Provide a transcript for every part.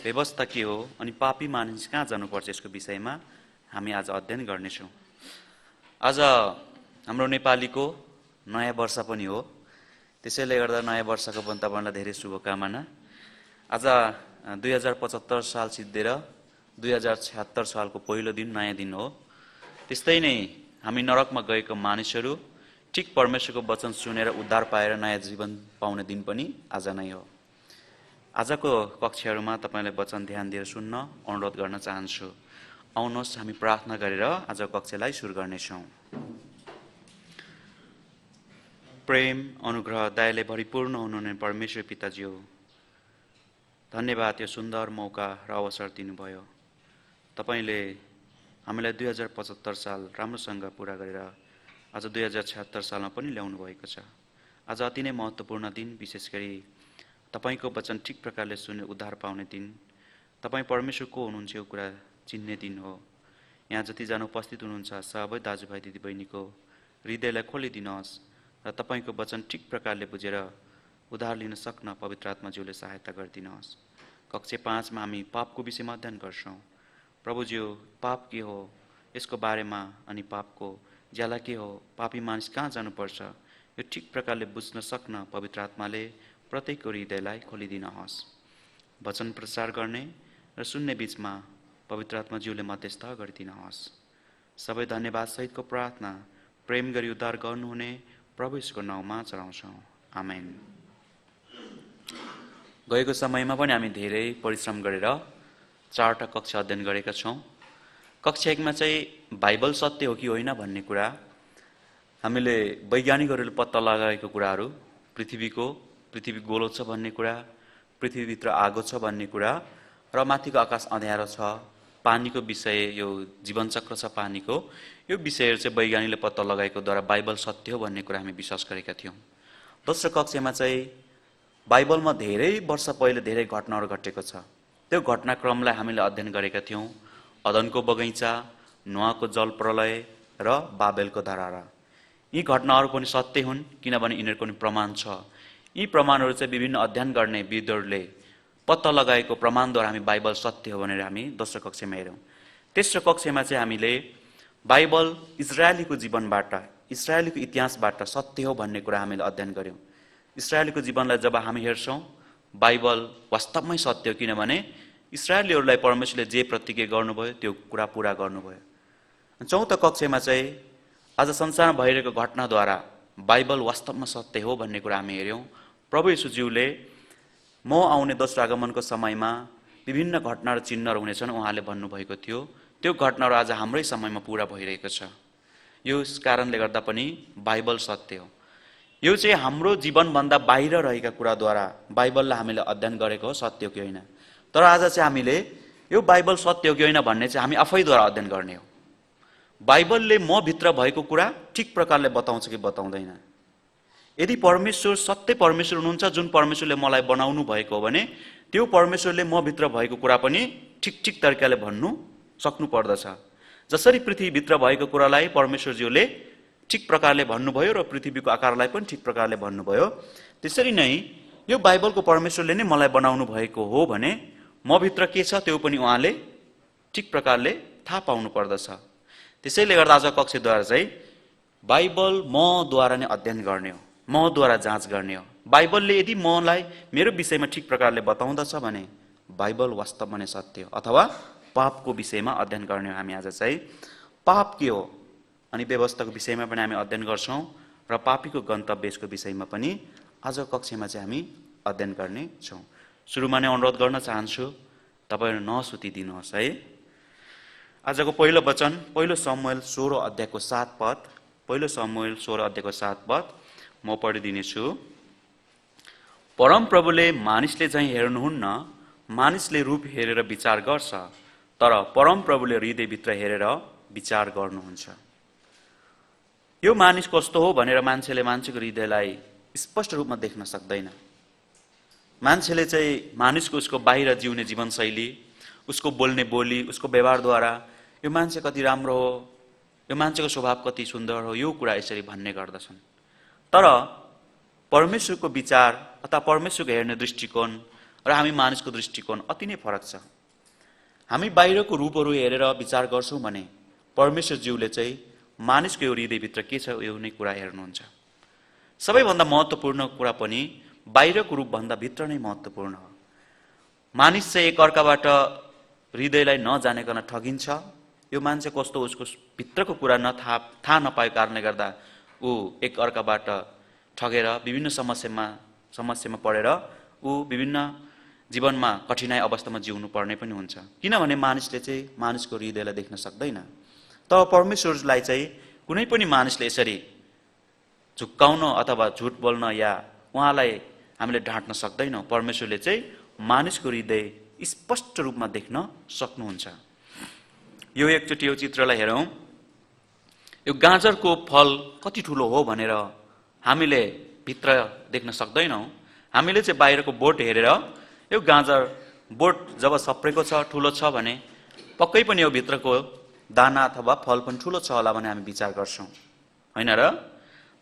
व्यवस्था के हो अनि पापी मानिस कहाँ जानुपर्छ यसको विषयमा हामी आज अध्ययन गर्नेछौँ। आज हाम्रो नेपालीको नयाँ वर्ष पनि हो, त्यसैले गर्दा नयाँ वर्षको पनि तपाईलाई धेरै शुभकामना। आज 2075 साल सिद्धिएर 2076 सालको पहिलो दिन नयाँ दिन हो। त्यस्तै नै हामी नरकमा गएका मानिसहरू ठिक परमेश्वरको वचन सुनेर उद्धार पाएर नयाँ जीवन पाउने दिन पनि आज नै हो। आजको कक्षाहरूमा तपाईलाई वचन ध्यान दिएर सुन्न अनुरोध गर्न चाहन्छु। आउनुहोस् हामी प्रार्थना गरेर आज कक्षालाई सुरु गर्नेछौँ। प्रेम, अनुग्रह, दयाले भरिपूर्ण हुनुहुने परमेश्वर पिताजी हो, धन्यवाद यो सुन्दर मौका र अवसर दिनुभयो। तपाईले हामीलाई 2075 साल राम्रोसँग पूरा गरेर आज 2076 सालमा पनि ल्याउनु भएको छ। आज अति नै महत्त्वपूर्ण दिन, विशेष गरी तपाईको वचन ठिक प्रकारले सुने उद्धार पाउने दिन, तपाई परमेश्वर को हुनुहुन्छ यो कुरा चिन्ने दिन हो। यहाँ जतिजना उपस्थित हुनुहुन्छ सबै दाजुभाइ दिदीबहिनीको हृदयलाई खोलिदिनुहोस् र तपाईको वचन ठिक प्रकारले बुझेर उद्धार लिन सक्न पवित्र आत्माज्यूले सहायता गरिदिनुहोस्। कक्षा 5 मा हामी पापको विषयमा अध्ययन गर्छौँ। प्रभुज्यू, पाप के हो यसको बारेमा अनि पापको ज्याला के हो, पापी मानिस कहाँ जानुपर्छ, यो ठिक प्रकारले बुझ्न सक्न पवित्र आत्माले प्रत्येकको हृदयलाई खोलिदिनुहोस्। वचन प्रचार गर्ने र सुन्ने बीचमा पवित्र आत्माज्यूले मध्यस्थ गरिदिनुहोस्। सबै धन्यवाद सहितको प्रार्थना प्रेम गरी उद्धार गर्नुहुने प्रभु यीशुको नाउँमा चढाउँछौँ। आमेन। गएको समयमा पनि हामी धेरै परिश्रम गरेर 4टा कक्षा अध्ययन गरेका छौँ। कक्षा 1 मा चाहिँ बाइबल सत्य हो कि होइन भन्ने कुरा, हामीले वैज्ञानिकहरूले पत्ता लगाएको कुराहरू, पृथ्वी गोलो छ भन्ने कुरा, पृथ्वीभित्र आगो छ भन्ने कुरा र माथिको आकाश अँध्यारो छ, पानीको विषय, यो जीवनचक्र छ पानीको, यो विषयहरू चाहिँ वैज्ञानिकले पत्ता लगाएकोद्वारा बाइबल सत्य हो भन्ने कुरा हामी विश्वास गरेका थियौँ। दोस्रो कक्षामा चाहिँ बाइबलमा धेरै वर्ष पहिले धेरै घटनाहरू घटेको छ, त्यो घटनाक्रमलाई हामीले अध्ययन गरेका थियौँ। अदनको बगैँचा, नोआको जल प्रलय र बाबेलको धरहरा। यी घटनाहरू पनि सत्य हुन् किनभने यिनीहरूको पनि प्रमाण छ। यी प्रमाणहरू चाहिँ विभिन्न अध्ययन गर्ने विद्वानहरूले पत्ता लगाएको प्रमाणद्वारा हामी बाइबल सत्य हो भनेर हामी दोस्रो कक्षामा हेर्यौँ। तेस्रो कक्षामा चाहिँ हामीले बाइबल इजरायलीको जीवनबाट, इजरायलीको इतिहासबाट सत्य हो भन्ने कुरा हामीले अध्ययन गऱ्यौँ। इजरायलीको जीवनलाई जब हामी हेर्छौँ, बाइबल वास्तवमै सत्य हो किनभने इजरायलीहरूलाई परमेश्वरले जे प्रतिज्ञा गर्नुभयो त्यो कुरा पुरा गर्नुभयो। चौथो कक्षामा चाहिँ आज संसारमा भइरहेको घटनाद्वारा बाइबल वास्तवमा सत्य हो भन्ने कुरा हामी हेर्यौँ। प्रभु यीशुज्यूले म आउने दोस्रो आगमनको समयमा विभिन्न घटना र चिन्हहरू हुनेछन् उहाँले भन्नुभएको थियो। त्यो घटनाहरू आज हाम्रै समयमा पुरा भइरहेको छ। यो कारणले गर्दा पनि बाइबल सत्य हो। यो चाहिँ हाम्रो जीवनभन्दा बाहिर रहेका कुराद्वारा बाइबललाई हामीले अध्ययन गरेको हो, सत्य हो कि होइन। तर आज चाहिँ हामीले यो बाइबल सत्य हो कि होइन भन्ने चाहिँ हामी आफैद्वारा अध्ययन गर्ने हो। बाइबलले म भित्र भएको कुरा ठिक प्रकारले बताउँछ कि बताउँदैन। यदि परमेश्वर सत्य परमेश्वर हुनुहुन्छ, जुन परमेश्वरले मलाई बनाउनु भएको हो भने त्यो परमेश्वरले म भित्र भएको कुरा पनि ठिक तरिकाले भन्नु सक्नु पर्दछ। जसरी पृथ्वीभित्र भएको कुरालाई परमेश्वरज्यूले ठिक प्रकारले भन्नुभयो र पृथ्वीको आकारलाई पनि ठिक प्रकारले भन्नुभयो, त्यसरी नै यो बाइबलको परमेश्वरले नै मलाई बनाउनु भएको हो भने म भित्र के छ त्यो पनि उहाँले ठिक प्रकारले थाहा पाउनु पर्दछ। त्यसैले गर्दा आज कक्षाद्वारा चाहिँ बाइबल मद्वारा नै अध्ययन गर्ने हो, मद्वारा जाँच गर्ने हो। बाइबलले यदि मलाई मेरो विषयमा ठिक प्रकारले बताउँदछ भने बाइबल वास्तवमा नै सत्य हो। अथवा पापको विषयमा अध्ययन गर्ने हो। हामी आज चाहिँ पाप के हो अनि व्यवस्थाको विषयमा पनि हामी अध्ययन गर्छौँ र पापीको गन्तव्यको विषयमा पनि आज कक्षामा चाहिँ हामी अध्ययन गर्ने छौँ। सुरुमा नै अनुरोध गर्न चाहन्छु, तपाईहरु नसुतिदिनुहोस् है। आजको पहिलो वचन पहिलो शमूएल 16 अध्यायको 7 पद, पहिलो शमूएल 16 अध्यायको 7 पद म पढिदिनेछु। परमप्रभुले मानिसले चाहिँ हेर्नुहुन्न, मानिसले रूप हेरेर विचार गर्छ, तर परमप्रभुले हृदयभित्र हेरेर विचार गर्नुहुन्छ। यो मानिस कस्तो हो भनेर मान्छेले मान्छेको हृदयलाई स्पष्ट रूपमा देख्न सक्दैन। मान्छेले चाहिँ मानिसको उसको बाहिर जिउने जीवनशैली, उसको बोल्ने बोली, उसको व्यवहारद्वारा यो मान्छे कति राम्रो हो, यो मान्छेको स्वभाव कति सुन्दर हो, यो कुरा यसरी भन्ने गर्दछन्। तर परमेश्वरको विचार अथवा परमेश्वरको हेर्ने दृष्टिकोण र हामी मानिसको दृष्टिकोण अति नै फरक छ। हामी बाहिरको रूपहरू हेरेर विचार गर्छौँ भने परमेश्वरज्यूले चाहिँ मानिसको यो हृदयभित्र के छ यो नै कुरा हेर्नुहुन्छ। सबैभन्दा महत्त्वपूर्ण कुरा पनि बाहिरको रूपभन्दा भित्र नै महत्त्वपूर्ण हो। मानिस चाहिँ एकअर्काबाट हृदयलाई नजानेकन ठगिन्छ। यो मान्छे कस्तो उसको भित्रको कुरा थाहा नपाएको कारणले गर्दा ऊ एकअर्काबाट ठगेर विभिन्न समस्यामा परेर ऊ विभिन्न जीवनमा कठिनाइ अवस्थामा जिउनु पर्ने पनि हुन्छ। किनभने मानिसले चाहिँ मानिसको हृदयलाई देख्न सक्दैन। तर परमेश्वरलाई चाहिँ कुनै पनि मानिसले यसरी झुक्काउन अथवा झुट बोल्न या उहाँलाई हामीले ढाँट्न सक्दैनौँ। परमेश्वरले चाहिँ मानिसको हृदय स्पष्ट रूपमा देख्न सक्नुहुन्छ। यो एकचोटि यो चित्रलाई हेरौँ। यो गाजरको फल कति ठुलो हो भनेर हामीले भित्र देख्न सक्दैनौँ। हामीले चाहिँ बाहिरको बोट हेरेर यो गाजर बोट जब सप्रेको छ ठुलो छ भने पक्कै पनि यो भित्रको दाना अथवा फल पनि ठुलो छ होला भने हामी विचार गर्छौँ, होइन र?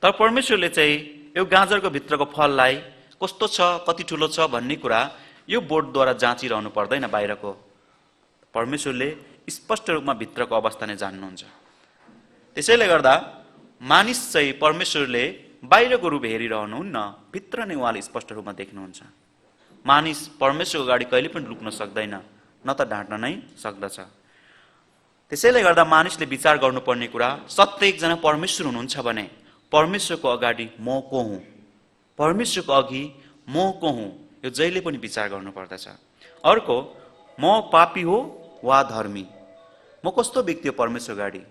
तर परमेश्वरले चाहिँ यो गाजरको भित्रको फललाई कस्तो छ कति ठुलो छ भन्ने कुरा यो बोटद्वारा जाँचिरहनु पर्दैन। बाहिरको परमेश्वरले स्पष्ट रूपमा भित्रको अवस्था नै जान्नुहुन्छ। त्यसैले गर्दा मानिस चाहिँ परमेश्वरले बाहिरको रूप हेरिरहनुहुन्न, भित्र नै उहाँले स्पष्ट रूपमा देख्नुहुन्छ। मानिस परमेश्वरको अगाडि कहिले पनि लुक्न सक्दैन, न त ढाँट्न नै सक्दछ। त्यसैले गर्दा मानिसले विचार गर्नुपर्ने कुरा सत्य एकजना परमेश्वर हुनुहुन्छ भने परमेश्वरको अगाडि म को हुँ, परमेश्वरको अघि म को हुँ, यो जहिले पनि विचार गर्नुपर्दछ। अर्को, म पापी हो वा धर्मी, म कस्तो व्यक्ति हो परमेश्वर अगाडि,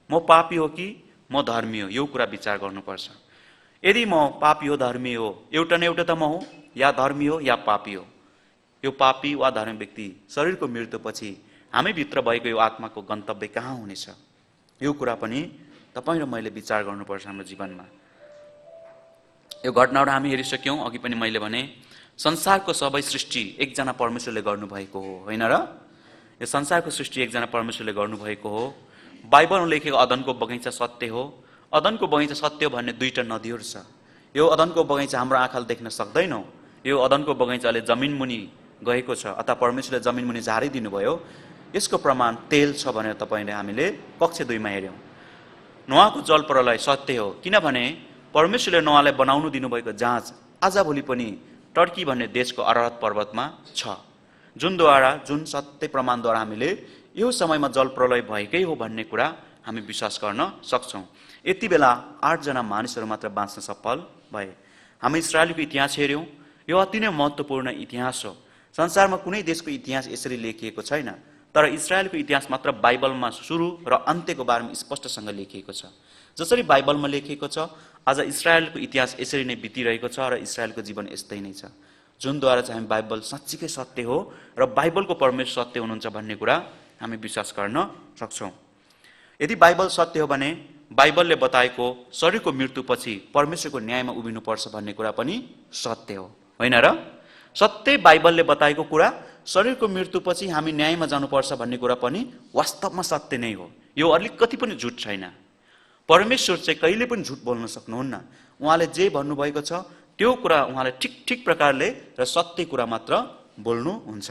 म पापी हो कि म धर्मी हो, यो कुरा विचार गर्नुपर्छ। यदि म पापी हो धर्मी हो, एउटा न एउटा त म हो, या धर्मी हो या पापी हो। यो पापी वा धर्मी व्यक्ति शरीरको मृत्युपछि हामीभित्र भएको यो आत्माको गन्तव्य कहाँ हुनेछ, यो कुरा पनि तपाईँ र मैले विचार गर्नुपर्छ हाम्रो जीवनमा। यो घटनाहरू हामी हेरिसक्यौँ। अघि पनि मैले भने संसारको सबै सृष्टि एकजना परमेश्वरले गर्नुभएको हो, होइन र? यो संसारको सृष्टि एकजना परमेश्वरले गर्नुभएको हो। बाइबलमा लेखेको अदनको बगैँचा सत्य हो। अदनको बगैँचा सत्य हो भन्ने दुईटा नदीहरू छ। यो अदनको बगैँचा हाम्रो आँखाले देख्न सक्दैनौँ। यो अदनको बगैँचाले जमिन मुनि गएको छ अथवा परमेश्वरले जमिन मुनि झारिदिनु भयो। यसको प्रमाण तेल छ भनेर तपाईँले हामीले कक्षा 2 मा हेऱ्यौँ। नोआको जल प्रलय सत्य हो, किनभने परमेश्वरले नोआलाई बनाउनु दिनुभएको जहाज आजभोलि पनि टर्की भन्ने देशको अरारत पर्वतमा छ, जुन सत्य प्रमाणद्वारा हामीले यो समयमा जल प्रलय भएकै हो भन्ने कुरा हामी विश्वास गर्न सक्छौँ। यति बेला 8 जना मानिसहरू मात्र बाँच्न सफल भए। हामी इस्रायलको इतिहास हेऱ्यौँ। यो अति नै महत्त्वपूर्ण इतिहास हो। संसारमा कुनै देशको इतिहास यसरी लेखिएको छैन, तर इस्रायलको इतिहास मात्र बाइबलमा सुरु र अन्त्यको बारेमा स्पष्टसँग लेखिएको छ। जसरी बाइबलमा लेखिएको छ आज इस्रायलको इतिहास यसरी नै बितिरहेको छ र इस्रायलको जीवन यस्तै नै छ, जुनद्वारा चाहिँ हामी बाइबल साँच्चीकै सत्य हो र बाइबलको परमेश्वर सत्य हुनुहुन्छ भन्ने कुरा हामी विश्वास गर्न सक्छौँ। यदि बाइबल सत्य हो भने बाइबलले बताएको शरीरको मृत्युपछि परमेश्वरको न्यायमा उभिनुपर्छ भन्ने कुरा पनि सत्य हो, होइन र? सत्य बाइबलले बताएको कुरा शरीरको मृत्युपछि हामी न्यायमा जानुपर्छ भन्ने कुरा पनि वास्तवमा सत्य नै हो। यो अलिकति पनि झुट छैन। परमेश्वर चाहिँ कहिले पनि झुट बोल्न सक्नुहुन्न। उहाँले जे भन्नुभएको छ त्यो कुरा उहाँले ठिक प्रकारले र सत्य कुरा मात्र बोल्नुहुन्छ।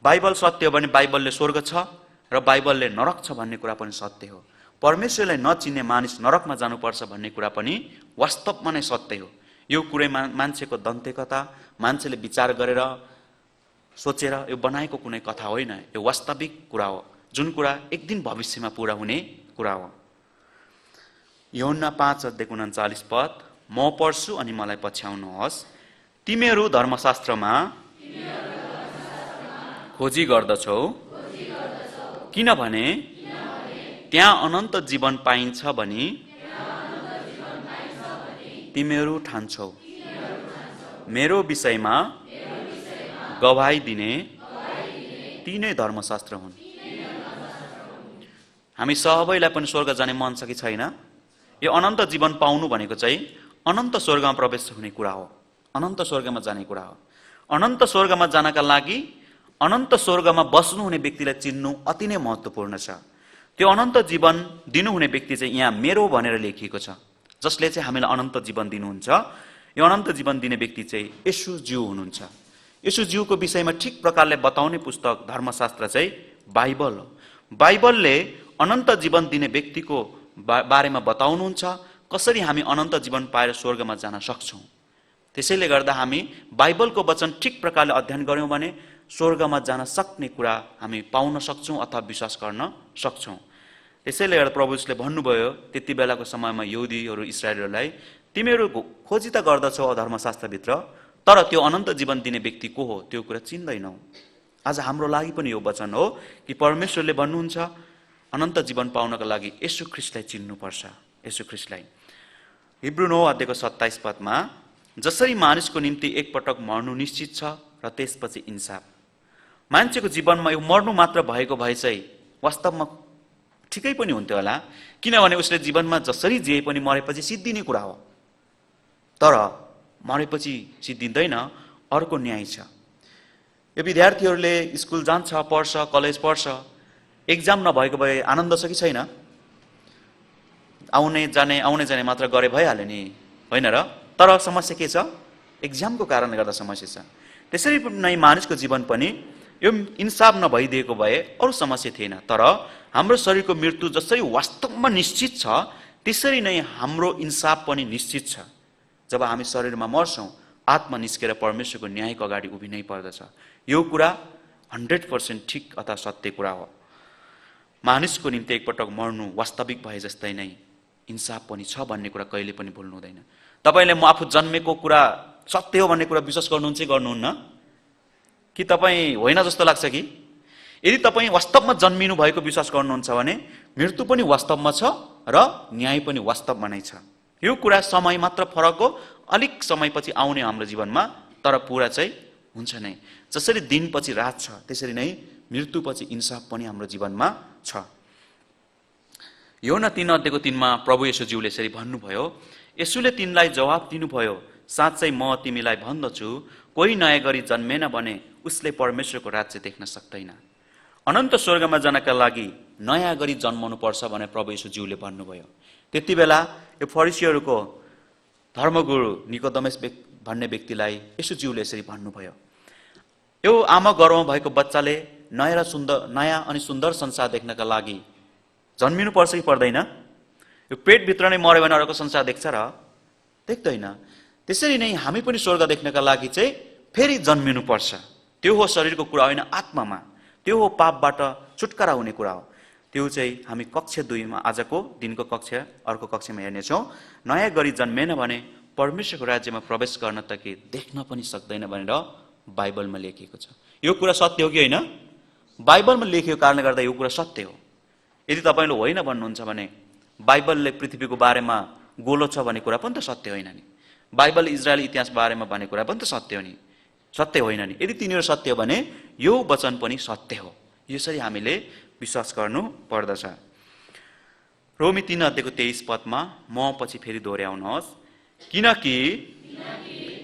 बाइबल सत्य हो भने बाइबलले स्वर्ग छ र बाइबलले नरक छ भन्ने कुरा पनि सत्य हो। परमेश्वरलाई नचिन्ने मानिस नरकमा जानुपर्छ भन्ने कुरा पनि वास्तवमा नै सत्य हो। यो कुरै मान्छेको दन्त्यकथा, मान्छेले विचार गरेर सोचेर यो बनाएको कुनै कथा होइन, यो वास्तविक कुरा हो, जुन कुरा एक दिन भविष्यमा पूरा हुने कुरा हो। यूहन्ना 5:39 म पढ्छु अनि मलाई पछ्याउनुहोस्। तिमीहरू धर्मशास्त्रमा खोजी गर्दछौ, किनभने त्यहाँ अनन्त जीवन पाइन्छ भनी तिमीहरू ठान्छौ। मेरो विषयमा गवाही दिने ती नै धर्मशास्त्र हुन्। हामी सबैलाई पनि स्वर्ग जाने मन छ कि छैन? यो अनन्त जीवन पाउनु भनेको चाहिँ अनन्त स्वर्गमा प्रवेश हुने कुरा हो, अनन्त स्वर्गमा जाने कुरा हो। अनन्त स्वर्गमा जानका लागि अनन्त स्वर्गमा बस्नुहुने व्यक्तिलाई चिन्नु अति नै महत्त्वपूर्ण छ। त्यो अनन्त जीवन दिनुहुने व्यक्ति चाहिँ यहाँ मेरो भनेर लेखिएको छ, जसले चाहिँ हामीलाई अनन्त जीवन दिनुहुन्छ। यो अनन्त जीवन दिने व्यक्ति चाहिँ येशू ज्यू हुनुहुन्छ। येशूज्यूको विषयमा ठिक प्रकारले बताउने पुस्तक धर्मशास्त्र चाहिँ बाइबल हो। बाइबलले अनन्त जीवन दिने व्यक्तिको बारेमा बताउनुहुन्छ, कसरी हामी अनन्त जीवन पाएर स्वर्गमा जान सक्छौँ। त्यसैले गर्दा हामी बाइबलको वचन ठिक प्रकारले अध्ययन गर्यौँ भने स्वर्गमा जान सक्ने कुरा हामी पाउन सक्छौँ अथवा विश्वास गर्न सक्छौँ। त्यसैले गर्दा प्रभुले भन्नुभयो त्यति बेलाको समयमा यहुदीहरू इस्राएलीहरूलाई, तिमीहरू खोजी त गर्दछौ धर्मशास्त्रभित्र, तर त्यो अनन्त जीवन दिने व्यक्ति को हो त्यो कुरा चिन्दैनौ। आज हाम्रो लागि पनि यो वचन हो कि परमेश्वरले भन्नुहुन्छ अनन्त जीवन पाउनका लागि येशू ख्रीष्टलाई चिन्नुपर्छ। येशू ख्रीष्टलाई हिब्रू 9 अध्यायको 27 पदमा, जसरी मानिसको निम्ति एकपटक मर्नु निश्चित छ र त्यसपछि इन्साफ। मान्छेको जीवनमा यो मर्नु मात्र भएको भए चाहिँ वास्तवमा ठिकै पनि हुन्थ्यो होला, किनभने उसले जीवनमा जसरी जे पनि मरेपछि सिद्धिने कुरा हो। तर मरेपछि सिद्धिँदैन, अर्को न्याय छ। यो विद्यार्थीहरूले स्कुल जान्छ, पढ्छ, कलेज पढ्छ, एक्जाम नभएको भए आनन्द छ कि छैन? आउने जाने मात्र गरे भइहाल्यो नि, होइन र? तर समस्या के छ? एक्जामको कारणले गर्दा समस्या छ। त्यसरी नै मानिसको जीवन पनि यो इन्साफ नभइदिएको भए अरू समस्या थिएन। तर हाम्रो शरीरको मृत्यु जसरी वास्तवमा निश्चित छ, त्यसरी नै हाम्रो इन्साफ पनि निश्चित छ। जब हामी शरीरमा मर्छौँ, आत्मा निस्केर परमेश्वरको न्यायको अगाडि उभिनै पर्दछ। यो कुरा 100% ठिक अथवा सत्य कुरा हो। मानिसको निम्ति एकपटक मर्नु वास्तविक भए जस्तै नै इन्साफ पनि छ भन्ने कुरा कहिले पनि भुल्नु हुँदैन। तपाईले म आफू जन्मेको कुरा सत्य हो भन्ने कुरा विश्वास गर्नुहुन्छ कि गर्नुहुन्न? कि तपाईँ होइन जस्तो लाग्छ कि? यदि तपाईँ वास्तवमा जन्मिनु भएको विश्वास गर्नुहुन्छ भने मृत्यु पनि वास्तवमा छ र न्याय पनि वास्तवमा नै छ। यो कुरा समय मात्र फरक हो, अलिक समयपछि आउने हाम्रो जीवनमा, तर पुरा चाहिँ हुन्छ नै। जसरी दिनपछि रात छ, त्यसरी नै मृत्युपछि इन्साफ पनि हाम्रो जीवनमा छ। योना 3 अध्यायको 3 मा प्रभु येशूज्यूले यसरी भन्नुभयो, येशूले तिनलाई जवाब दिनुभयो, साँच्चै म तिमीलाई भन्दछु, कोही नयाँ गरी जन्मेन भने उसले परमेश्वरको राज्य देख्न सक्दैन। अनन्त स्वर्गमा जानका लागि नयाँ गरी जन्मनु पर्छ भने प्रभु येशूज्यूले भन्नुभयो। त्यति बेला यो फरिसीहरूको धर्मगुरु निकोदेमस भन्ने व्यक्तिलाई येशूज्यूले यसरी भन्नुभयो, यो आमा गर्भमा भएको बच्चाले नयाँ अनि सुन्दर संसार देख्नका लागि जन्मिनु पर्छ कि पर्दैन? यो पेटभित्र नै मर्यो भने अर्को संसार देख्छ र? देख्दैन। त्यसरी नै हामी पनि स्वर्ग देख्नका लागि चाहिँ फेरि जन्मिनु पर्छ। त्यो हो शरीरको कुरा होइन, आत्मामा। त्यो हो पापबाट छुटकारा हुने कुरा हो। त्यो चाहिँ हामी कक्षा 2 मा आजको दिनको अर्को कक्षामा हेर्नेछौँ। नयाँ गरी जन्मेन भने परमेश्वरको राज्यमा प्रवेश गर्न त के देख्न पनि सक्दैन भनेर बाइबलमा लेखिएको छ। यो कुरा सत्य हो कि होइन? बाइबलमा लेखिएको कारणले गर्दा यो कुरा सत्य हो। यदि तपाईँले होइन भन्नुहुन्छ भने बाइबलले पृथ्वीको बारेमा गोलो छ भन्ने कुरा पनि त सत्य होइन नि। बाइबलले इजरायली इतिहास बारेमा भन्ने कुरा पनि त सत्य हो नि, सत्य होइन नि। यदि तिनीहरू सत्य हो भने यो वचन पनि सत्य हो। यसरी हामीले विश्वास गर्नु पर्दछ। रोमी 3 अध्यायको 23 पदमा म पछि फेरि दोहोऱ्याउनुहोस्, किनकि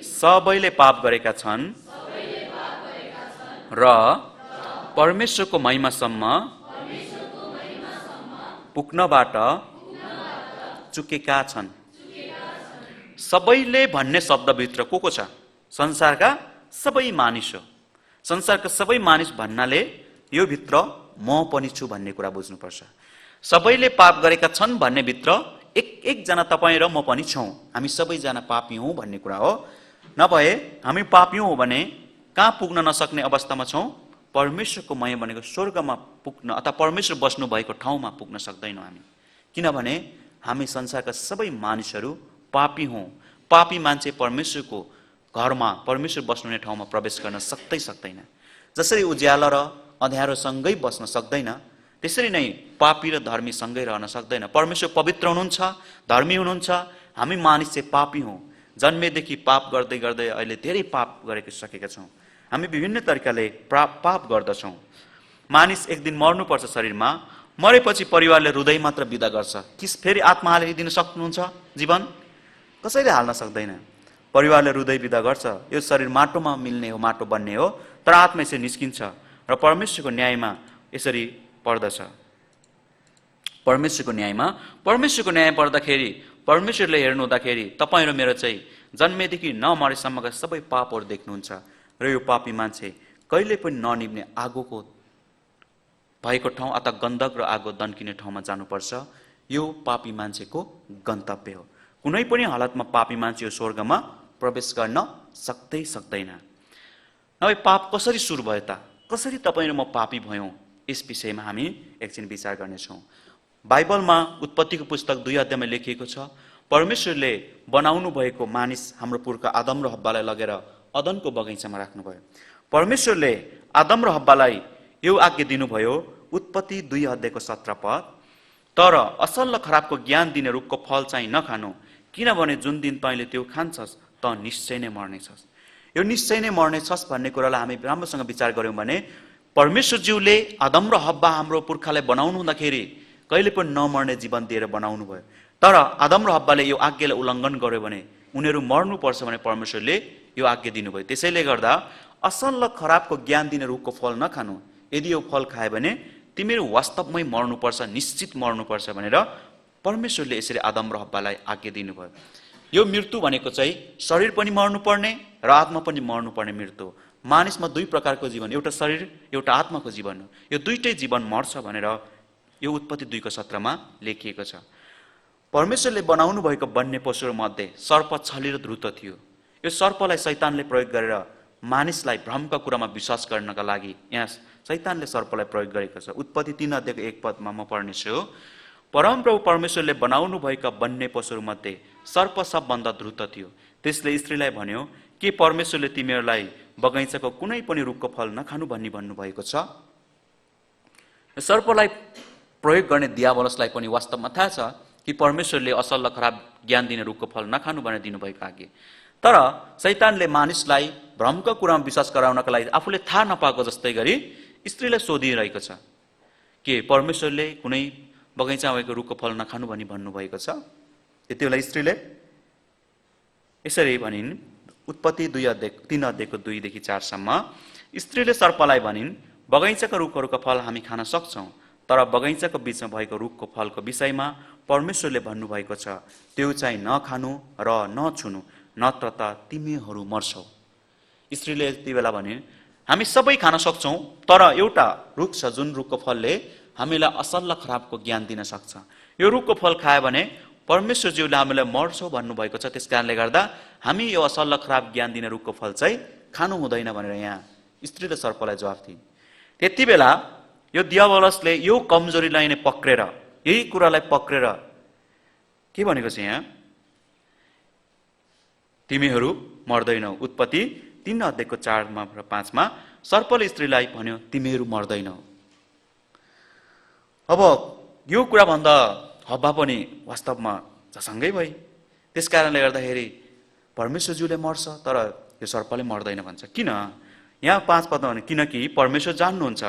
सबैले पाप गरेका छन् र परमेश्वरको महिमासम्म पुग्नबाट चुकेका छन्। सबैले भन्ने शब्दभित्र को छ? संसारका सबै मानिस हो। संसारका सबै मानिस भन्नाले यो भित्र म पनि छु भन्ने कुरा बुझ्नुपर्छ। सबैले पाप गरेका छन् भन्ने भित्र एकजना तपाईँ र म पनि छौँ। हामी सबैजना पापी हौँ भन्ने कुरा हो। नभए हामी पापी हौँ भने कहाँ पुग्न नसक्ने अवस्थामा छौँ? परमेश्वरको महिमा भनेको स्वर्गमा पुग्न अथवा परमेश्वर बस्नु भएको ठाउँमा पुग्न सक्दैनौँ हामी। किनभने हामी संसारका सबै मानिसहरू पापी हौँ। पापी मान्छे परमेश्वरको घरमा, परमेश्वर बस्नुहुने ठाउँमा प्रवेश गर्न सक्दैन। जसरी उज्यालो र अँध्यारोसँगै बस्न सक्दैन, त्यसरी नै पापी र धर्मी सँगै रहन सक्दैन। परमेश्वर पवित्र हुनुहुन्छ, धर्मी हुनुहुन्छ, हामी मानिस चाहिँ पापी हौँ। जन्मेदेखि पाप गर्दै गर्दै अहिले धेरै पाप गरेको सकेका छौँ। हामी विभिन्न तरिकाले पाप गर्दछौँ। मानिस एक दिन मर्नुपर्छ शरीरमा, मरेपछि परिवारले हृदय मात्र बिदा गर्छ। कि फेरि आत्मा हालेर दिन सक्नुहुन्छ जीवन? कसैले हाल्न सक्दैन। परिवारले हृदय बिदा गर्छ। यो शरीर माटोमा मिल्ने हो, माटो बन्ने हो, तर आत्मा यसरी निस्किन्छ र परमेश्वरको न्यायमा यसरी पर्दछ। परमेश्वरको न्याय पर्दाखेरि परमेश्वरले हेर्नु हुँदाखेरि तपाईँ र मेरो चाहिँ जन्मेदेखि नमरेसम्मका सबै पापहरू देख्नुहुन्छ। र यो पापी मान्छे कहिले पनि ननिभ्ने आगोको भएको ठाउँ अथवा गन्धक र आगो दन्किने ठाउँमा जानुपर्छ। यो पापी मान्छेको गन्तव्य हो। कुनै पनि हालतमा पापी मान्छे यो स्वर्गमा प्रवेश गर्न सक्दैन। अब पाप कसरी सुरु भयो त? कसरी तपाईँ र म पापी भयौँ? यस विषयमा हामी एकछिन विचार गर्नेछौँ। बाइबलमा उत्पत्तिको पुस्तक 2 अध्यायमा लेखिएको छ, परमेश्वरले बनाउनु भएको मानिस हाम्रो पुर्खा आदम र हव्वालाई लगेर अदनको बगैँचामा राख्नुभयो। परमेश्वरले आदम र हव्वालाई यो आज्ञा दिनुभयो, उत्पत्ति 2 अध्यायको 17 पद, तर असल र खराबको ज्ञान दिने रुखको फल चाहिँ नखानु, किनभने जुन दिन तैँले त्यो खान्छस् त निश्चय नै मर्नेछस्। यो निश्चय नै मर्नेछस् भन्ने कुरालाई हामी राम्रोसँग विचार गऱ्यौँ भने परमेश्वरज्यूले आदम र हव्वा हाम्रो पुर्खालाई बनाउनु हुँदाखेरि कहिले पनि नमर्ने जीवन दिएर बनाउनु भयो। तर आदम र हव्वाले यो आज्ञालाई उल्लङ्घन गर्यो भने उनीहरू मर्नुपर्छ भने परमेश्वरले यो आज्ञा दिनुभयो। त्यसैले गर्दा असल र खराबको ज्ञान दिने रुखको फल नखानु, यदि यो फल खायो भने तिमीहरू वास्तवमै मर्नुपर्छ, निश्चित मर्नुपर्छ भनेर परमेश्वरले यसरी आदम र हव्वालाई आज्ञा दिनुभयो। यो मृत्यु भनेको चाहिँ शरीर पनि मर्नुपर्ने र आत्मा पनि मर्नुपर्ने मृत्यु। मानिसमा 2 प्रकारको जीवन, एउटा शरीर एउटा आत्माको जीवन हो। यो दुईटै जीवन मर्छ भनेर यो उत्पत्ति 2 को 17 मा लेखिएको छ। परमेश्वरले बनाउनु भएको वन्य पशुहरूमध्ये सर्प छली र द्रुत थियो। यो सर्पलाई शैतानले प्रयोग गरेर मानिसलाई भ्रमका कुरामा विश्वास गर्नका लागि यहाँ शैतानले सर्पलाई प्रयोग गरेको छ। उत्पत्ति 3 अध्यायको 1 पदमा म पढ्नेछु, परमप्रभु परमेश्वरले बनाउनु भएका वन्य पशुहरूमध्ये सर्प सबभन्दा द्रुत थियो। त्यसले स्त्रीलाई भन्यो, के परमेश्वरले तिमीहरूलाई बगैँचाको कुनै पनि रुखको फल नखानु भनी भन्नुभएको छ? सर्पलाई प्रयोग गर्ने दियावलसलाई पनि वास्तवमा थाहा छ कि परमेश्वरले असल र खराब ज्ञान दिने रुखको फल नखानु भनेर दिनुभएको आज्ञा। तर शैतानले मानिसलाई भ्रमका कुरामा विश्वास गराउनका लागि आफूले थाहा नपाएको जस्तै गरी स्त्रीलाई सोधिरहेको छ कि परमेश्वरले कुनै बगैँचामा भएको रुखको फल नखानु भनी भन्नुभएको छ? त्यति बेला स्त्रीले यसरी भनिन्, उत्पत्ति 3 अध्यायको 2 देखि 4 सम्म, स्त्रीले सर्पलाई भनिन्, बगैँचाका रुखहरूको फल हामी खान सक्छौँ, तर बगैँचाको बीचमा भएको रुखको फलको विषयमा परमेश्वरले भन्नुभएको छ, त्यो चाहिँ नखानु र नछुनु, नत्र त तिमीहरू मर्छौ। स्त्रीले यति बेला भनिन्, हामी सबै खान सक्छौँ, तर एउटा रुख छ जुन रुखको फलले हामीलाई असल र खराबको ज्ञान दिन सक्छ। यो रुखको फल खायो भने परमेश्वरज्यूले हामीलाई मर्छौ भन्नुभएको छ। त्यस कारणले गर्दा हामी यो असल र खराब ज्ञान दिने रुखको फल चाहिँ खानु हुँदैन भनेर यहाँ स्त्रीले सर्पलाई जवाफ दिइन्। त्यति बेला यो दियावलसले यो कमजोरीलाई नै पक्रेर, यही कुरालाई पक्रेर के भनेको छ यहाँ, तिमीहरू मर्दैनौ। उत्पत्ति 3 अध्यायको 4 र 5 मा सर्पले स्त्रीलाई भन्यो, तिमीहरू मर्दैनौ। अब यो कुरा भन्दा हव्वा पनि वास्तवमा झसङ्गै भई। त्यस कारणले गर्दाखेरि परमेश्वरज्यूले मर्छ तर यो सर्पले मर्दैन भन्छ। किन? यहाँ 5 पदमा भने, किनकि परमेश्वर जान्नुहुन्छ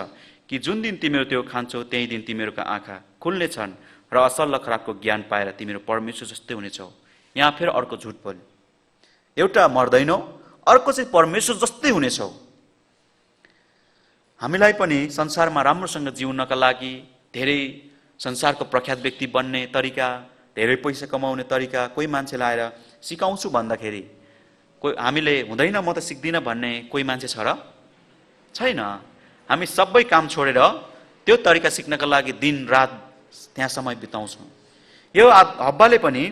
कि जुन दिन तिमीहरू त्यो खान्छौ त्यही दिन तिमीहरूका आँखा खुल्नेछन् र असल र खराबको ज्ञान पाएर तिमीहरू परमेश्वर जस्तै हुनेछौ। यहाँ फेरि अर्को झुट बोल्यो, एउटा मर्दैनौ, अर्को चाहिँ परमेश्वर जस्तै हुनेछौ। हामीलाई पनि संसारमा राम्रोसँग जिउनका लागि धेरै संसारको प्रख्यात व्यक्ति बन्ने तरिका, धेरै पैसा कमाउने तरिका कोही मान्छे लाएर सिकाउँछु भन्दाखेरि कोही हामीले हुँदैन म त सिक्दिनँ भन्ने कोही मान्छे छ र? छैन। हामी सबै काम छोडेर त्यो तरिका सिक्नका लागि दिन रात त्यहाँ समय बिताउँछौँ। यो हव्वाले पनि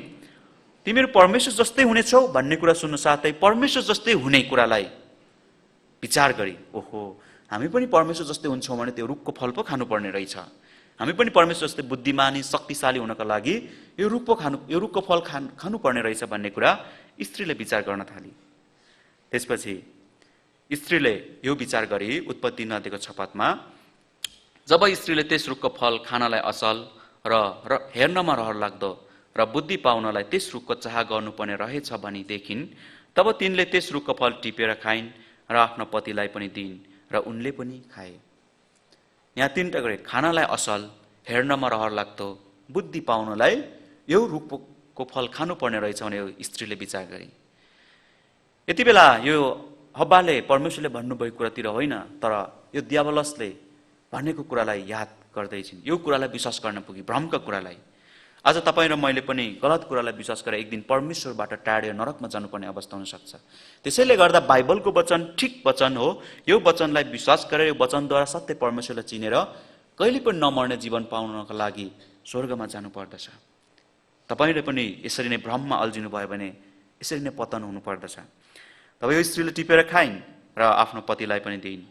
तिमीहरू परमेश्वर जस्तै हुनेछौ भन्ने कुरा सुन्नु साथै परमेश्वर जस्तै हुने कुरालाई विचार गरी, ओहो हामी पनि परमेश्वर जस्तै हुन्छौँ भने त्यो रुखको फल पो खानुपर्ने रहेछ, हामी पनि परमेश्वर जस्तै बुद्धिमानी शक्तिशाली हुनका लागि यो रुखको फल खानुपर्ने रहेछ भन्ने कुरा स्त्रीले विचार गर्न थाली। त्यसपछि स्त्रीले यो विचार गरी उत्पत्ति 3 अध्यायको 6 पदमा, जब स्त्रीले त्यस रुखको फल खानलाई असल र हेर्नमा रहर लाग्दो र बुद्धि पाउनलाई त्यस रुखको चाह गर्नुपर्ने रहेछ भनी देखिन्, तब तिनले त्यस रुखको फल टिपेर खाइन् र आफ्नो पतिलाई पनि दिइन् र उनले पनि खाए। यहाँ 3टा गरे, खानलाई असल, हेर्नमा रहर लाग्दो, बुद्धि पाउनलाई यो रुखको फल खानुपर्ने रहेछ भने यो स्त्रीले विचार गरे। यति बेला यो हव्वाले परमेश्वरले भन्नुभएको कुरातिर होइन, तर यो दियावलसले भनेको कुरालाई याद गर्दैछिन्, यो कुरालाई विश्वास गर्न पुगी, भ्रमका कुरालाई। आज तपाईँ र मैले पनि गलत कुरालाई विश्वास गरेर एक दिन परमेश्वरबाट टाढेर नरकमा जानुपर्ने अवस्था हुनसक्छ। त्यसैले गर्दा बाइबलको वचन ठिक वचन हो। यो वचनलाई विश्वास गरेर यो वचनद्वारा सत्य परमेश्वरलाई चिनेर कहिले पनि नमर्ने जीवन पाउनको लागि स्वर्गमा जानुपर्दछ। तपाईँले पनि यसरी नै भ्रममा अल्झिनु भयो भने यसरी नै पतन हुनुपर्दछ। तब यो स्त्रीले टिपेर खाइन् र आफ्नो पतिलाई पनि दिइन्।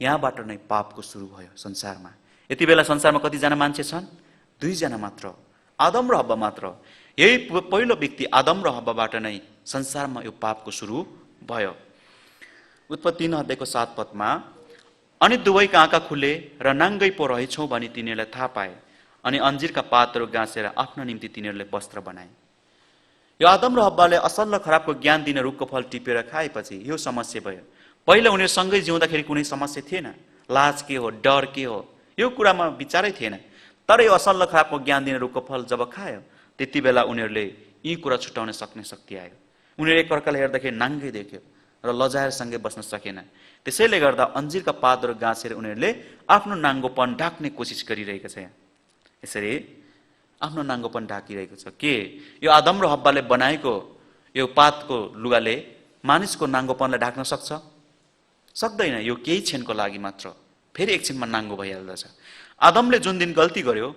यहाँबाट नै पापको सुरु भयो संसारमा। यति बेला संसारमा कतिजना मान्छे छन्? 2 जना मात्र, आदम र हव्वा मात्र। यही पहिलो व्यक्ति आदम र हव्वाबाट नै संसारमा यो पापको सुरु भयो। उत्पत्ति 3 अध्यायको 7 पदमा अनि दुवैका आँखा खुले र नाङ्गै पो रहेछौँ भनी तिनीहरूले थाहा पाए अनि अन्जिरका पातहरू गाँसेर आफ्नो निम्ति तिनीहरूले वस्त्र बनाए। यो आदम र हव्वाले असल र खराबको ज्ञान दिने रुखको फल टिपेर खाएपछि यो समस्या भयो। पहिला उनीहरू सँगै जिउँदाखेरि कुनै समस्या थिएन। लाज के हो, डर के हो, यो कुरामा विचारै थिएन। तर यो असल र खराबको ज्ञान दिने रुखको फल जब खायो त्यति बेला उनीहरूले यी कुरा छुटाउन सक्ने शक्ति आयो। उनीहरू एकअर्कालाई हेर्दाखेरि नाङ्गै देख्यो र लजाएर सँगै बस्न सकेन। त्यसैले गर्दा अन्जिरका पातहरू गाँसेर उनीहरूले आफ्नो नाङ्गोपन ढाक्ने कोसिस गरिरहेको छ। यसरी आफ्नो नाङ्गोपन ढाकिरहेको छ। के यो आदम र हव्वाले बनाएको यो पातको लुगाले मानिसको नाङ्गोपनलाई ढाक्न सक्छ? सक्दैन। यो केही क्षणको लागि मात्र, फेरि एकछिनमा नाङ्गो भइहाल्दछ। आदमले जुन दिन गल्ती गर्यो,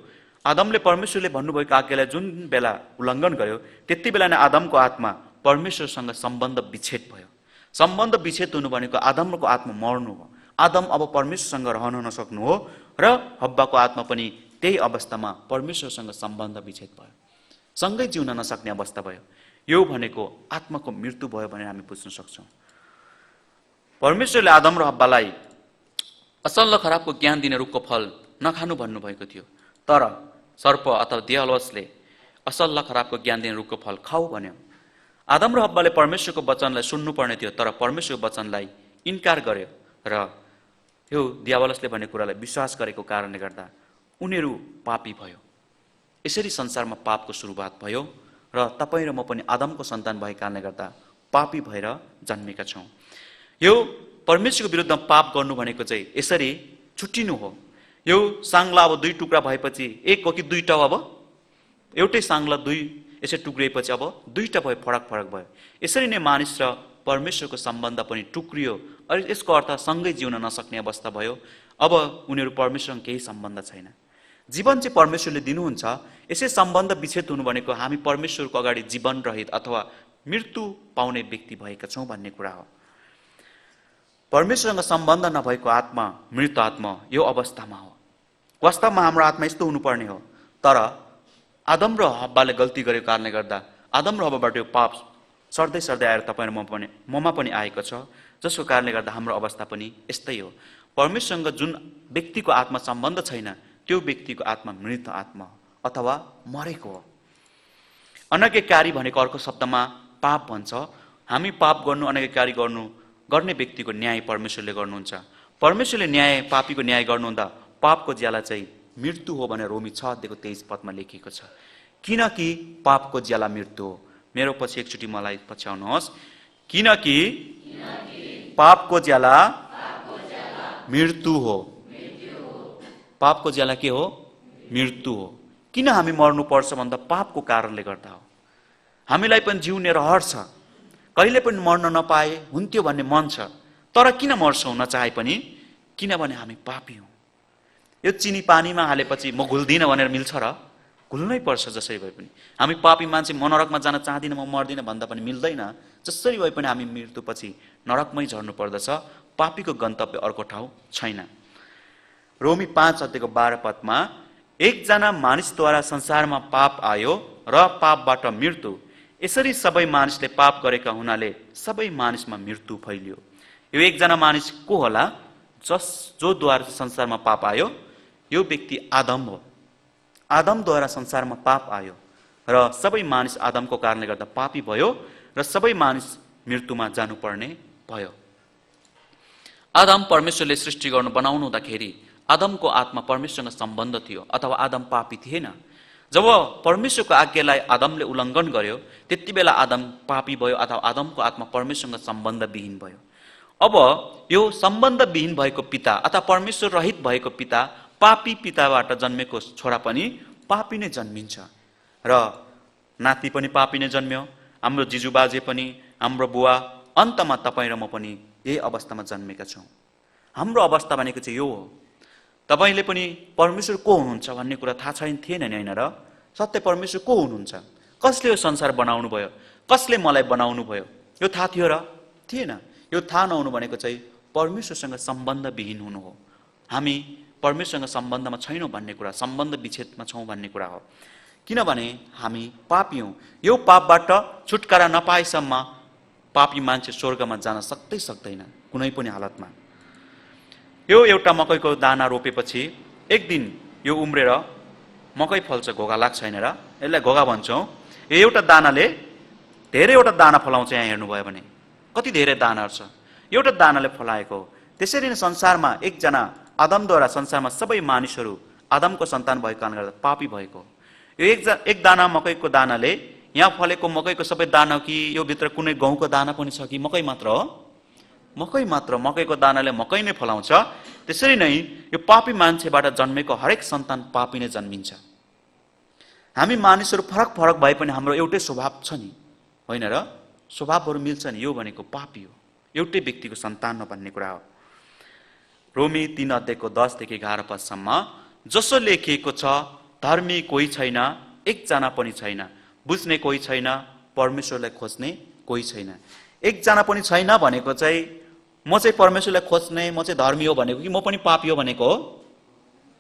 आदमले परमेश्वरले भन्नुभएको आज्ञालाई जुन बेला उल्लङ्घन गर्यो, त्यति बेला नै आदमको आत्मा परमेश्वरसँग सम्बन्ध विच्छेद भयो। सम्बन्ध विच्छेद हुनु भनेको आदमको आत्मा मर्नु हो। आदम अब परमेश्वरसँग रहन नसक्नु हो र हव्वाको आत्मा पनि त्यही अवस्थामा परमेश्वरसँग सम्बन्ध विच्छेद भयो, सँगै जिउन नसक्ने अवस्था भयो। यो भनेको आत्माको मृत्यु भयो भनेर हामी बुझ्न सक्छौँ। परमेश्वरले आदम र हव्वालाई असल र खराबको ज्ञान दिने रुखको फल नखानु भन्नुभएको थियो। तर सर्प अथवा दियालवसले असल र खराबको ज्ञान दिने रुखको फल खाऊ भन्यो। आदम र हव्वाले परमेश्वरको वचनलाई सुन्नुपर्ने थियो, तर परमेश्वरको वचनलाई इन्कार गर्यो र यो दियावलसले भन्ने कुरालाई विश्वास गरेको कारणले गर्दा उनीहरू पापी भयो। यसरी संसारमा पापको सुरुवात भयो र तपाईँ र म पनि आदमको सन्तान भएको कारणले गर्दा पापी भएर जन्मेका छौँ। यो परमेश्वरको विरुद्धमा पाप गर्नु भनेको चाहिँ यसरी छुट्टिनु हो। यो साङ्ला अब 2 टुक्रा भएपछि एक हो कि 2टा अब एउटै साङ्ला 2 यसरी टुक्रिएपछि अब 2टा भयो, फरक फरक भयो। यसरी नै मानिस र परमेश्वरको सम्बन्ध पनि टुक्रियो। अनि यसको अर्थ सँगै जिउन नसक्ने अवस्था भयो। अब उनीहरू परमेश्वरसँग केही सम्बन्ध छैन। जीवन चाहिँ परमेश्वरले दिनुहुन्छ। यसै सम्बन्ध विच्छेद हुनु भनेको हामी परमेश्वरको अगाडि जीवन रहित अथवा मृत्यु पाउने व्यक्ति भएका छौँ भन्ने कुरा हो। परमेश्वरसँग सम्बन्ध नभएको आत्मा मृत आत्मा यो अवस्थामा हो। वास्तवमा हाम्रो आत्मा यस्तो हुनुपर्ने हो। तर आदम र हव्वाले गल्ती गरेको कारणले गर्दा आदम र हव्वाबाट यो पाप सर्दै सर्दै आएर तपाईँ र ममा पनि आएको छ, जसको कारणले गर्दा हाम्रो अवस्था पनि यस्तै हो। परमेश्वरसँग जुन व्यक्तिको आत्मा सम्बन्ध छैन त्यो व्यक्तिको आत्मा मृत आत्मा अथवा मरेको हो। अनज्ञाकारी भनेको अर्को शब्दमा पाप भन्छ। हामी पाप गर्नु, अनज्ञाकारी गर्ने व्यक्तिको न्याय परमेश्वरले गर्नुहुन्छ। परमेश्वरले पापीको न्याय गर्नुहुँदा पापको ज्याला चाहिँ मृत्यु हो भनेर रोमी 6 अध्यायको 23 पदमा लेखिएको छ। किनकि पापको ज्याला मृत्यु हो। मेरो पछि एकचोटि मलाई पछ्याउनुहोस्। किनकि पापको ज्याला मृत्यु हो। पापको ज्याला के हो? मृत्यु हो। किन हामी मर्नुपर्छ भन्दा पापको कारणले गर्दा हो। हामीलाई पनि जिउने रहर छ। कहिले पनि मर्न नपाए हुन्थ्यो भन्ने मन छ। तर किन मर्छौँ नचाहे पनि? किनभने हामी पापी हौँ। यो चिनी पानीमा हालेपछि म घुल्दिनँ भनेर मिल्छ र? घुल्नै पर्छ जसरी भए पनि। हामी पापी मान्छे, म नरकमा जान चाहदिनँ, म मर्दिनँ भन्दा पनि मिल्दैन। जसरी भए पनि हामी मृत्युपछि नरकमै झर्नु पर्दछ। पापीको गन्तव्य अर्को ठाउँ छैन। रोमी 5 अध्यायको 12 पदमा एकजना मानिसद्वारा संसारमा पाप आयो र पापबाट मृत्यु, यसरी सबै मानिसले पाप गरेका हुनाले सबै मानिसमा मृत्यु फैलियो। यो एकजना मानिस को होला? जोद्वारा संसारमा पाप आयो, यो व्यक्ति आदम हो। आदमद्वारा संसारमा पाप आयो र सबै मानिस आदमको कारणले गर्दा पापी भयो र सबै मानिस मृत्युमा जानुपर्ने भयो। आदम परमेश्वरले सृष्टि बनाउनु हुँदाखेरि आदमको आत्मा परमेश्वरसँग सम्बन्ध थियो अथवा आदम पापी थिएन। जब परमेश्वरको आज्ञालाई आदमले उल्लङ्घन गर्यो त्यति बेला आदम पापी भयो अथवा आदमको आत्मा परमेश्वरसँग सम्बन्धविहीन भयो। अब यो सम्बन्धविहीन भएको पिता अथवा परमेश्वर रहित भएको पिता, पापी पिताबाट जन्मेको छोरा पनि पापी नै जन्मिन्छ। र नाति पनि पापी नै जन्म्यो, हाम्रो जिजुबाजे पनि, हाम्रो बुवा, अन्तमा तपाईँ र म पनि यही अवस्थामा जन्मेका छौँ। हाम्रो अवस्था भनेको चाहिँ यो हो। तपाईँले पनि परमेश्वर को हुनुहुन्छ भन्ने कुरा थाहा थिएन नि, होइन र? सत्य परमेश्वर को हुनुहुन्छ? कसले यो संसार बनाउनु भयो? कसले मलाई बनाउनु भयो? यो थाहा थियो र? थिएन। यो थाहा नहुनु भनेको चाहिँ परमेश्वरसँग सम्बन्धविहीन हुनु हो। हामी परमेश्वरसँग सम्बन्धमा छैनौँ भन्ने कुरा, सम्बन्ध विच्छेदमा छौँ भन्ने कुरा हो। किनभने हामी पापी हौँ। यो पापबाट छुटकारा नपाएसम्म पापी मान्छे स्वर्गमा जान सक्दैन कुनै पनि हालतमा। यो एउटा मकैको दाना रोपेपछि एक दिन यो उम्रेर मकै फल्छ, घोगा लाग्छ, होइन र? यसलाई घोगा भन्छौँ। यो एउटा दानाले धेरैवटा दाना फलाउँछ। यहाँ हेर्नुभयो भने कति धेरै दानाहरू छ, एउटा दानाले फलाएको हो। त्यसरी नै संसारमा एकजना आदमद्वारा संसारमा सबै मानिसहरू आदमको सन्तान भएको कारणले गर्दा पापी भएको। यो एक दाना मकैको दानाले यहाँ फलेको मकैको सबै दाना कि यो भित्र कुनै गहुँको दाना पनि छ कि मकै मात्र हो? मकै मात्र। मकैको दानाले मकै नै फलाउँछ। त्यसरी नै यो पापी मान्छेबाट जन्मेको हरेक सन्तान पापी नै जन्मिन्छ। हामी मानिसहरू फरक फरक भए पनि हाम्रो एउटै स्वभाव छ नि, होइन र? स्वभावहरू मिल्छ नि। यो भनेको पापी हो, एउटै व्यक्तिको सन्तान हो भन्ने कुरा हो। रोमी 3 अध्यायको 10 देखि 11 पदसम्म जसो लेखिएको छ, धर्मी कोही छैन, एकजना पनि छैन, बुझ्ने कोही छैन, परमेश्वरलाई खोज्ने कोही छैन। एकजना पनि छैन भनेको चाहिँ म चाहिँ परमेश्वरलाई खोज्ने, म चाहिँ धर्मी हो भनेको कि म पनि पापी हो भनेको हो?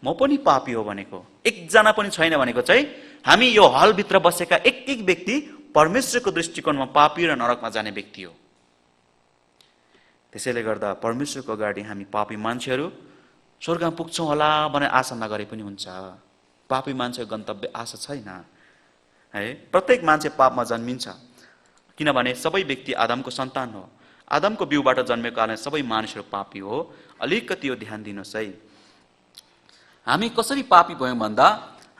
म पनि पापी हो भनेको। एकजना पनि छैन भनेको चाहिँ हामी यो हलभित्र बसेका एक एक व्यक्ति परमेश्वरको दृष्टिकोणमा पापी र नरकमा जाने व्यक्ति हो। त्यसैले गर्दा परमेश्वरको अगाडि हामी पापी मान्छेहरू स्वर्गमा पुग्छौँ होला भनेर आशा नगरे पनि हुन्छ। पापी मान्छेको गन्तव्य आशा छैन है। प्रत्येक मान्छे पापमा जन्मिन्छ, किनभने सबै व्यक्ति आदमको सन्तान हो। आदमको बिउबाट जन्मेको कारण सबै मानिसहरू पापी हो। अलिकति यो ध्यान दिनुहोस् है। हामी कसरी पापी भयौँ भन्दा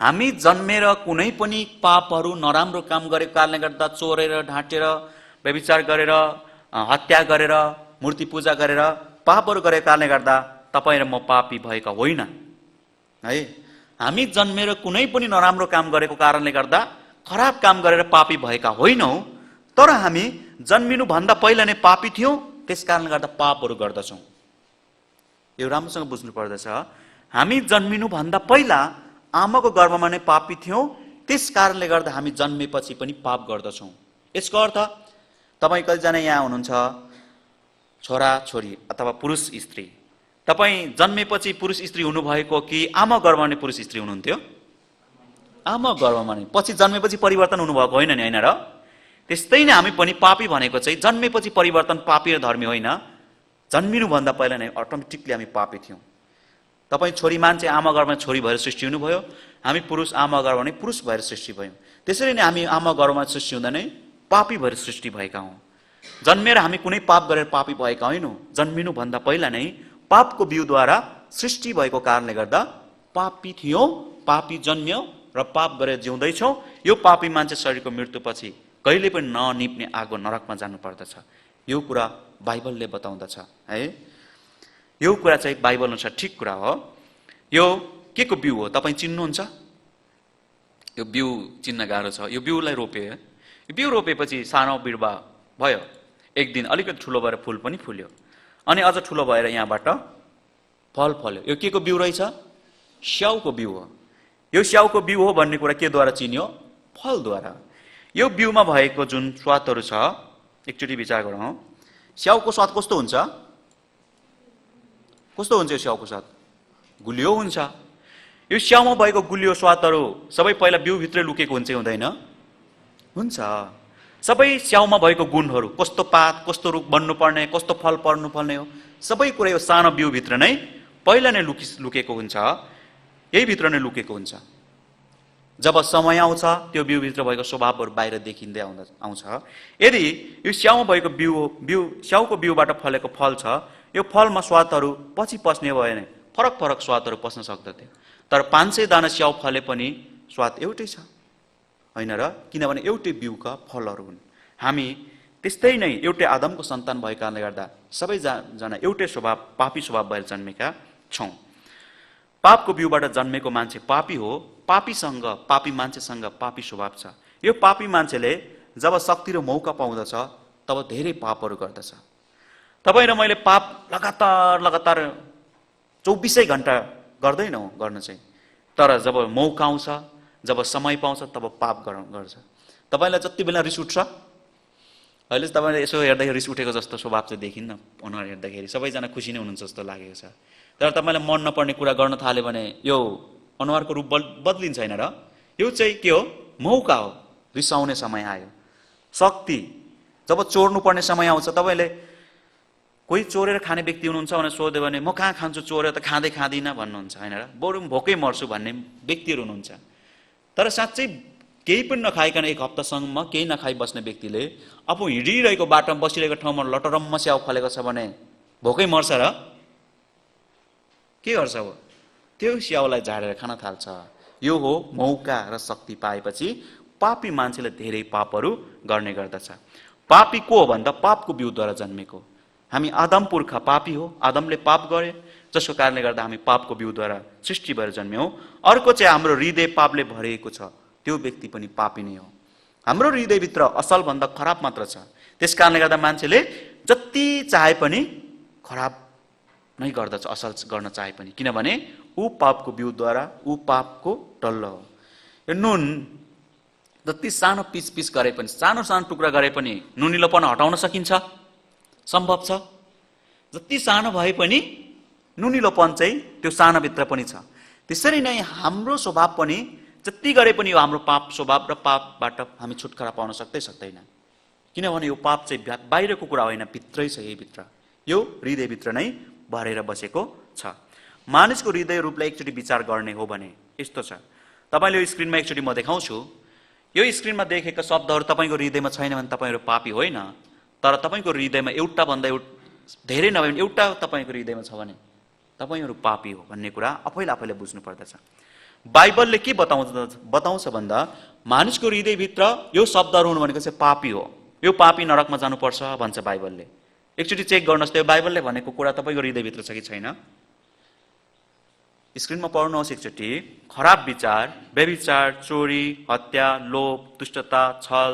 हामी जन्मेर कुनै पनि पापहरू नराम्रो काम गरेको कारणले गर्दा, चोरेर, ढाँटेर, व्यभिचार गरेर, हत्या गरेर, मूर्ति पूजा गरेर पापहरू गरेको कारणले गर्दा तपाईँ र म पापी भएका होइन है। हामी जन्मेर कुनै पनि नराम्रो काम गरेको कारणले गर्दा, खराब काम गरेर पापी भएका होइनौँ, तर हामी जन्मिनुभन्दा पहिला नै पापी थियौँ। त्यस कारणले गर्दा पापहरू गर्दछौँ। यो राम्रोसँग बुझ्नु पर्दछ। हामी जन्मिनुभन्दा पहिला आमाको गर्भमा नै पापी थियौँ। त्यस कारणले गर्दा हामी जन्मेपछि पनि पाप गर्दछौँ। यसको अर्थ तपाईँ कतिजना यहाँ हुनुहुन्छ छोरा छोरी अथवा पुरुष स्त्री, तपाईँ जन्मेपछि पुरुष स्त्री हुनुभएको कि आमा गर्भमा नै पुरुष स्त्री हुनुहुन्थ्यो? आमा गर्भमा नै। पछि जन्मेपछि परिवर्तन हुनुभएको होइन नि, होइन र? त्यस्तै नै हामी पनि पापी भनेको चाहिँ जन्मेपछि परिवर्तन पापी र धर्मी होइन। जन्मिनुभन्दा पहिला नै अटोमेटिकली हामी पापी थियौँ। तपाईँ छोरी मान्छे आमा गर्भमा छोरी भएर सृष्टि हुनुभयो, हामी पुरुष आमा गर्भमा नै पुरुष भएर सृष्टि भयौँ। त्यसरी नै हामी आमा गर्भमा सृष्टि हुँदा नै पापी भएर सृष्टि भएका हौँ। जन्मेर हामी कुनै पाप गरेर पापी भएका होइनौँ। जन्मिनुभन्दा पहिला नै पापको बिउद्वारा सृष्टि भएको कारणले गर्दा पापी थियौँ, पापी जन्म्यौँ र पाप गरेर जिउँदैछौँ। यो पापी मान्छे शरीरको मृत्युपछि कहिले पनि ननिप्ने आगो नरकमा जानु पर्दछ। यो कुरा बाइबलले बताउँदछ है। यो कुरा चाहिँ बाइबल अनुसार ठिक कुरा हो। यो के को बिउ हो तपाईँ चिन्नुहुन्छ? यो बिउ चिन्न गाह्रो छ। यो बिउलाई रोपे, यो बिउ रोपेपछि सानो बिरुवा भयो, एक दिन अलिकति ठुलो भएर फुल पनि फुल्यो, अनि अझ ठुलो भएर यहाँबाट फल फल्यो। यो के को बिउ रहेछ? स्याउको बिउ हो। यो स्याउको बिउ हो भन्ने कुरा केद्वारा चिन्यो? फलद्वारा। यो बिउमा भएको जुन स्वादहरू छ, एकचोटि विचार गरौँ। स्याउको स्वाद कस्तो हुन्छ? कस्तो हुन्छ यो स्याउको स्वाद? गुलियो हुन्छ। यो स्याउमा भएको गुलियो स्वादहरू सबै पहिला बिउभित्रै लुकेको हुन्छ हुँदैन? हुन्छ। सबै स्याउमा भएको गुणहरू, कस्तो पात, कस्तो रुख बन्नुपर्ने, कस्तो फल पर्नुपर्ने हो, सबै कुरा यो सानो बिउभित्र नै पहिला नै लुकेको हुन्छ। यही भित्र नै लुकेको हुन्छ। जब समय आउँछ त्यो बिउभित्र भएको स्वभावहरू बाहिर देखिँदै आउँछ। यदि यो स्याउमा भएको स्याउको बिउबाट फलेको फल छ, यो फलमा स्वादहरू पछि पस्ने भयो भने फरक फरक स्वादहरू पस्न सक्दथ्यो। तर 500 दाना स्याउ फले पनि स्वाद एउटै छ, होइन र? किनभने एउटै बिउका फलहरू हुन्। हामी त्यस्तै नै एउटै आदमको सन्तान भएको कारणले गर्दा सबैजना एउटै स्वभाव, पापी स्वभाव भएर जन्मेका छौँ। पापको बिउबाट जन्मेको मान्छे पापी हो। पापीसँग, पापी मान्छेसँग पापी स्वभाव छ। यो पापी मान्छेले जब शक्ति र मौका पाउँदछ तब धेरै पापहरू गर्दछ। तपाईँ र मैले पाप लगातार 24 घण्टा गर्दैनौँ गर्न चाहिँ, तर जब मौका आउँछ, जब समय पाउँछ तब पाप गर्छ। तपाईँलाई जति बेला रिस उठ्छ, अहिले तपाईँले यसो हेर्दाखेरि रिस उठेको जस्तो स्वभाव चाहिँ देखिन्न, अनुहार हेर्दाखेरि सबैजना खुसी नै हुनुहुन्छ जस्तो लागेको छ। तर तपाईँलाई मन नपर्ने कुरा गर्न थाल्यो भने यो अनुहारको रूप बदलिन्छ होइन र? यो चाहिँ के हो? मौका हो। रिसाउने समय आयो। शक्ति जब चोर्नु पर्ने समय आउँछ, तपाईँले कोही चोरेर खाने व्यक्ति हुनुहुन्छ भने सोध्यो भने म कहाँ खान्छु, चोरेर त खाँदै खाँदिनँ भन्नुहुन्छ होइन र? बरु भोकै मर्छु भन्ने व्यक्तिहरू हुनुहुन्छ। तर साँच्चै केही पनि नखाइकन एक हप्तासम्म केही नखाइ बस्ने व्यक्तिले आफू हिँडिरहेको बाटोमा बसिरहेको ठाउँमा लटरम्म स्याउ फलेको छ भने भोकै मर्छ र? के गर्छ हो? त्यो स्याउलाई झाडेर खान थाल्छ। यो हो मौका र शक्ति पाएपछि पापी मान्छेले धेरै पापहरू गर्ने गर्दछ। पापी को हो भन्दा पापको बिउद्वारा जन्मेको। हामी आदम पुर्खा पापी हो। आदमले पाप गरे, जसको कारणले गर्दा हामी पापको बिउद्वारा सृष्टि भएर जन्म्यौँ। अर्को चाहिँ हाम्रो हृदय पापले भरिएको छ, त्यो व्यक्ति पनि पापी नै हो। हाम्रो हृदयभित्र असल भन्दा खराब मात्र छ। त्यस कारणले गर्दा मान्छेले जति चाहे पनि खराब नै गर्दछ, असल गर्न चाहे पनि, किनभने ऊ पापको बिउद्वारा, ऊ पापको टल्लो हो। यो नुन जति सानो पिस गरे पनि, सानो टुक्रा गरे पनि नुनिलोपन हटाउन सकिन्छ? सम्भव छ? जति सानो भए पनि नुनिलोपन चाहिँ त्यो सानोभित्र पनि छ। त्यसरी नै हाम्रो स्वभाव पनि जति गरे पनि यो हाम्रो पाप स्वभाव र पापबाट हामी छुटकारा पाउन सक्दैन। किनभने यो पाप चाहिँ बाहिरको कुरा होइन, भित्रै छ। यही भित्र, यो हृदयभित्र नै भरेर बसेको छ। मानिसको हृदय रूपलाई एकचोटि विचार गर्ने हो भने यस्तो छ। तपाईँले यो स्क्रिनमा एकचोटि म देखाउँछु। यो स्क्रिनमा देखेका शब्दहरू तपाईँको हृदयमा छैन भने तपाईँहरू पापी होइन। तर तपाईँको हृदयमा एउटा भन्दा धेरै नभए पनि एउटा तपाईँको हृदयमा छ भने तपाईँहरू पापी हो भन्ने कुरा आफैले बुझ्नु पर्दछ। बाइबलले के बताउँछ भन्दा मानिसको हृदयभित्र यो शब्दहरू हुनु भनेको चाहिँ पापी हो। यो पापी नरकमा जानुपर्छ भन्छ बाइबलले। एकचोटि चेक गर्नुहोस् त यो बाइबलले भनेको कुरा तपाईँको हृदयभित्र छ कि छैन। स्क्रिनमा पढ्नुहोस् एकचोटि। खराब विचार, व्यभिचार, चोरी, हत्या, लोभ, दुष्टता, छल,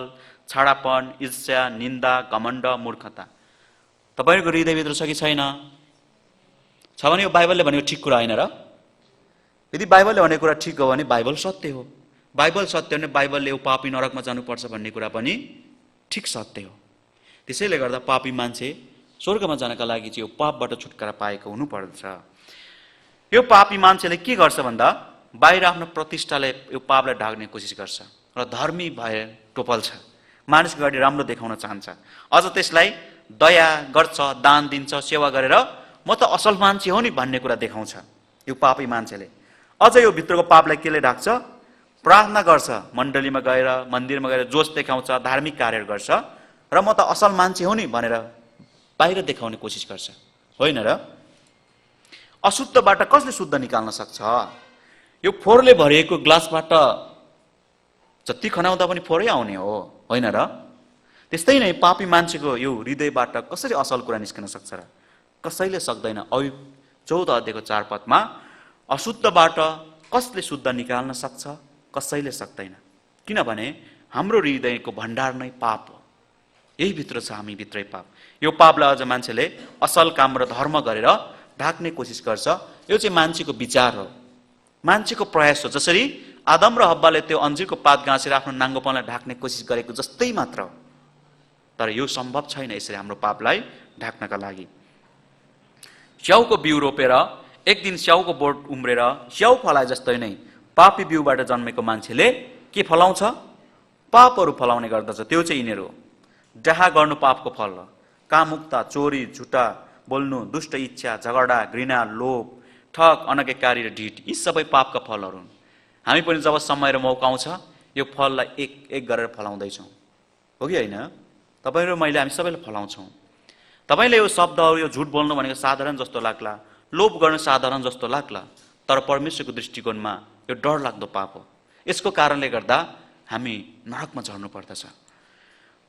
छाडापन, ईर्ष्या, निन्दा, घमण्ड, मूर्खता तपाईँको हृदयभित्र छ कि छैन? छ भने यो बाइबलले भनेको ठिक कुरा होइन र? यदि बाइबलले भनेको कुरा ठिक हो भने बाइबल सत्य हो। बाइबल सत्य हो भने बाइबलले यो पापी नरकमा जानुपर्छ भन्ने कुरा पनि ठिक सत्य हो। त्यसैले गर्दा पापी मान्छे स्वर्गमा जानका लागि चाहिँ यो पापबाट छुटकारा पाएको हुनुपर्छ। यो पापी मान्छेले के गर्छ भन्दा बाहिर आफ्नो प्रतिष्ठाले यो पापलाई ढाक्ने कोसिस गर्छ र धर्मी भएर टोपल्छ। मानिसको अगाडि राम्रो देखाउन चाहन्छ। अझ त्यसलाई दया गर्छ, दान दिन्छ, सेवा गरेर म त असल मान्छे हो नि भन्ने कुरा देखाउँछ यो पापी मान्छेले। अझ यो भित्रको पापलाई केले ढाक्छ? प्रार्थना गर्छ, मण्डलीमा गएर, मन्दिरमा गएर जोस देखाउँछ, धार्मिक कार्यहरू गर्छ र म त असल मान्छे हो नि भनेर बाहिर देखाउने कोसिस गर्छ, होइन र? अशुद्धबाट कसले शुद्ध निकाल्न सक्छ? यो फोहोरले भरिएको ग्लासबाट जति खनाउँदा पनि फोहोरै आउने हो, होइन र? त्यस्तै नै पापी मान्छेको यो हृदयबाट कसरी असल कुरा निस्कन सक्छ र? कसैले सक्दैन। अयुब 14 अध्यायको 4 पदमा अशुद्धबाट कसले शुद्ध निकाल्न सक्छ? कसैले सक्दैन। किनभने हाम्रो हृदयको भण्डार नै पाप हो। यही भित्र छ हामी भित्रै पाप। यो पापलाई अझ मान्छेले असल काम र धर्म गरेर ढाक्ने कोसिस गर्छ। यो चाहिँ मान्छेको विचार हो, मान्छेको प्रयास हो। जसरी आदम र हव्वाले त्यो अन्जीरको पात गाँसेर आफ्नो नाङ्गोपनलाई ढाक्ने कोसिस गरेको जस्तै मात्र हो। तर यो सम्भव छैन यसरी हाम्रो पापलाई ढाक्नका लागि। स्याउको बिउ रोपेर एक दिन स्याउको बोट उम्रेर स्याउ फलाए जस्तै नै पापी बिउबाट जन्मेको मान्छेले के फलाउँछ? पापहरू फलाउने गर्दछ। त्यो चाहिँ यिनीहरू हो। डाहा गर्नु पापको फल हो। कामुकता, चोरी, झुटा बोल्नु, दुष्ट इच्छा, झगडा, घृणा, लोभ, ठग, अनगेकारी र ढिट, यी सबै पापका फलहरू हुन्। हामी पनि जब समय र मौका आउँछ यो फललाई एक एक गरेर फलाउँदैछौँ, हो कि होइन? तपाईँ र मैले, हामी सबैले फलाउँछौँ। तपाईँले यो शब्दहरू, यो झुट बोल्नु भनेको साधारण जस्तो लाग्ला, लोभ गर्न साधारण जस्तो लाग्ला, तर परमेश्वरको दृष्टिकोणमा यो डरलाग्दो पाप हो। यसको कारणले गर्दा हामी नरकमा झर्नु पर्दछ।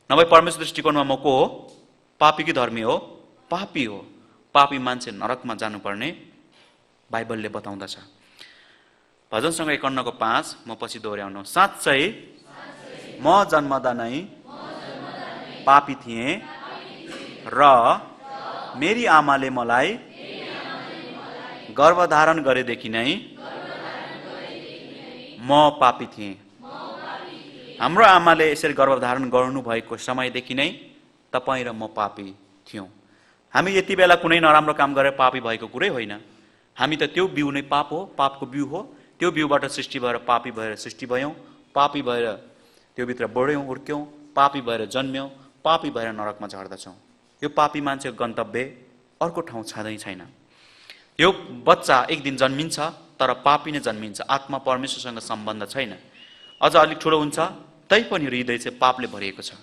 नभए परमेश्वर दृष्टिकोणमा म को हो? पापी कि धर्मी हो? पापी हो। पापी मान्छे नरकमा जानुपर्ने बाइबलले बताउँदछ। भजन सङ्ग्रह 51 को 5 म पछि दोहोऱ्याउनु। साँच्चै म जन्मदा नै पापी थिएँ र मेरी आमाले मलाई गर्भधारण गरेदेखि नै म पापी थिएँ। हाम्रो आमाले यसरी गर्भधारण गर्नुभएको समयदेखि नै तपाईँ र म पापी थियौँ। हामी यति बेला कुनै नराम्रो काम गरेर पापी भएको कुरै होइन। हामी त त्यो बिउ नै पाप हो, पापको बिउ हो। त्यो बिउबाट सृष्टि भएर पापी भएर सृष्टि भयौँ, पापी भएर त्योभित्र बढ्यौँ, हुर्क्यौँ, पापी भएर जन्म्यौँ, पापी भएर नरकमा झर्दछौँ। यो पापी मान्छेको गन्तव्य अर्को ठाउँ छँदै छैन। यो बच्चा एक दिन जन्मिन्छ तर पापी नै जन्मिन्छ, आत्मा परमेश्वरसँग सम्बन्ध छैन। अझ अलिक ठुलो हुन्छ तैपनि हृदय चाहिँ पापले भरिएको छ।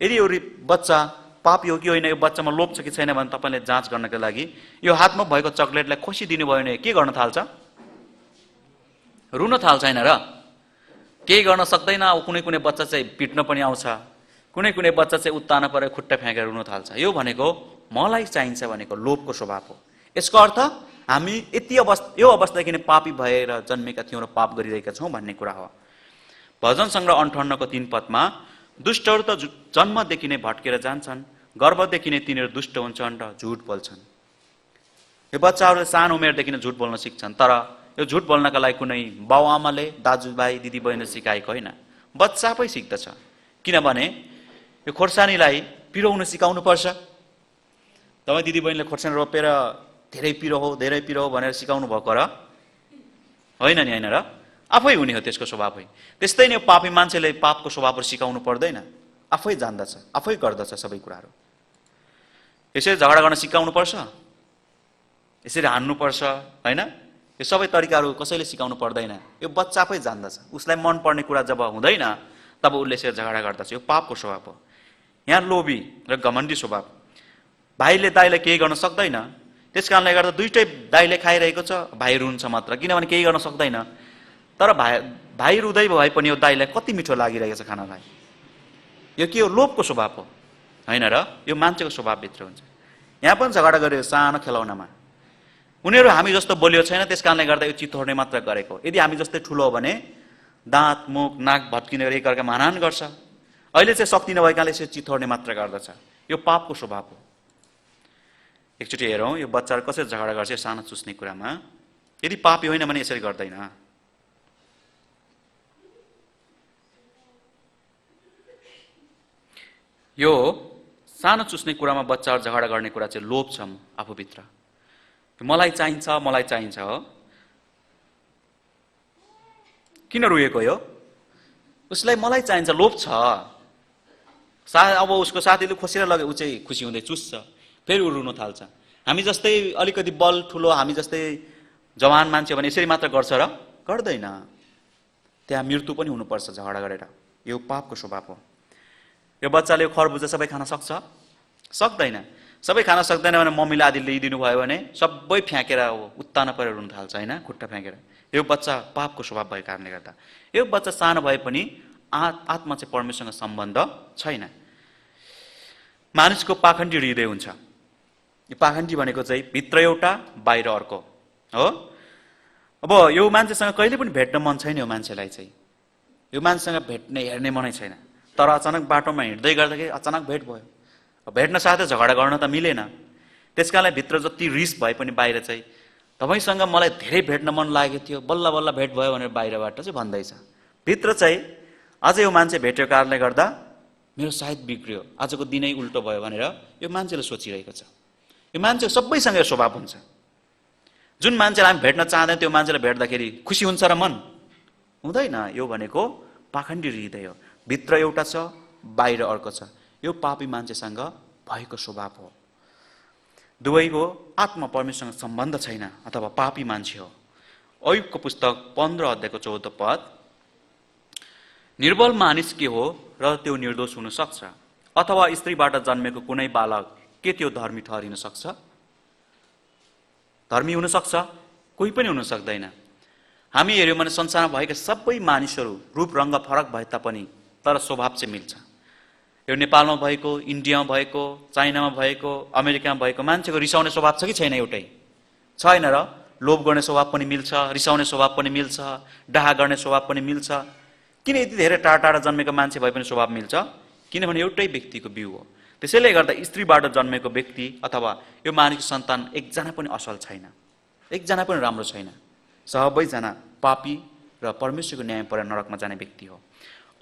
यदि यो बच्चा पापी हो कि होइन, यो बच्चामा लोभ छ कि छैन भने तपाईँले जाँच गर्नको लागि यो हातमा भएको चक्लेटलाई खोसिदिनु भयो भने के गर्न थाल्छ? रुन थाल्छ होइन र? केही गर्न सक्दैन। कुनै कुनै बच्चा चाहिँ पिट्न पनि आउँछ, कुनै कुनै बच्चा चाहिँ उत्तानो परेर खुट्टा फ्याँकेर रुन थाल्छ। यो भनेको मलाई चाहिन्छ भनेको लोभको स्वभाव हो। यसको अर्थ हामी यो अवस्थादेखि नै पापी भएर जन्मेका थियौँ र पाप गरिरहेका छौँ भन्ने कुरा हो। भजन सङ्ग्रह 58 को 3 पदमा दुष्टहरू त जन्मदेखि नै भट्केर जान्छन्, गर्भदेखि नै तिनीहरू दुष्ट हुन्छन् र झुट बोल्छन्। यो बच्चाहरूले सानो उमेरदेखि नै झुट बोल्न सिक्छन्, तर यो झुट बोल्नका लागि कुनै बाउआमाले, दाजुभाइ, दिदीबहिनीले सिकाएको होइन, बच्चा आफै सिक्दछ। किनभने यो खोर्सानीलाई पिरोउन सिकाउनु पर्छ। तपाईँ दिदीबहिनीले खोर्सानी रोपेर धेरै पिरो हो भनेर सिकाउनु भएको र होइन नि? होइन र? आफै हुने हो त्यसको स्वभाव है। त्यस्तै नै पापी मान्छेले पापको स्वभावहरू सिकाउनु पर्दैन, आफै जान्दछ, आफै गर्दछ सबै कुराहरू। यसरी झगडा गर्न सिकाउनु पर्छ, यसरी हान्नुपर्छ होइन? यो सबै तरिकाहरू कसैले सिकाउनु पर्दैन। यो बच्चा आफै जान्दछ। उसलाई मनपर्ने कुरा जब हुँदैन तब उसले यसरी झगडा गर्दछ। यो पापको स्वभाव हो। यहाँ लोभी र घमण्डी स्वभाव। भाइले दाइले केही गर्न सक्दैन, त्यस कारणले गर्दा दुइटै दाइले खाइरहेको छ, भाइ रुन्छ मात्र, किनभने केही गर्न सक्दैन। तर भाइ रुँदै भए पनि यो दाइलाई कति मिठो लागिरहेको छ खानालाई। यो के हो? लोभको स्वभाव हो होइन र? यो मान्छेको स्वभावभित्र हुन्छ। यहाँ पनि झगडा गऱ्यो सानो खेलौनामा। उनीहरू हामी जस्तो बोलियो छैन, त्यस कारणले गर्दा यो चितोर्ने मात्र गरेको। यदि हामी जस्तै ठुलो हो भने दाँत मुख नाक भत्किने एकअर्कामा हानाहान गर्छ। अहिले चाहिँ शक्ति नभएकाले यसरी चितोर्ने मात्र गर्दछ। यो पापको स्वभाव हो। एकचोटि हेरौँ यो बच्चाहरू कसरी झगडा गर्छ यो सानो चुस्ने कुरामा। यदि पापी होइन भने यसरी गर्दैन। यो सानो चुस्ने कुरामा बच्चाहरू झगडा गर्ने कुरा चाहिँ लोभ छ आफूभित्र। मलाई चाहिन्छ हो। किन रुएको यो? उसलाई मलाई चाहिन्छ, लोभ छ। अब उसको साथीले खोसेर लगे, ऊ चाहिँ खुसी हुँदै चुस्छ, फेरि ऊ रुन थाल्छ। हामी जस्तै अलिकति बल ठुलो, हामी जस्तै जवान मान्छे भने यसरी मात्र गर्छ र? गर्दैन। त्यहाँ मृत्यु पनि हुनुपर्छ झगडा गरेर। यो पापको स्वभाव हो। यो बच्चाले यो खरबुजा सबै खान सक्छ? सक्दैन। सबै खान सक्दैन भने मम्मीले आदि ल्याइदिनु भयो भने सबै फ्याँकेर उत्तानो परेर रुन थाल्छ होइन, खुट्टा फ्याँकेर। यो बच्चा पापको स्वभाव भएको कारणले गर्दा। यो बच्चा सानो भए पनि आत्मा चाहिँ परमेश्वरसँग सम्बन्ध छैन। मानिसको पाखण्डी हृदय हुन्छ। यो पाखण्डी भनेको चाहिँ भित्र एउटा बाहिर अर्को हो। अब यो मान्छेसँग कहिले पनि भेट्न मन छैन। यो मान्छेलाई चाहिँ यो मान्छेसँग भेट्ने हेर्ने मनै छैन, तर अचानक बाटोमा हिँड्दै गर्दाखेरि अचानक भेट भयो। भेट्न साथै झगडा गर्न त मिलेन। त्यस कारणले भित्र जति रिस भए पनि बाहिर चाहिँ तपाईँसँग मलाई धेरै भेट्न मन लागेको थियो, बल्ल बल्ल भेट भयो भनेर बाहिरबाट चाहिँ भन्दैछ। भित्र चाहिँ अझ यो मान्छे भेटेको कारणले गर्दा मेरो सायद बिग्रियो, आजको दिनै उल्टो भयो भनेर यो मान्छेले सोचिरहेको छ। यो मान्छे सबैसँग यो स्वभाव हुन्छ। जुन मान्छेलाई हामी भेट्न चाहँदैन त्यो मान्छेलाई भेट्दाखेरि खुसी हुन्छ र मन हुँदैन। यो भनेको पाखण्डी हृदय हो। भित्र एउटा छ, बाहिर अर्को छ। यो पापी मान्छेसँग भएको स्वभाव हो। दुवैको आत्मा परमेश्वरसँग सम्बन्ध छैन अथवा पापी मान्छे हो। अयुबको पुस्तक 15 अध्यायको 14 पद, निर्बल मानिस के हो र त्यो निर्दोष हुन सक्छ? अथवा स्त्रीबाट जन्मेको कुनै बालक के त्यो धर्मी ठहरिन सक्छ? धर्मी हुन सक्छ? कोही पनि हुन सक्दैन। हामी हेऱ्यौँ भने संसारमा भएका सबै मानिसहरू रूप रङ्ग फरक भए तापनि तर स्वभाव चाहिँ मिल्छ। यो नेपालमा भएको, इन्डियामा भएको, चाइनामा भएको, अमेरिकामा भएको मान्छेको रिसाउने स्वभाव छ कि छैन? एउटै छैन र? लोभ गर्ने स्वभाव पनि मिल्छ, रिसाउने स्वभाव पनि मिल्छ, डाहा गर्ने स्वभाव पनि मिल्छ। किन यति धेरै टाढा टाढा जन्मेको मान्छे भए पनि स्वभाव मिल्छ? किनभने एउटै व्यक्तिको बिउ हो। त्यसैले गर्दा स्त्रीबाट जन्मेको व्यक्ति अथवा यो मानिसको सन्तान एकजना पनि असल छैन, एकजना पनि राम्रो छैन। सबैजना पापी र परमेश्वरको न्याय परेर नरकमा जाने व्यक्ति हो।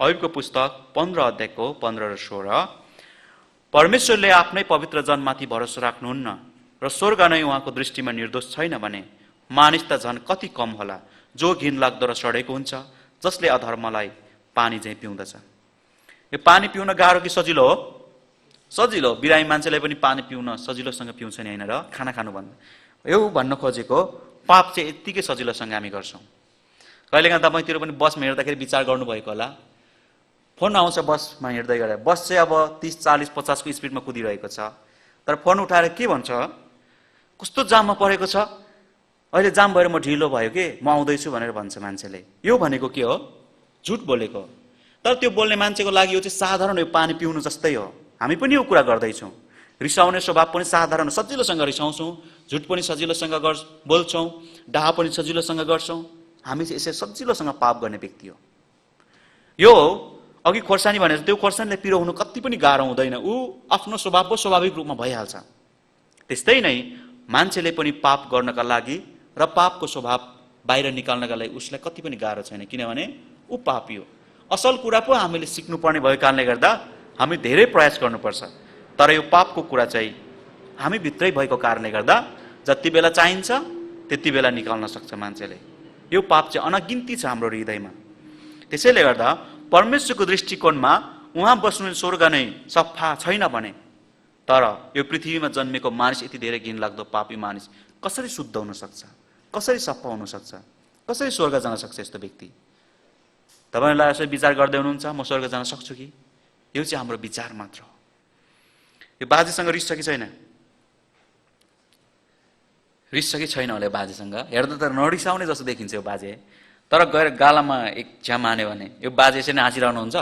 अयुबको पुस्तक 15 अध्यायको 15 र 16, परमेश्वरले आफ्नै पवित्र जनमाथि भरोसा राख्नुहुन्न र स्वर्ग नै उहाँको दृष्टिमा निर्दोष छैन भने मानिस त झन् कति कम होला, जो घिनलाग्दो र सडेको हुन्छ, जसले अधर्मलाई पानी चाहिँ पिउँदछ। यो पानी पिउन गाह्रो कि सजिलो हो? सजिलो। बिरामी मान्छेलाई पनि पानी पिउन सजिलोसँग पिउँछ नि, होइन र? खाना खानुभन्दा यो भन्न खोजेको पाप चाहिँ यत्तिकै सजिलोसँग हामी गर्छौँ। कहिलेकाहीँ तपाईँतिर पनि बसमा हिँड्दाखेरि विचार गर्नुभएको होला, फोन आउँछ बसमा हिँड्दै गरेर, बस चाहिँ अब 30, 40, 50 को स्पिडमा कुदिरहेको छ, तर फोन उठाएर के भन्छ? कस्तो जाममा परेको छ, अहिले जाम भएर म ढिलो भयो कि म आउँदैछु भनेर भन्छ मान्छेले। यो भनेको के हो? झुट बोलेको। तर त्यो बोल्ने मान्छेको लागि यो चाहिँ साधारण, यो पानी पिउनु जस्तै हो। हामी पनि यो कुरा गर्दैछौँ। रिसाउने स्वभाव पनि साधारण, सजिलोसँग रिसाउँछौँ, झुट पनि सजिलोसँग बोल्छौँ, डाहा पनि सजिलोसँग गर्छौँ। हामी चाहिँ यसरी सजिलोसँग पाप गर्ने व्यक्ति हो। यो अघि खोर्सानी भनेर त्यो खोर्सानीले पिरो हुनु कति पनि गाह्रो हुँदैन, ऊ आफ्नो स्वभाव स्वाभाविक रूपमा भइहाल्छ। त्यस्तै नै मान्छेले पनि पाप गर्नका लागि र पापको स्वभाव बाहिर निकाल्नका लागि उसलाई कति पनि गाह्रो छैन, किनभने ऊ पापी हो। असल कुरा पो हामीले सिक्नुपर्ने भएको कारणले गर्दा हामी धेरै प्रयास गर्नुपर्छ। तर यो पापको कुरा चाहिँ हामी भित्रै भएको कारणले गर्दा जति बेला चाहिन्छ त्यति बेला निकाल्न सक्छ मान्छेले। यो पाप चाहिँ अनगिन्ती छ हाम्रो हृदयमा। त्यसैले गर्दा परमेश्वरको दृष्टिकोणमा उहाँ बस्नु स्वर्ग नै सफा छैन भने, तर यो पृथ्वीमा जन्मेको मानिस यति धेरै घिनलाग्दो पापी मानिस कसरी शुद्ध हुन सक्छ? कसरी सफा हुन सक्छ? कसरी स्वर्ग जान सक्छ यस्तो व्यक्ति? तपाईँलाई यसो विचार गर्दै हुनुहुन्छ, म स्वर्ग जान सक्छु कि? यो चाहिँ हाम्रो विचार मात्र हो। यो बाजेसँग रिस छ कि छैन? रिस छ कि छैन होला बाजेसँग? हेर्दा त नरिसाउने जस्तो देखिन्छ यो बाजे, तर गएर गालामा एक झ्याम हान्यो भने यो बाजे यसरी हाँसिरहनुहुन्छ?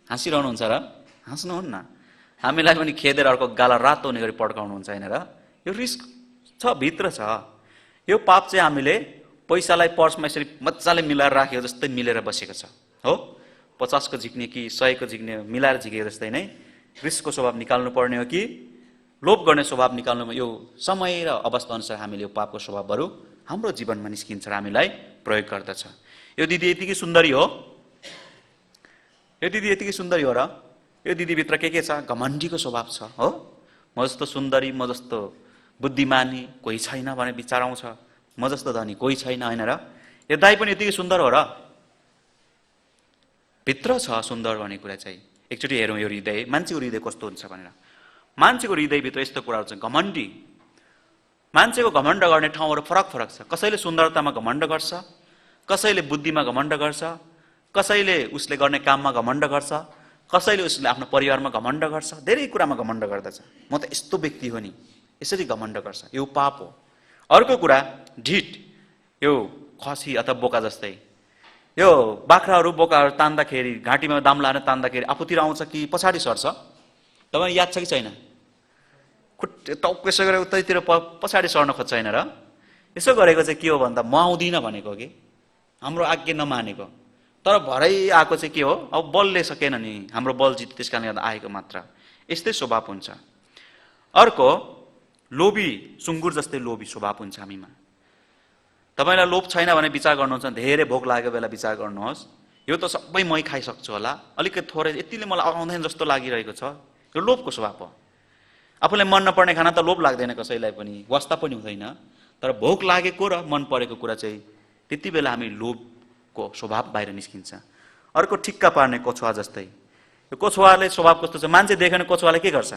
हाँसिरहनुहुन्छ र? हाँस्नुहुन्न। हामीलाई पनि खेदेर अर्को गाला रातो हुने गरी पड्काउनुहुन्छ, होइन र? यो रिस्क छ, भित्र छ। यो पाप चाहिँ हामीले पैसालाई पर्समा यसरी मजाले मिलाएर राखेको जस्तै मिलेर बसेको छ हो। 50 को झिक्ने कि 100 को झिक्ने मिलाएर झिकेको जस्तै नै रिसको स्वभाव निकाल्नु पर्ने हो कि लोभ गर्ने स्वभाव निकाल्नुमा यो समय र अवस्था अनुसार हामीले यो पापको स्वभावहरू हाम्रो जीवनमा निस्किन्छ र हामीलाई प्रयोग गर्दछ। यो दिदी यतिकै सुन्दरी हो, यो दिदी यतिकै सुन्दरी हो र यो दिदीभित्र के छ? घमण्डीको स्वभाव छ हो। म जस्तो सुन्दरी, म जस्तो बुद्धिमानी कोही छैन भने विचार आउँछ, म जस्तो धनी कोही छैन, होइन र? यो दाइ पनि यतिकै सुन्दर हो र? भित्र छ सुन्दर भन्ने कुरा चाहिँ। एकचोटि हेरौँ यो हृदय, मान्छेको हृदय कस्तो हुन्छ भनेर। मान्छेको हृदयभित्र यस्तो कुराहरू छ। घमण्डी मान्छेको घमण्ड गर्ने ठाउँहरू फरक फरक छ। कसैले सुन्दरतामा घमण्ड गर्छ, कसैले बुद्धिमा घमण्ड गर्छ, कसैले उसले गर्ने काममा घमण्ड गर्छ, कसैले उसले आफ्नो परिवारमा घमण्ड गर्छ, धेरै कुरामा घमण्ड गर्दछ। म त यस्तो व्यक्ति हो नि, यसरी घमण्ड गर्छ, यो पाप हो। अर्को कुरा ढिट, यो खसी अथवा बोका जस्तै। यो बाख्राहरू बोकाहरू तान्दाखेरि, घाँटीमा दाम लाएर तान्दाखेरि आफूतिर आउँछ कि पछाडि सर्छ? तपाईँ याद छ कि छैन? खुट्टे टाउको यसो गरेर उतैतिर पछाडि सर्न खोज्छ, होइन र? यसो गरेको चाहिँ के हो भन्दा म आउँदिनँ भनेको कि हाम्रो आज्ञा नमानेको। तर भरै आएको चाहिँ के हो? अब बलले सकेन नि, हाम्रो बल जित त्यस कारणले गर्दा आएको मात्र। यस्तै स्वभाव हुन्छ। अर्को लोभी, सुँगुर जस्तै लोभी स्वभाव हुन्छ हामीमा। तपाईँलाई लोभ छैन भने विचार गर्नुहुन्छ, धेरै भोक लागेको बेला विचार गर्नुहोस्, यो त सबै मै खाइसक्छु होला, अलिकति थोरै यतिले मलाई आउँदैन जस्तो लागिरहेको छ, यो लोभको स्वभाव हो। आफूलाई मन नपर्ने खाना त लोभ लाग्दैन कसैलाई पनि, वास्ता पनि हुँदैन। तर भोक लागेको र मन परेको कुरा चाहिँ त्यति बेला हामी लोभको स्वभाव बाहिर निस्किन्छ। अर्को ठिक्का पार्ने कछुवा जस्तै। यो कछुवाले स्वभाव कस्तो छ? मान्छे देखेन कछुवाले के गर्छ?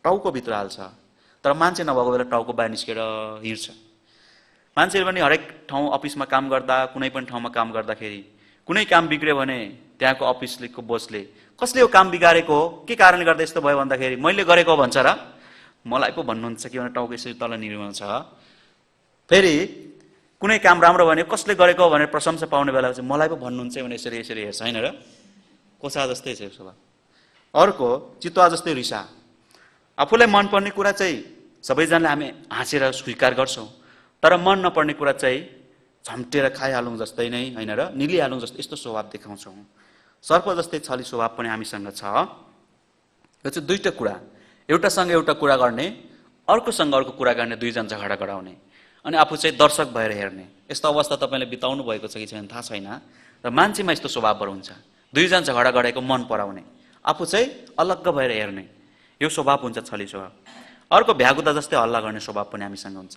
टाउको भित्र हाल्छ, तर मान्छे नभएको बेला टाउको बाहिर निस्केर हिँड्छ। मान्छेले पनि हरेक ठाउँ अफिसमा काम गर्दा, कुनै पनि ठाउँमा काम गर्दाखेरि कुनै काम बिग्रियो भने त्यहाँको अफिसको बोसले कसले यो काम बिगारेको हो, के कारणले गर्दा यस्तो भयो भन्दाखेरि मैले गरेको हो भन्छ र? मलाई पो भन्नुहुन्छ कि टाउको यसरी तल निर्मल छ। फेरि कुनै काम राम्रो भने कसले गरेको हो भनेर प्रशंसा पाउने बेला चाहिँ मलाई पो भन्नुहुन्छ भने यसरी यसरी हेर्छ, होइन र? कोसा जस्तै छ यो स्वभाव। अर्को चितुवा जस्तै रिसा। आफूलाई मनपर्ने कुरा चाहिँ सबैजनाले हामी हाँसेर स्वीकार गर्छौँ, तर मन नपर्ने कुरा चाहिँ झम्टेर खाइहालौँ जस्तै नै होइन र निलिहालौँ जस्तो यस्तो स्वभाव देखाउँछौँ। सर्प जस्तै छली स्वभाव पनि हामीसँग छ। यो चाहिँ दुईटा कुरा, एउटासँग एउटा कुरा गर्ने, अर्कोसँग अर्को कुरा गर्ने, दुईजना झगडा गराउने अनि आफू चाहिँ दर्शक भएर हेर्ने। यस्तो अवस्था तपाईँले बिताउनु भएको छ कि छैन थाहा छैन, र मान्छेमा यस्तो स्वभावहरू हुन्छ। दुईजना झगडा गरेको मन पराउने, आफू चाहिँ अलग्ग भएर हेर्ने, यो स्वभाव हुन्छ छली स्वभाव। अर्को भ्यागुता जस्तै हल्ला गर्ने स्वभाव पनि हामीसँग हुन्छ।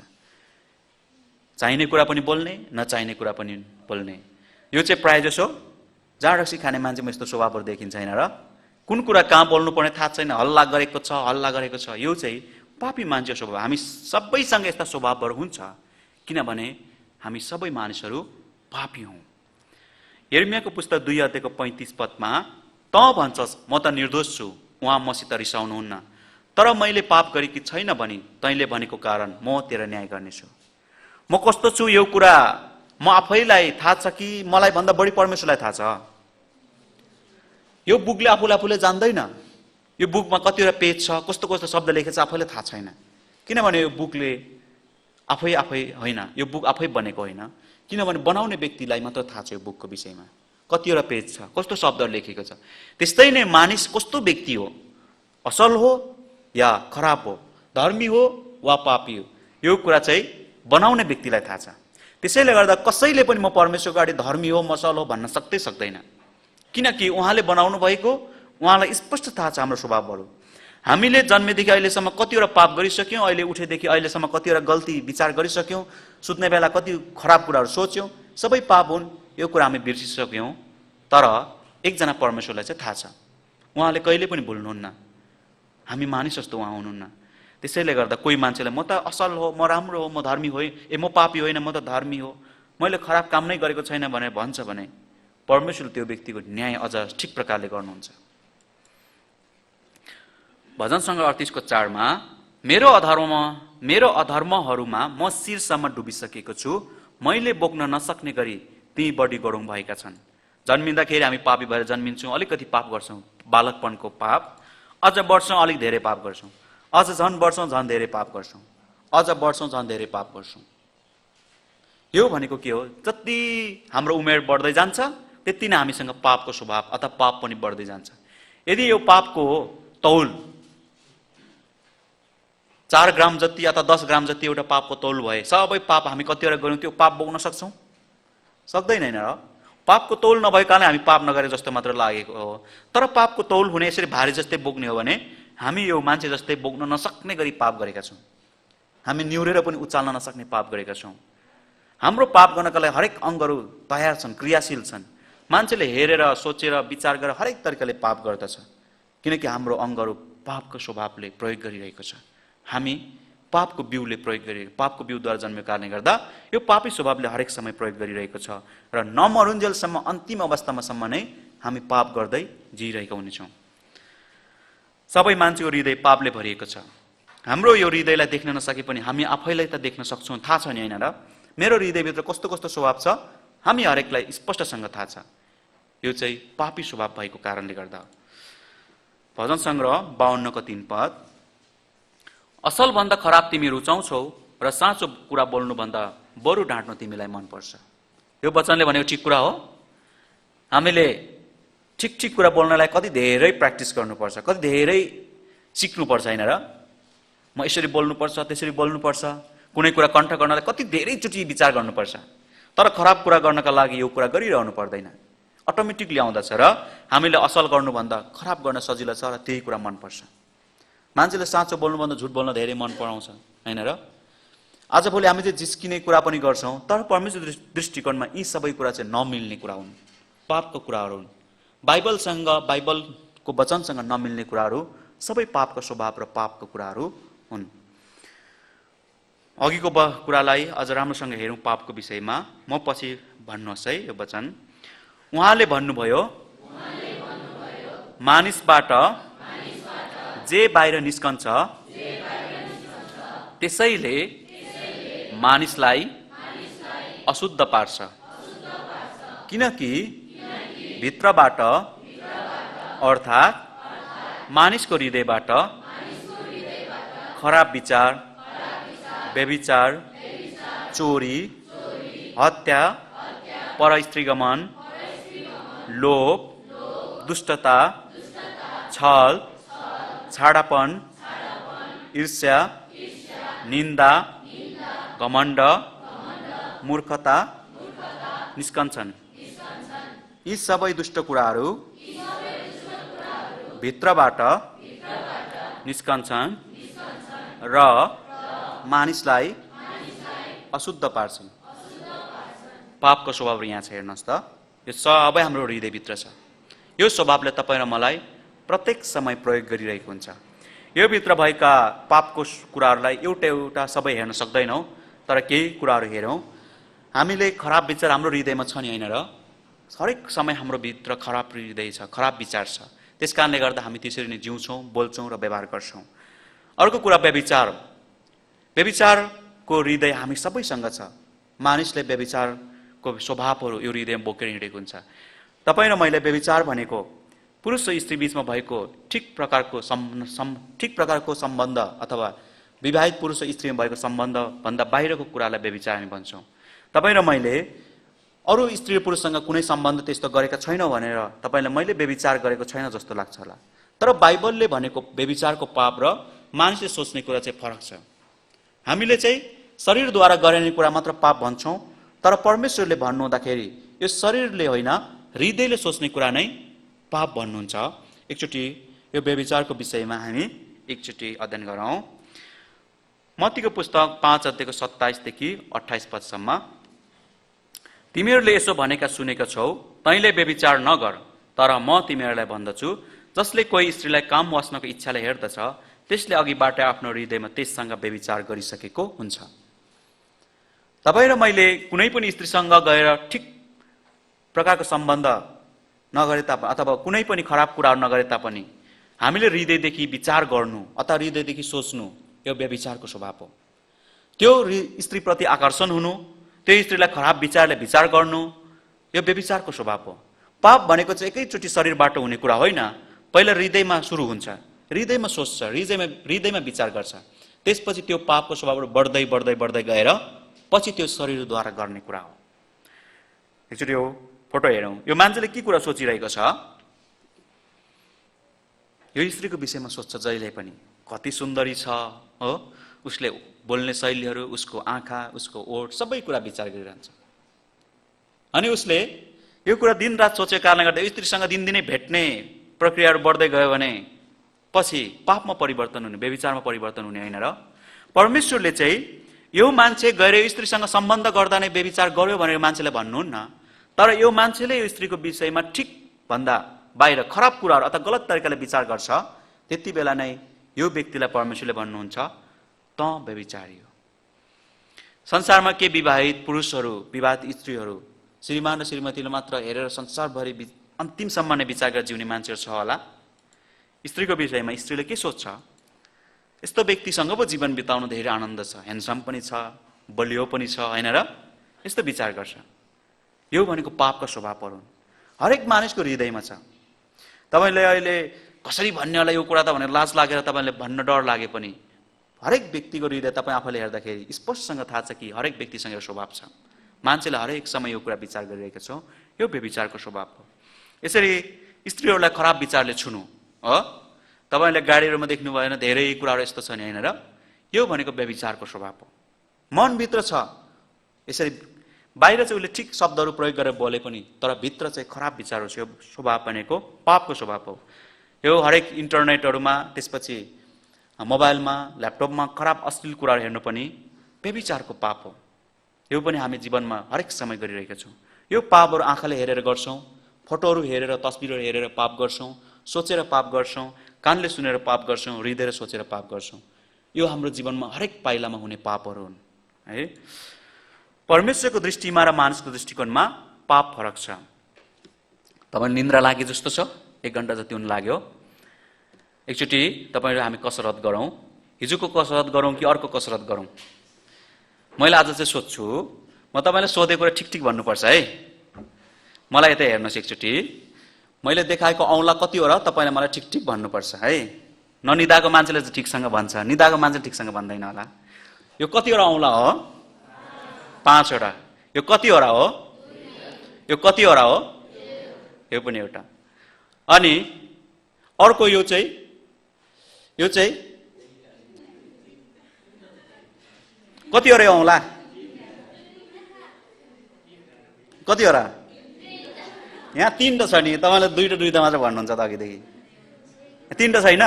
चाहिने कुरा पनि बोल्ने, नचाहिने कुरा पनि बोल्ने। यो चाहिँ प्रायः जसो जाँड रक्सी खाने मान्छेमा यस्तो स्वभावहरू देखिन्छ होइन र। कुन कुरा कहाँ बोल्नुपर्ने थाहा छैन, हल्ला गरेको छ। यो चाहिँ पापी मान्छे स्वभाव। हामी सबैसँग यस्ता स्वभावहरू हुन्छ, किनभने हामी सबै मानिसहरू पापी हौँ। यिर्मयाको पुस्तक 2 अध्यायको 35 पदमा त भन्छस् म त निर्दोष छु, उहाँ मसित रिसाउनुहुन्न, तर मैले पाप गरेकी छैन भनी तैँले भनेको कारण म तेरो न्याय गर्नेछु। म कस्तो छु यो कुरा म आफैलाई थाहा छ कि मलाई भन्दा बढी परमेश्वरलाई थाहा छ। यो बुकले आफूले जान्दैन। यो बुकमा कतिवटा पेज छ, कस्तो कस्तो शब्द लेखेको छ आफैले थाहा छैन। किनभने यो बुकले आफै होइन, यो बुक आफै बनेको होइन, किनभने बनाउने व्यक्तिलाई मात्र थाहा छ यो बुकको विषयमा कतिवटा पेज छ, कस्तो शब्दहरू लेखेको छ। त्यस्तै नै मानिस कस्तो व्यक्ति हो, असल हो या खराब हो, धर्मी हो वा पापी हो, यो कुरा चाहिँ बनाउने व्यक्तिलाई थाहा छ। त्यसैले गर्दा कसैले पनि म परमेश्वरको अगाडि धर्मी हो, मसल हो भन्न सक्दैन, किनकि उहाँले बनाउनु भएको, उहाँलाई स्पष्ट थाहा छ हाम्रो स्वभावहरू। हामीले जन्मेदेखि अहिलेसम्म कतिवटा पाप गरिसक्यौँ, अहिले उठेदेखि अहिलेसम्म कतिवटा गल्ती विचार गरिसक्यौँ, सुत्ने बेला कति खराब कुराहरू सोच्यौँ, सबै पाप हुन्, यो कुरा हामी बिर्सिसक्यौँ। तर एकजना परमेश्वरलाई चाहिँ थाहा छ, उहाँले कहिले पनि भुल्नुहुन्न, हामी मानिस जस्तो उहाँ हुनुहुन्न। त्यसैले गर्दा कोही मान्छेलाई म त असल हो, म राम्रो हो, म धर्मी हो, म पापी होइन, म त धर्मी हो, मैले खराब काम नै गरेको छैन भनेर भन्छ भने परमेश्वरले त्यो व्यक्तिको न्याय अझ ठिक प्रकारले गर्नुहुन्छ। भजन सङ्ग्रह 38को 4मा मेरो अधर्महरूमा म शिरसम्म डुबिसकेको छु, मैले बोक्न नसक्ने गरी ती बढी गरौँ भएका छन्। जन्मिँदाखेरि हामी पापी भएर जन्मिन्छौँ, अलिकति पाप गर्छौँ, बालकपनको पाप, अझ बढ्छौँ अलिक धेरै पाप गर्छौँ, अझ झन् बढ्छौँ झन् धेरै पाप गर्छौँ, अझ बढ्छौँ झन् धेरै पाप गर्छौँ। यो भनेको के हो, जति हाम्रो उमेर बढ्दै जान्छ त्यति नै हामीसँग पापको स्वभाव अथवा पाप पनि बढ्दै जान्छ। यदि यो पापको तौल 4 ग्राम जति अथवा 10 ग्राम जति एउटा पापको तौल भए सबै पाप हामी कतिवटा गऱ्यौँ त्यो पाप बोक्न सक्छौँ? सक्दैन होइन र। पापको तौल नभएको कारणले हामी पाप नगरे जस्तो मात्र लागेको हो। तर पापको तौल हुने यसरी भारी जस्तै बोक्ने हो भने हामी यो मान्छे जस्तै बोक्न नसक्ने गरी पाप गरेका छौँ। हामी निहुरेर पनि उचाल्न नसक्ने पाप गरेका छौँ। हाम्रो पाप गर्नका लागि हरेक अङ्गहरू तयार छन्, क्रियाशील छन्। मान्छेले हेरेर सोचेर विचार गरेर हरेक तरिकाले पाप गर्दछ, किनकि हाम्रो अङ्गहरू पापको स्वभावले प्रयोग गरिरहेको छ। हामी पापको बिउले प्रयोग गरिरहेको, पापको बिउद्वारा जन्मेको कारणले गर्दा यो पापी स्वभावले हरेक समय प्रयोग गरिरहेको छ र नमरुन्जेलसम्म अन्तिम अवस्थामासम्म नै हामी पाप गर्दै जिइरहेका हुनेछौँ। सबै मान्छेको हृदय पापले भरिएको छ। हाम्रो यो हृदयलाई देख्न नसके पनि हामी आफैलाई त देख्न सक्छौँ, थाहा छ नि होइन र। मेरो हृदयभित्र कस्तो कस्तो स्वभाव छ हामी हरेकलाई स्पष्टसँग थाहा छ। यो चाहिँ पापी स्वभाव भएको कारणले गर्दा। भजन सङ्ग्रह 52को 3 पद, असलभन्दा खराब तिमी रुचाउँछौ र साँचो कुरा बोल्नुभन्दा बरु डाँट्नु तिमीलाई मनपर्छ। यो वचनले भनेको ठिक कुरा हो। हामीले ठिक कुरा बोल्नलाई कति धेरै प्र्याक्टिस गर्नुपर्छ, कति धेरै सिक्नुपर्छ होइन र। म यसरी बोल्नुपर्छ, त्यसरी बोल्नुपर्छ, कुनै कुरा कण्ठ गर्नलाई कति धेरैचोटि विचार गर्नुपर्छ। तर खराब कुरा गर्नका लागि यो कुरा गरिरहनु पर्दैन, अटोमेटिकली आउँदछ र हामीले असल गर्नुभन्दा खराब गर्न सजिलो छ र त्यही कुरा मनपर्छ। मान्छेले साँचो बोल्नुभन्दा झुट बोल्न धेरै मन पराउँछ होइन र। आजभोलि हामी चाहिँ जिस्किने कुरा पनि गर्छौँ, तर परमेश्वर दृष्टिकोणमा यी सबै कुरा चाहिँ नमिल्ने कुरा हुन्, पापको कुराहरू हुन्। बाइबलसँग, बाइबलको वचनसँग नमिल्ने कुराहरू सबै पापको स्वभाव र पापको कुराहरू हुन्। अघिको कुरालाई अझ राम्रोसँग हेरौँ पापको विषयमा। म पछि भन्नुहोस् है यो वचन। उहाँले भन्नुभयो मानिसबाट जे बाहिर निस्कन्छ त्यसैले मानिसलाई अशुद्ध पार्छ, किनकि भित्रबाट अर्थात् मानिसको हृदयबाट खराब विचार, व्यभिचार, चोरी, हत्या, परस्त्रीगमन, लोभ, दुष्टता, छल, छाडापन, ईर्ष्या, निन्दा, घमण्ड, मूर्खता निस्कन्छन्। यी सबै दुष्ट कुराहरू भित्रबाट निस्कन्छन् र मानिसलाई अशुद्ध पार्छन्। पापको स्वभाव यहाँ छ, हेर्नुहोस् त, यो सबै हाम्रो हृदयभित्र छ। यो स्वभावले तपाईँ र मलाई प्रत्येक समय प्रयोग गरिरहेको हुन्छ। यो भित्र भएका पापको कुराहरूलाई एउटा एउटा सबै हेर्न सक्दैनौँ, तर केही कुराहरू हेरौँ। हामीले खराब विचार हाम्रो हृदयमा छ नि, होइन र? हरेक समय हाम्रो भित्र खराब हृदय छ, खराब विचार छ। त्यस कारणले गर्दा हामी त्यसरी नै जिउँछौँ, बोल्छौँ र व्यवहार गर्छौँ। अर्को कुरा व्यभिचार। व्यभिचारको हृदय हामी सबैसँग छ। मानिसले व्यभिचारको स्वभावहरू यो हृदयमा बोकेर हिँडेको हुन्छ। तपाईँ र मैले व्यभिचार भनेको पुरुष र स्त्री बीचमा भएको ठिक प्रकारको सम्बन्ध अथवा विवाहित पुरुष र स्त्रीमा भएको सम्बन्ध भन्दा बाहिरको कुरालाई व्यभिचार हामी भन्छौँ। तपाईँ र मैले अरू स्त्री र पुरुषसँग कुनै सम्बन्ध त्यस्तो गरेका छैनौँ भनेर तपाईँले मैले व्यभिचार गरेको छैन जस्तो लाग्छ होला। तर बाइबलले भनेको व्यभिचारको पाप र मानिसले सोच्ने कुरा चाहिँ फरक छ। हामीले चाहिँ शरीरद्वारा गरिने कुरा मात्र पाप भन्छौँ, तर परमेश्वरले भन्नुहुँदाखेरि यो शरीरले होइन, हृदयले सोच्ने कुरा नै पाप भन्नुहुन्छ। एकचोटि यो व्यभिचारको विषयमा हामी एकचोटि अध्ययन गरौँ। मत्तीको पुस्तक 5 अध्यायको 27 देखि 28 पदसम्म। तिमीहरूले यसो भनेका सुनेका छौ, तैँले व्यभिचार नगर, तर म तिमीहरूलाई भन्दछु, जसले कोही स्त्रीलाई काम वास्नको इच्छाले हेर्दछ, त्यसले अघिबाट आफ्नो हृदयमा त्यससँग व्यभिचार गरिसकेको हुन्छ। तपाईँ र मैले कुनै पनि स्त्रीसँग गएर ठिक प्रकारको सम्बन्ध नगरे तापनि अथवा कुनै पनि खराब कुराहरू नगरे तापनि हामीले हृदयदेखि विचार गर्नु अथवा हृदयदेखि सोच्नु यो व्यभिचारको स्वभाव हो। त्यो स्त्रीप्रति आकर्षण हुनु, त्यो स्त्रीलाई खराब विचारले विचार गर्नु यो व्यभिचारको स्वभाव हो। पाप भनेको चाहिँ एकैचोटि शरीरबाट हुने कुरा होइन। पहिला हृदयमा सुरु हुन्छ, हृदयमा सोच्छ, हृदयमा विचार गर्छ। त्यसपछि त्यो पापको स्वभावहरू बढ्दै बढ्दै बढ्दै गएर पछि त्यो शरीरद्वारा गर्ने कुरा हो। एकचोटि यो फोटो हेरौँ। यो मान्छेले के कुरा सोचिरहेको छ? यो स्त्रीको विषयमा सोच्छ जहिले पनि, कति सुन्दरी छ हो, उसले बोल्ने शैलीहरू, उसको आँखा, उसको ओठ, सबै कुरा विचार गरिरहन्छ। अनि उसले यो कुरा दिनरात सोचेको कारणले गर्दा स्त्रीसँग दिनदिनै भेट्ने प्रक्रियाहरू बढ्दै गयो भने पछि पापमा परिवर्तन हुने, व्यभिचारमा परिवर्तन हुने, होइन र? परमेश्वरले चाहिँ यो मान्छे गएर स्त्रीसँग सम्बन्ध गर्दा नै व्यभिचार गर्यो भनेर मान्छेले भन्नुहुन्न, तर यो मान्छेले यो स्त्रीको विषयमा ठिक भन्दा बाहिर खराब कुराहरू अथवा गलत तरिकाले विचार गर्छ, त्यति बेला नै यो व्यक्तिलाई परमेश्वरले भन्नुहुन्छ त व्यभिचारी हो। संसारमा के विवाहित पुरुषहरू, विवाहित स्त्रीहरू, श्रीमान र श्रीमतीले मात्र हेरेर संसारभरि अन्तिमसम्म नै विचार गरेर जिउने मान्छेहरू छ होला? स्त्रीको विषयमा स्त्रीले के सोच्छ? यस्तो व्यक्तिसँग पो जीवन बिताउनु धेरै आनन्द छ, ह्यान्डसम पनि छ, बलियो पनि छ, होइन र? यस्तो विचार गर्छ। यो भनेको पापका स्वभावहरू हुन्। हरेक मानिसको हृदयमा छ। तपाईँले अहिले कसरी भन्ने होला यो कुरा त भनेर लाज लागेर तपाईँले भन्न डर लागे पनि हरेक व्यक्तिको हृदय तपाईँ आफूले हेर्दाखेरि स्पष्टसँग थाहा छ कि हरेक व्यक्तिसँग यो स्वभाव छ। मान्छेले हरेक समय यो कुरा विचार गरिरहेको छ, यो व्यभिचारको स्वभाव हो। यसरी स्त्रीहरूलाई खराब विचारले छुनु हो। तपाईँले गाडीहरूमा देख्नु भएन, धेरै कुराहरू यस्तो छ नि, होइन र? यो भनेको व्यभिचारको स्वभाव हो। मनभित्र छ। यसरी बाहिर चाहिँ उसले ठिक शब्दहरू प्रयोग गरेर बोले पनि तर भित्र चाहिँ खराब विचारहरू छ। यो स्वभाव भनेको पापको स्वभाव हो। यो हरेक इन्टरनेटहरूमा, त्यसपछि मोबाइलमा, ल्यापटपमा खराब अश्लील कुराहरू हेर्नु पनि व्यभिचारको पाप हो। यो पनि हामी जीवनमा हरेक समय गरिरहेका छौँ। यो पापहरू आँखाले हेरेर गर्छौँ, फोटोहरू हेरेर, तस्बिरहरू हेरेर पाप गर्छौँ, सोचेर पाप गर्छौँ, कानले सुनेर पाप गर्छौँ, हृदयले सोचेर पाप गर्छौँ। यो हाम्रो जीवनमा हरेक पाइलामा हुने पापहरू हुन् है। परमेश्वरको दृष्टिमा र मानिसको दृष्टिकोणमा पाप फरक छ। तपाईँ निन्द्रा लागे जस्तो छ, 1 घन्टा जति हुन लाग्यो। एकचोटि तपाईँहरू हामी कसरत गरौँ। हिजोको कसरत गरौँ कि अर्को कसरत गरौँ? मैले आज चाहिँ सोध्छु, म तपाईँलाई सोधेको कुरा ठिक ठिक भन्नुपर्छ है। मलाई यता हेर्नुहोस् एकचोटि। मैले देखाएको औँला कति हो र तपाईँले मलाई ठिक ठिक भन्नुपर्छ है। ननिदाको मान्छेले चाहिँ ठिकसँग भन्छ, निदाको मान्छेले ठिकसँग भन्दैन होला। यो कतिवटा औँला हो? 5वटा। यो कतिवटा हो? यो कतिवटा हो? यो पनि एउटा। अनि अर्को यो चाहिँ कतिवटा आउँला? कतिवटा? यहाँ 3 छ नि, तपाईँले 2 मात्र भन्नुहुन्छ त अघिदेखि। 3 छैन?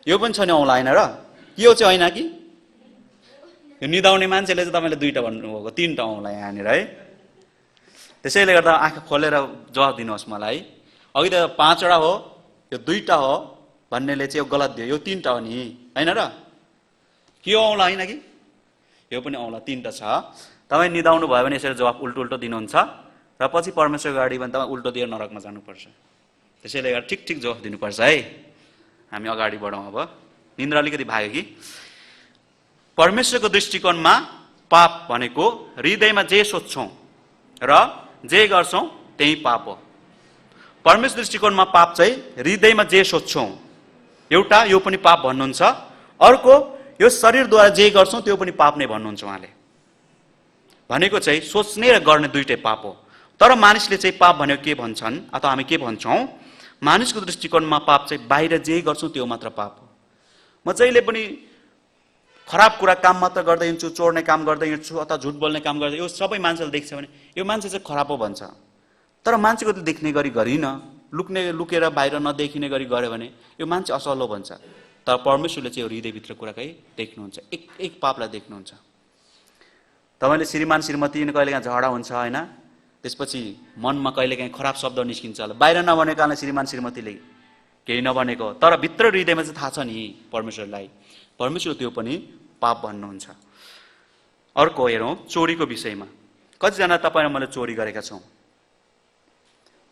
यो पनि छ नि औँला होइन र? यो चाहिँ होइन कि? यो निदाउने मान्छेले चाहिँ तपाईँले 2 भन्नुभएको, 3 औँला यहाँनिर है। त्यसैले गर्दा आँखा खोलेर जवाब दिनुहोस् मलाई। अघि त 5वटा हो, यो 2 हो भन्नेले चाहिँ यो गलत दियो। यो 3 हो नि, होइन र? के हो औँला होइन कि? यो पनि औँला 3 छ। तपाईँ निदाउनु भयो भने यसरी जवाब उल्टो दिनुहुन्छ र पछि परमेश्वरको अगाडि भने तपाईँ उल्टो दिएर नरकमा जानुपर्छ। त्यसैले गर्दा ठिक जवाफ दिनुपर्छ है। हामी अगाडि बढौँ अब। निन्द्रा अलिकति भाग्यो कि? परमेश्वरको दृष्टिकोणमा पाप भनेको हृदयमा जे सोच्छौँ र जे गर्छौँ त्यही पाप हो। परमेश्वर दृष्टिकोणमा पाप चाहिँ हृदयमा जे सोच्छौँ, एउटा यो पनि पाप भन्नुहुन्छ। अर्को यो शरीरद्वारा जे गर्छौँ त्यो पनि पाप नै भन्नुहुन्छ उहाँले। भनेको चाहिँ सोच्ने र गर्ने 2टै पाप हो। तर मानिसले चाहिँ पाप भनेको के भन्छन् अथवा हामी के भन्छौँ? मानिसको दृष्टिकोणमा पाप चाहिँ बाहिर जे गर्छौँ त्यो मात्र पाप हो। म जहिले पनि खराब कुरा काम मात्र गर्दै हिँड्छु, चोर्ने काम गर्दै हिँड्छु अथवा झुट बोल्ने काम गर्दै, यो सबै मान्छेले देख्छ भने यो मान्छे चाहिँ खराब हो भन्छ। तर मान्छेको देख्ने गरी गरिन, लुकेर बाहिर नदेखिने गरी गऱ्यो भने यो मान्छे असल हो भन्छ। तर परमेश्वरले चाहिँ यो हृदयभित्र कुरा कहीँ देख्नुहुन्छ, एक पापलाई देख्नुहुन्छ। तपाईँले श्रीमान श्रीमती कहिलेकाहीँ झगडा हुन्छ होइन, त्यसपछि मनमा कहिलेकाहीँ खराब शब्द निस्किन्छ होला, बाहिर नभनेको कारणले श्रीमान श्रीमतीले केही नभनेको, तर भित्र हृदयमा चाहिँ थाहा छ नि परमेश्वरलाई। परमेश्वर त्यो पनि पाप भन्नुहुन्छ। अर्को हेरौँ चोरीको विषयमा। कतिजना तपाईँ र मैले चोरी गरेका छौँ?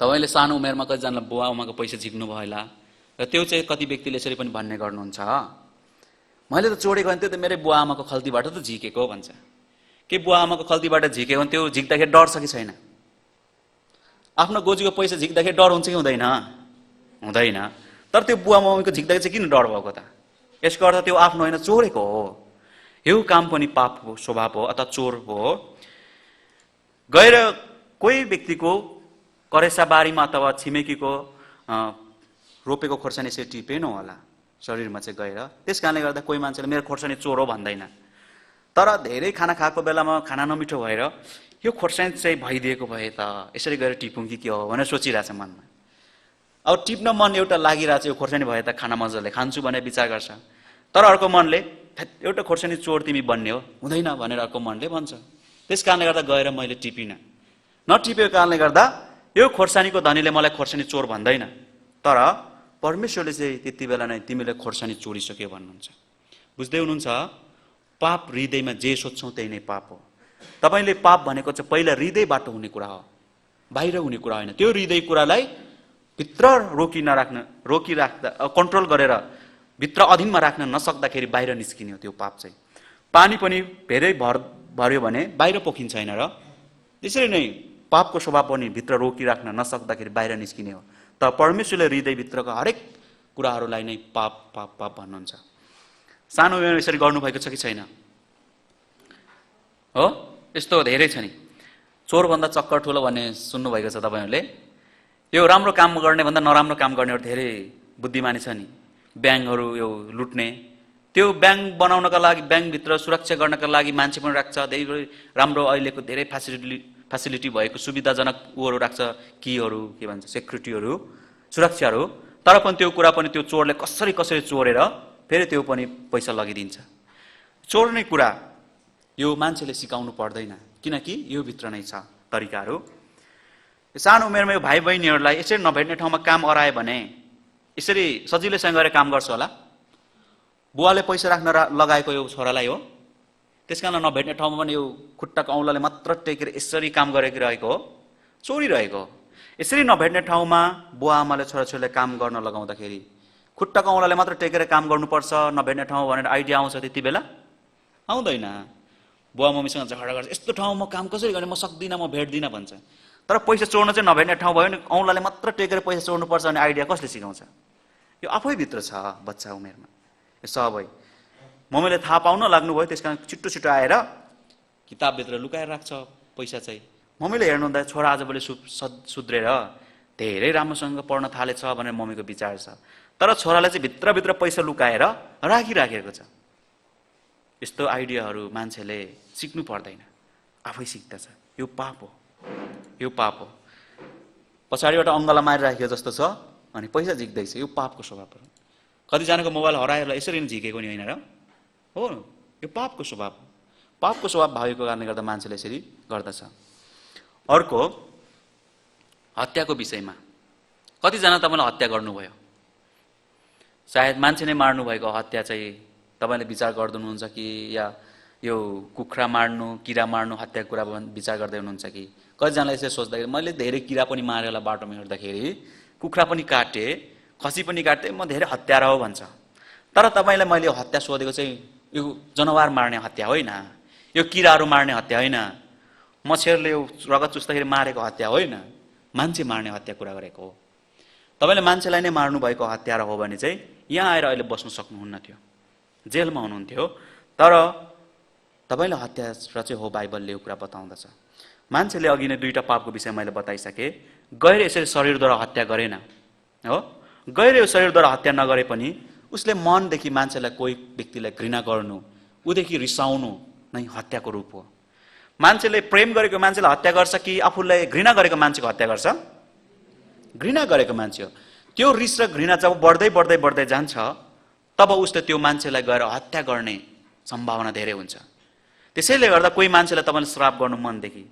तपाईँले सानो उमेरमा कतिजनालाई बुवा आमाको पैसा झिक्नु भयो होला र त्यो चाहिँ कति व्यक्तिले यसरी पनि भन्ने गर्नुहुन्छ, मैले त चोरेको भने त्यो त मेरो बुवा आमाको खल्तीबाट त झिकेको भन्छ। के बुवा आमाको खल्तीबाट झिकेको भने त्यो झिक्दाखेरि डर छ कि छैन? आफ्नो गोजीको पैसा झिक्दाखेरि डर हुन्छ कि हुँदैन? हुँदैन। तर त्यो बुवा मम्मीको झिक्दाखेरि चाहिँ किन डर भएको त? यसको अर्थ त्यो आफ्नो होइन, चोरेको हो। यो काम पनि पाप हो, स्वभाव हो अथवा चोर हो। गएर कोही व्यक्तिको करेसाबारीमा अथवा छिमेकीको रोपेको खोर्सानी यसरी टिपेन होला शरीरमा चाहिँ गएर। त्यस कारणले गर्दा कोही मान्छेले मेरो खोर्सानी चोर हो भन्दैन। तर धेरै खाना खाएको बेलामा खाना नमिठो भएर यो खोर्सानी चाहिँ भइदिएको भए त यसरी गएर टिपुँ कि के हो भनेर सोचिरहेछ मनमा। अब टिप्न मन एउटा लागिरहेछ, यो खोर्सानी भए त खाना मजाले खान्छु भनेर विचार गर्छ। तर अर्को मनले एउटा खोर्सानी चोर तिमी बन्ने हो, हुँदैन भनेर अर्को मनले भन्छ। त्यस कारणले गर्दा गएर मैले टिपिनँ। नटिपेको कारणले गर्दा यो खोर्सानीको धनीले मलाई खोर्सानी चोर भन्दैन। तर परमेश्वरले चाहिँ त्यति बेला नै तिमीले खोर्सानी चोरिसक्यो भन्नुहुन्छ। बुझ्दै हुनुहुन्छ? पाप हृदयमा जे सोच्छौँ त्यही नै पाप हो। तपाईँले पाप भनेको चाहिँ पहिला हृदयबाट हुने कुरा हो, बाहिर हुने कुरा होइन। त्यो हृदय कुरालाई भित्र रोकिराख्दा कन्ट्रोल गरेर भित्र अधीनमा राख्न नसक्दाखेरि बाहिर निस्किने हो त्यो पाप चाहिँ। पानी पनि धेरै भर्यो भने बाहिर पोखिन्छ होइन र? त्यसरी नै पापको स्वभाव पनि भित्र रोकिराख्न नसक्दाखेरि बाहिर निस्किने हो। तर परमेश्वरले हृदयभित्रको हरेक कुराहरूलाई नै पाप पाप पाप भन्नुहुन्छ। सानो उमेरमा यसरी गर्नुभएको छ कि छैन? हो, यस्तो धेरै छ नि। चोरभन्दा चक्कर ठुलो भन्ने सुन्नुभएको छ तपाईँहरूले। यो राम्रो काम गर्ने भन्दा नराम्रो काम गर्नेहरू धेरै बुद्धिमानी छ नि। ब्याङ्कहरू यो लुट्ने, त्यो ब्याङ्क बनाउनका लागि, ब्याङ्कभित्र सुरक्षा गर्नका लागि मान्छे पनि राख्छ, धेरै राम्रो अहिलेको धेरै फेसिलिटी भएको सुविधाजनक ऊहरू राख्छ, कीहरू के भन्छ सेक्युरिटीहरू, सुरक्षाहरू। तर पनि त्यो कुरा पनि त्यो चोरले कसरी चोरेर फेरि त्यो पनि पैसा लगिदिन्छ। चोर्ने कुरा यो मान्छेले सिकाउनु पर्दैन, किनकि यो भित्र नै छ तरिकाहरू। सानो उमेरमा यो भाइ बहिनीहरूलाई यसरी नभेट्ने ठाउँमा काम अरायो भने यसरी सजिलैसँग गएर काम गर्छ होला? बुवाले पैसा राख्न लगाएको यो छोरालाई हो, त्यस कारण नभेट्ने ठाउँमा पनि यो खुट्टाको औँलाले मात्र टेकेर यसरी काम गरिरहेको हो, चोरिरहेको हो। यसरी नभेट्ने ठाउँमा बुवा आमाले छोराछोरीलाई काम गर्न लगाउँदाखेरि खुट्टाको औँलाले मात्र टेकेर काम गर्नुपर्छ नभेट्ने ठाउँ भनेर आइडिया आउँछ त्यति बेला? आउँदैन। बुवा मम्मीसँग झगडा गर्छ, यस्तो ठाउँ म काम कसरी गर्ने, म सक्दिनँ, म भेट्दिनँ भन्छ। तर पैसा चोर्न चाहिँ नभेट्ने ठाउँ भयो भने औँलाले मात्र टेकेर पैसा चोर्नुपर्छ भने आइडिया कसले सिकाउँछ? यो आफै भित्र छ बच्चा उमेरमा यो सबै। मम्मीले थाहा पाउन लाग्नुभयो, त्यस कारण छिट्टो आएर किताबभित्र लुकाएर राख्छ पैसा चाहिँ। मम्मीले हेर्नुहुँदा छोरा आजभोलि सुध्रेर धेरै राम्रोसँग पढ्न थालेछ भनेर मम्मीको विचार छ, तर छोराले चाहिँ भित्रभित्र पैसा लुकाएर राखिराखेको छ। यस्तो आइडियाहरू मान्छेले सिक्नु पर्दैन, आफै सिक्दछ। यो पाप हो, यो पाप हो। पछाडिबाट अङ्गला मारिराखेको जस्तो छ अनि पैसा झिक्दैछ, यो पापको स्वभाव हो। कतिजनाको मोबाइल हराएर यसरी नै झिकेको नि होइन र हो, यो पापको स्वभाव। पापको स्वभाव भएको कारणले गर्दा मान्छेले यसरी गर्दछ। अर्को हत्याको विषयमा, कतिजना तपाईँलाई हत्या गर्नुभयो? सायद मान्छे नै मार्नु भएको हत्या चाहिँ तपाईँले विचार गर्नुहुन्छ कि या यो कुखुरा मार्नु, किरा मार्नु, हत्याको कुरा विचार गर्दै हुनुहुन्छ कि? कतिजनाले यसरी सोच्दाखेरि मैले धेरै किरा पनि मारेँ होला बाटोमा हिँड्दाखेरि, कुखुरा पनि काटेँ, खसी पनि काटेँ, म धेरै हत्यारा हो भन्छ। तर तपाईँलाई मैले यो हत्या सोधेको चाहिँ यो जनावर मार्ने हत्या होइन, यो किराहरू मार्ने हत्या होइन, मच्छरले यो रगत चुस्दाखेरि मारेको हत्या होइन, मान्छे मार्ने हत्या कुरा गरेको हो। तपाईँले मान्छेलाई नै मार्नु भएको हत्यारा हो भने चाहिँ यहाँ आएर अहिले बस्नु सक्नुहुन्न थियो, जेलमा हुनुहुन्थ्यो। तर तपाईँले हत्या चाहिँ हो, बाइबलले यो कुरा बताउँदछ। मान्छेले अघि नै दुईटा पापको विषय मैले बताइसकेँ। गैर यसरी शरीरद्वारा हत्या गरेन हो, गैर यो शरीरद्वारा हत्या नगरे पनि उसले मनदेखि मान्छेलाई, कोही व्यक्तिलाई घृणा गर्नु, उदेखि रिसाउनु नै हत्याको रूप हो। मान्छेले प्रेम गरेको मान्छेलाई हत्या गर्छ कि आफूलाई घृणा गरेको मान्छेको हत्या गर्छ? घृणा गरेको मान्छे हो। त्यो रिस र घृणा जब बढ्दै बढ्दै बढ्दै जान्छ तब उसले त्यो मान्छेलाई गएर हत्या गर्ने सम्भावना धेरै हुन्छ। त्यसैले गर्दा कोही मान्छेलाई तपाईँले श्राप गर्नु मनदेखि,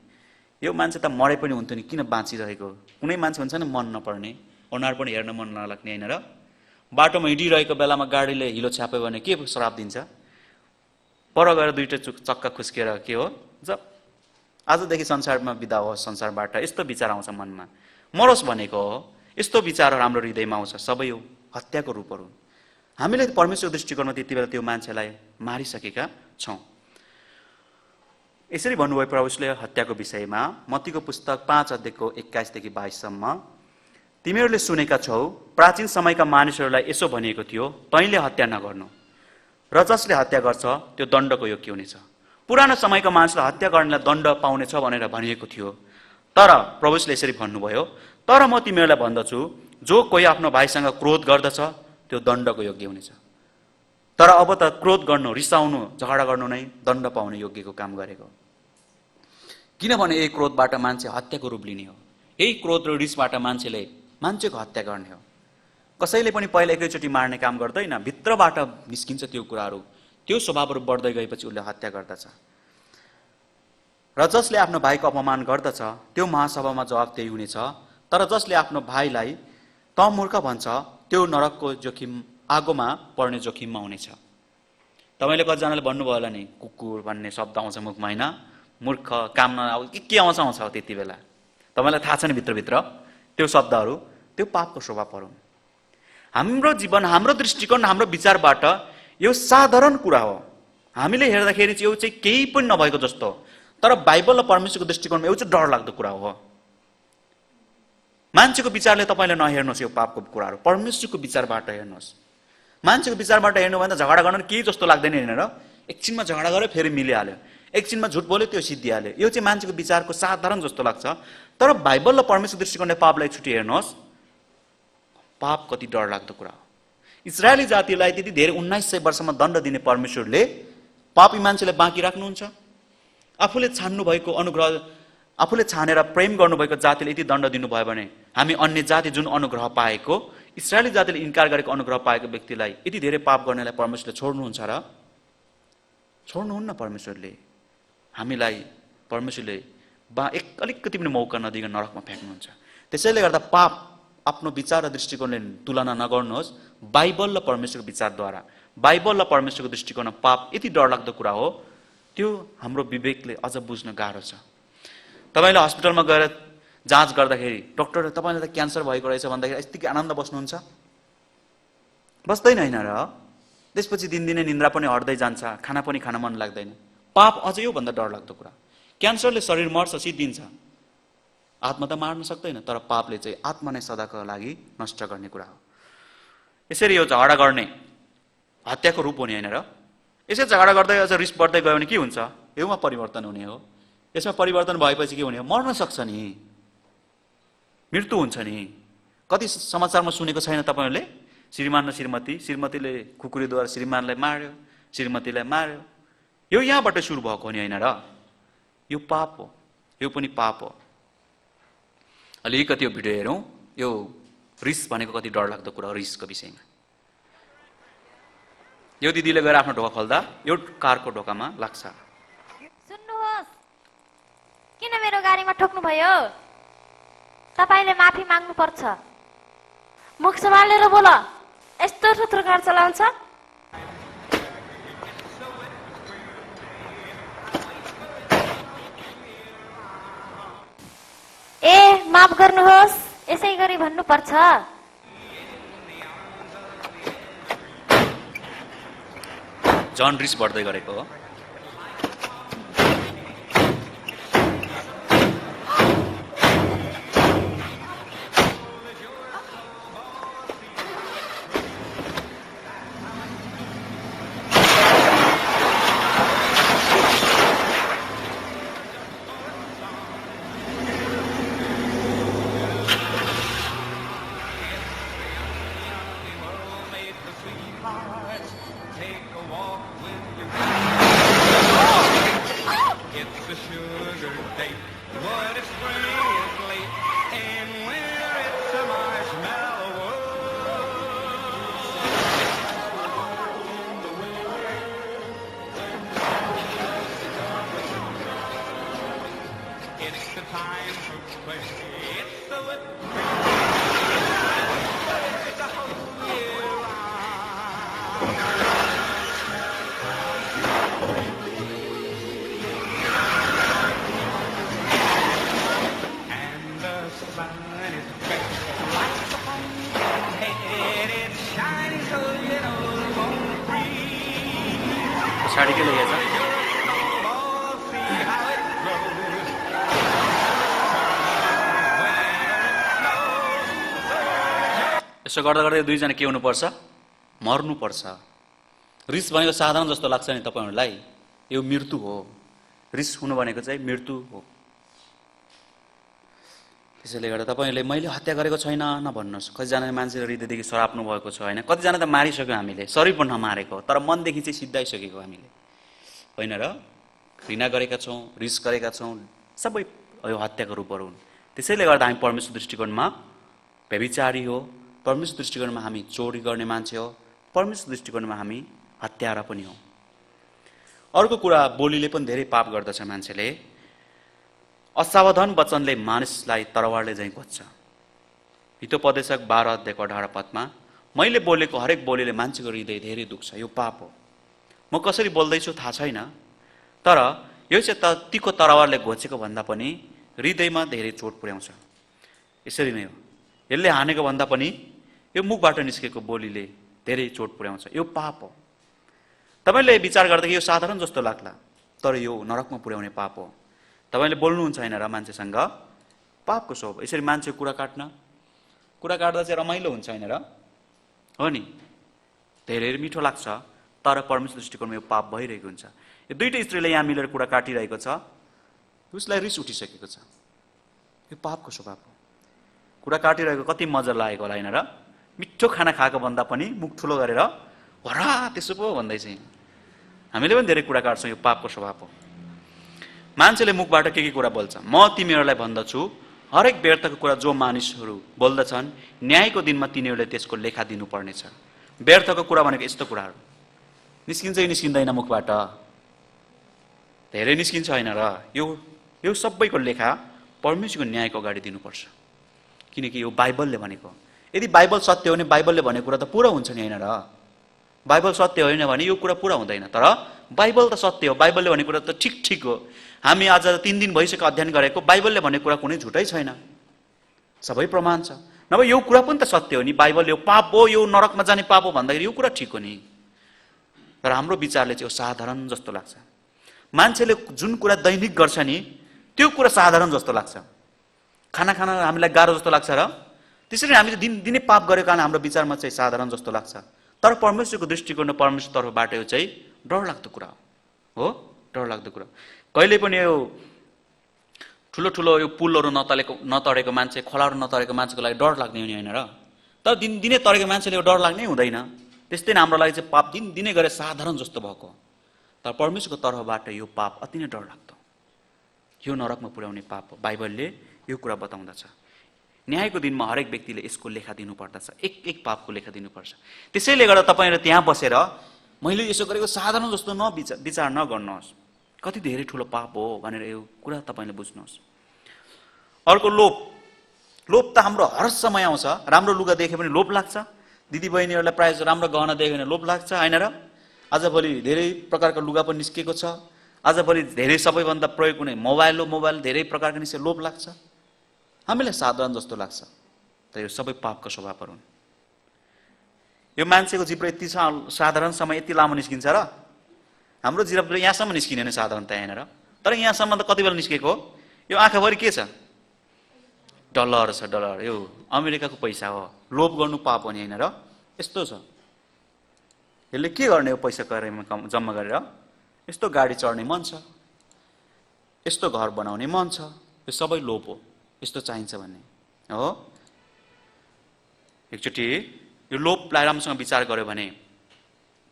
यो मान्छे त मरे पनि हुन्थ्यो नि, किन बाँचिरहेको? कुनै मान्छे हुन्छ नि मन नपर्ने, अनुहार पनि हेर्न मन नलाग्ने होइन र? बाटोमा हिँडिरहेको बेलामा गाडीले हिलो छ्याप्यो भने के श्राप दिन्छ? पर गएर दुईटा चक्का खुस्किएर के हो, आजदेखि संसारमा बिदा होस्, संसारबाट, यस्तो विचार आउँछ मनमा, मरोस् भनेको हो, यस्तो विचार हाम्रो हृदयमा आउँछ। सबै हो हत्याको रूपहरू। हामीले परमेश्वरको दृष्टिकोणमा त्यति बेला त्यो मान्छेलाई मारिसकेका छौँ। यसरी भन्नुभयो प्रभुले हत्याको विषयमा, मत्तीको पुस्तक 5 अध्यायको 21 देखि 22सम्म, तिमीहरूले सुनेका छौ प्राचीन समयका मानिसहरूलाई यसो भनिएको थियो, तैँले हत्या नगर्नु, र जसले हत्या गर्छ त्यो दण्डको योग्य हुनेछ। पुरानो समयका मानिसलाई हत्या गर्नेलाई दण्ड पाउनेछ भनेर भनिएको थियो। तर प्रभुले यसरी भन्नुभयो, तर म तिमीहरूलाई भन्दछु, जो कोही आफ्नो भाइसँग क्रोध गर्दछ त्यो दण्डको योग्य हुनेछ। तर अब त क्रोध गर्नु, रिसाउनु, झगडा गर्नु नै दण्ड पाउने योग्यको काम गरेको। किनभने यही क्रोधबाट मान्छे हत्याको रूप लिने हो। यही क्रोध र रिसबाट मान्छेले मान्छेको हत्या गर्ने हो। कसैले पनि पहिला एकैचोटि मार्ने काम गर्दैन, भित्रबाट निस्किन्छ त्यो कुराहरू। त्यो स्वभावहरू बढ्दै गएपछि उसले हत्या गर्दछ। र जसले आफ्नो भाइको अपमान गर्दछ त्यो महासभामा जवाब त्यही हुनेछ। तर जसले आफ्नो भाइलाई त मूर्ख भन्छ त्यो नरकको जोखिम, आगोमा पर्ने जोखिममा हुनेछ। तपाईँले कतिजनाले भन्नुभयो होला नि, कुकुर भन्ने शब्द आउँछ मुखमा होइन, मूर्ख, काम नआउ, के आउँछ त्यति बेला। तपाईँलाई थाहा छ नि भित्रभित्र त्यो शब्दहरू, त्यो पापको स्वभावहरू। हाम्रो जीवन, हाम्रो दृष्टिकोण, हाम्रो विचारबाट यो साधारण कुरा हो। हामीले हेर्दाखेरि चाहिँ यो चाहिँ केही पनि नभएको जस्तो, तर बाइबल र परमेश्वरको दृष्टिकोणमा यो चाहिँ डरलाग्दो कुरा हो। मान्छेको विचारले तपाईँले नहेर्नुहोस् यो पापको कुराहरू, परमेश्वरको विचारबाट हेर्नुहोस्। मान्छेको विचारबाट हेर्नु भने त झगडा गर्न केही जस्तो लाग्दैन होइन र? एकछिनमा झगडा गऱ्यो फेरि मिलिहाल्यो, एकछिनमा झुट बोल्यो त्यो सिद्धिहाल्यो। यो चाहिँ मान्छेको विचारको साधारण जस्तो लाग्छ। तर बाइबल र परमेश्वरको दृष्टिकोणले पापलाई छुट्टी हेर्नुहोस्, पाप कति डरलाग्दो कुरा हो। इजरायली जातिलाई त्यति धेरै 1900 वर्षमा दण्ड दिने परमेश्वरले पापी मान्छेलाई बाँकी राख्नुहुन्छ? आफूले छान्नु भएको अनुग्रह, आफूले छानेर प्रेम गर्नुभएको जातिले यति दण्ड दिनुभयो भने हामी अन्य जाति जुन अनुग्रह पाएको, इजरायली जातिले इन्कार गरेको अनुग्रह पाएको व्यक्तिलाई यति धेरै पाप गर्नेलाई परमेश्वरले छोड्नुहुन्छ र? छोड्नुहुन्न। परमेश्वरले हामीलाई, परमेश्वरले अलिकति पनि मौका नदिकन नरकमा फ्याँक्नुहुन्छ। त्यसैले गर्दा पाप आफ्नो विचार र दृष्टिकोणले तुलना नगर्नुहोस्। बाइबल र परमेश्वरको विचारद्वारा, बाइबल र परमेश्वरको दृष्टिकोणमा पाप यति डरलाग्दो कुरा हो, त्यो हाम्रो विवेकले अझ बुझ्न गाह्रो छ। तपाईँले हस्पिटलमा गएर जाँच गर्दाखेरि डक्टरले तपाईँलाई त क्यान्सर भएको रहेछ भन्दाखेरि यतिकै आनन्द बस्नुहुन्छ? बस्दैन होइन र? त्यसपछि दिनदिनै निन्द्रा पनि हट्दै जान्छ, खाना पनि खान मन लाग्दैन। पाप अझ योभन्दा डरलाग्दो कुरा। क्यान्सरले शरीर मर्छ, सिद्धिन्छ, आत्मा त मार्न सक्दैन, तर पापले चाहिँ आत्मा नै सदाको लागि नष्ट गर्ने कुरा हो। यसरी यो झगडा गर्ने हत्याको रूप हुने होइन र? यसै झगडा गर्दै अझ रिस बढ्दै गयो भने के हुन्छ? यसमा परिवर्तन हुने हो। यसमा परिवर्तन भएपछि के हुने हो? मर्न सक्छ नि, मृत्यु हुन्छ नि। कति समाचारमा सुनेको छैन तपाईहरुले? श्रीमान र श्रीमतीले कुकुरद्वारा श्रीमानलाई मार्यो, श्रीमतीलाई मार्यो। यो यहाँबाट सुरु भएको हो नि हैन र? यो पाप हो, यो पनि पाप हो। अलिकति यो भिडियो हेरौँ। यो रिस भनेको कति डरलाग्दो कुरा हो रिसको विषयमा। यो दिदीले गएर आफ्नो ढोका खोल्दा यो कारको ढोकामा लाग्छ। सुन्नुहोस्, किन मेरो गाडीमा ठोक्नु भयो? तपाईले माफी माग्नु पर्छ। मुख सम्हालेर बोल। यस्तो थुत्रो कार चलाउँछ? ए माफ गर्नुहोस्, यसै गरी भन्नु पर्छ। झन रिस बढ्दै गरेको हो। पछाडि के लैजाछ? यसो गर्दा गर्दै दुईजना के हुनुपर्छ? मर्नुपर्छ। रिस भनेको साधारण जस्तो लाग्छ नि तपाईहरुलाई? यो मृत्यु हो। रिस हुनु भनेको चाहिँ मृत्यु हो। त्यसैले गर्दा तपाईहरुले मैले हत्या गरेको छैन नभन्नुस्। कतिजना मान्छेले हृदयदेखि सराप्नु भएको छ हैन? कतिजना त मारिसक्यो हामीले, शरीर पनि नमारेको तर मनदेखि चाहिँ सिद्धाइसकेको हामीले, होइन र? घृणा गरेका छौं, रिस गरेका छौं, सबै यो हत्याको रूपहरू हुन्। त्यसैले गर्दा हामी परमेश्वर दृष्टिकोणमा व्यभिचारी हो, परमेश्वर दृष्टिकोणमा हामी चोरी गर्ने मान्छे हो, परमेश्वर दृष्टिकोणमा हामी हत्यारा पनि हो। अर्को कुरा, बोलीले पनि धेरै पाप गर्दछ मान्छेले। असावधान वचनले मानिसलाई तरवारले झैं खोज्छ। हितोपदेशक 12 अध्यायको 18 पदमा मैले बोलेको हरेक बोलीले मान्छेको हृदय धेरै दुख्छ, यो पाप हो। म कसरी बोल्दैछु थाहा छैन, तर यो चाहिँ तीको तरवारले घोचेको भन्दा पनि हृदयमा धेरै चोट पुर्याउँछ। यसरी नै हो, यसले हानेको भन्दा पनि यो मुखबाट निस्केको बोलीले धेरै चोट पुर्याउँछ, यो पाप हो। तपाईले विचार गर्दाखेरि यो साधारण जस्तो लाग्ला, तर यो नरकमा पुर्याउने पाप हो। तपाईले बोल्नुहुन्छ हैन र मान्छेसँग? पापको स्वभाव। यसरी मान्छे कुरा काट्दा चाहिँ रमाइलो हुन्छ हैन र? हो नि? धेरै मिठो लाग्छ, तर परमेश्वर दृष्टिकोणमा यो पाप भइरहेको हुन्छ। यो दुईटै स्त्रीले यहाँ मिलेर कुरा काटिरहेको छ, उसलाई रिस उठिसकेको छ, यो पापको स्वभाव हो। कुरा काटिरहेको कति मजा लागेको होला हैन र? मिठो खाना खाएको भन्दा पनि मुख ठुलो गरेर हरा त्यसो पो भन्दै चाहिँ हामीले पनि धेरै कुरा काट्छौँ, यो पापको स्वभाव हो। मान्छेले मुखबाट के कुरा बोल्छ? म तिमीहरूलाई भन्दछु, हरेक व्यर्थको कुरा जो मानिसहरू बोल्दछन्, न्यायको दिनमा तिनीहरूले त्यसको लेखा दिनुपर्नेछ। व्यर्थको कुरा भनेको यस्तो कुराहरू निस्किन्छ कि निस्किँदैन मुखबाट? धेरै निस्किन्छ हैन र? यो सबैको लेखा परमेश्वरको न्यायको अगाडि दिनुपर्छ, किनकि यो बाइबलले भनेको। यदि बाइबल सत्य हो भने बाइबलले भनेको कुरा त पूरा हुन्छ नि हैन र? बाइबल सत्य होइन भने यो कुरा पूरा हुँदैन। तर बाइबल त सत्य हो, बाइबलले भनेको कुरा त ठिक हो। हामी आज 3 दिन भइसक्यो अध्ययन गरेको, बाइबलले भनेको कुरा कुनै झुटै छैन, सबै प्रमाण छ। नभए यो कुरा पनि त सत्य हो नि, बाइबल यो पाप हो, यो नरकमा जाने पाप हो भन्दाखेरि यो कुरा ठिक हो नि। तर हाम्रो विचारले चाहिँ यो साधारण जस्तो लाग्छ। मान्छेले जुन कुरा दैनिक गर्छ नि त्यो कुरा साधारण जस्तो लाग्छ। खाना खान हामीलाई गाह्रो जस्तो लाग्छ र? त्यसरी हामीले दिनै पाप गरेको कारण हाम्रो विचारमा चाहिँ साधारण जस्तो लाग्छ। तर परमेश्वरको दृष्टिकोण परमेश्वर तर्फबाट यो चाहिँ डरलाग्दो कुरा हो। डरलाग्दो कुरा। कहिले पनि यो ठुलो ठुलो यो पुलहरू नतरेको मान्छे, खोलाहरू नतरेको मान्छेको लागि डर लाग्ने हुने होइन र। तर दिनदिनै तरेको मान्छेले यो डर लाग्नै हुँदैन। त्यस्तै नै हाम्रो लागि चाहिँ पाप दिनदिनै गरे साधारण जस्तो भएको। तर परमेश्वरको तर्फबाट यो पाप अति नै डरलाग्दो, यो नरकमा पुर्याउने पाप हो। बाइबलले यो कुरा बताउँदछ। न्यायको दिनमा हरेक व्यक्तिले यसको लेखा दिनुपर्दछ, एक एक पापको लेखा दिनुपर्छ। त्यसैले गर्दा तपाईँहरू त्यहाँ बसेर मैले यसो गरेको साधारण जस्तो विचार नगर्नुहोस्, कति धेरै ठुलो पाप हो भनेर यो कुरा तपाईँले बुझ्नुहोस्। अर्को लोभ। लोभ त हाम्रो हर समय आउँछ। राम्रो लुगा देखे पनि लोभ लाग्छ, दिदीबहिनीहरूलाई प्रायः राम्रो गहना देख्यो भने लोभ लाग्छ, होइन र? आजभोलि धेरै प्रकारको लुगा पनि निस्केको छ। आजभोलि धेरै सबैभन्दा प्रयोग हुने मोबाइल धेरै प्रकारको निस्के लोभ लाग्छ। हामीलाई साधारण जस्तो लाग्छ, तर यो सबै पापको स्वभावहरू हुन्। यो मान्छेको जिब्रो यति साधारण समय यति लामो निस्किन्छ र हाम्रो जिब्रो यहाँसम्म निस्किने नै साधारणता होइन र। तर यहाँसम्म त कति बेला निस्केको हो? यो आँखाभरि के छ? डलर छ, डलर। यो अमेरिकाको पैसा हो। लोभ गर्नु पाप हो नि, होइन र? यस्तो छ। यसले के गर्ने हो? पैसा जम्मा गरेर यस्तो गाडी चढ्ने मन छ, यस्तो घर बनाउने मन छ, यो सबै लोभ हो। यस्तो चाहिन्छ भन्ने हो। एकचोटि यो लोभलाई राम्रोसँग विचार गर्यो भने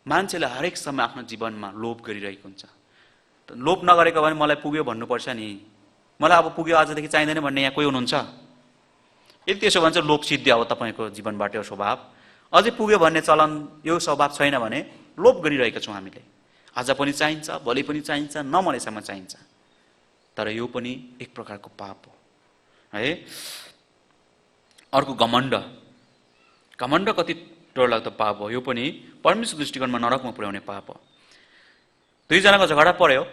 मान्छेले हरेक समय आफ्नो जीवनमा लोभ गरिरहेको हुन्छ। लोभ नगरेको भने मलाई पुग्यो भन्नुपर्छ नि, मलाई अब पुग्यो आजदेखि चाहिँदैन भन्ने यहाँ कोही हुनुहुन्छ? यदि त्यसो भन्छ लोभ सिद्धियो अब तपाईँको जीवनबाट यो स्वभाव। अझै पुग्यो भन्ने चलन यो स्वभाव छैन भने लोभ गरिरहेका छौँ हामीले। आज पनि चाहिन्छ, भोलि पनि चाहिन्छ, नमरेसम्म चाहिन्छ। तर यो पनि एक प्रकारको पाप हो है। अर्को घमण्ड। घमण्ड कति डरलाग्दो पाप हो। यो पनि परमेश्वर दृष्टिकोणमा नरकमा पुर्याउने पाप हो। दुईजनाको झगडा पर्यो,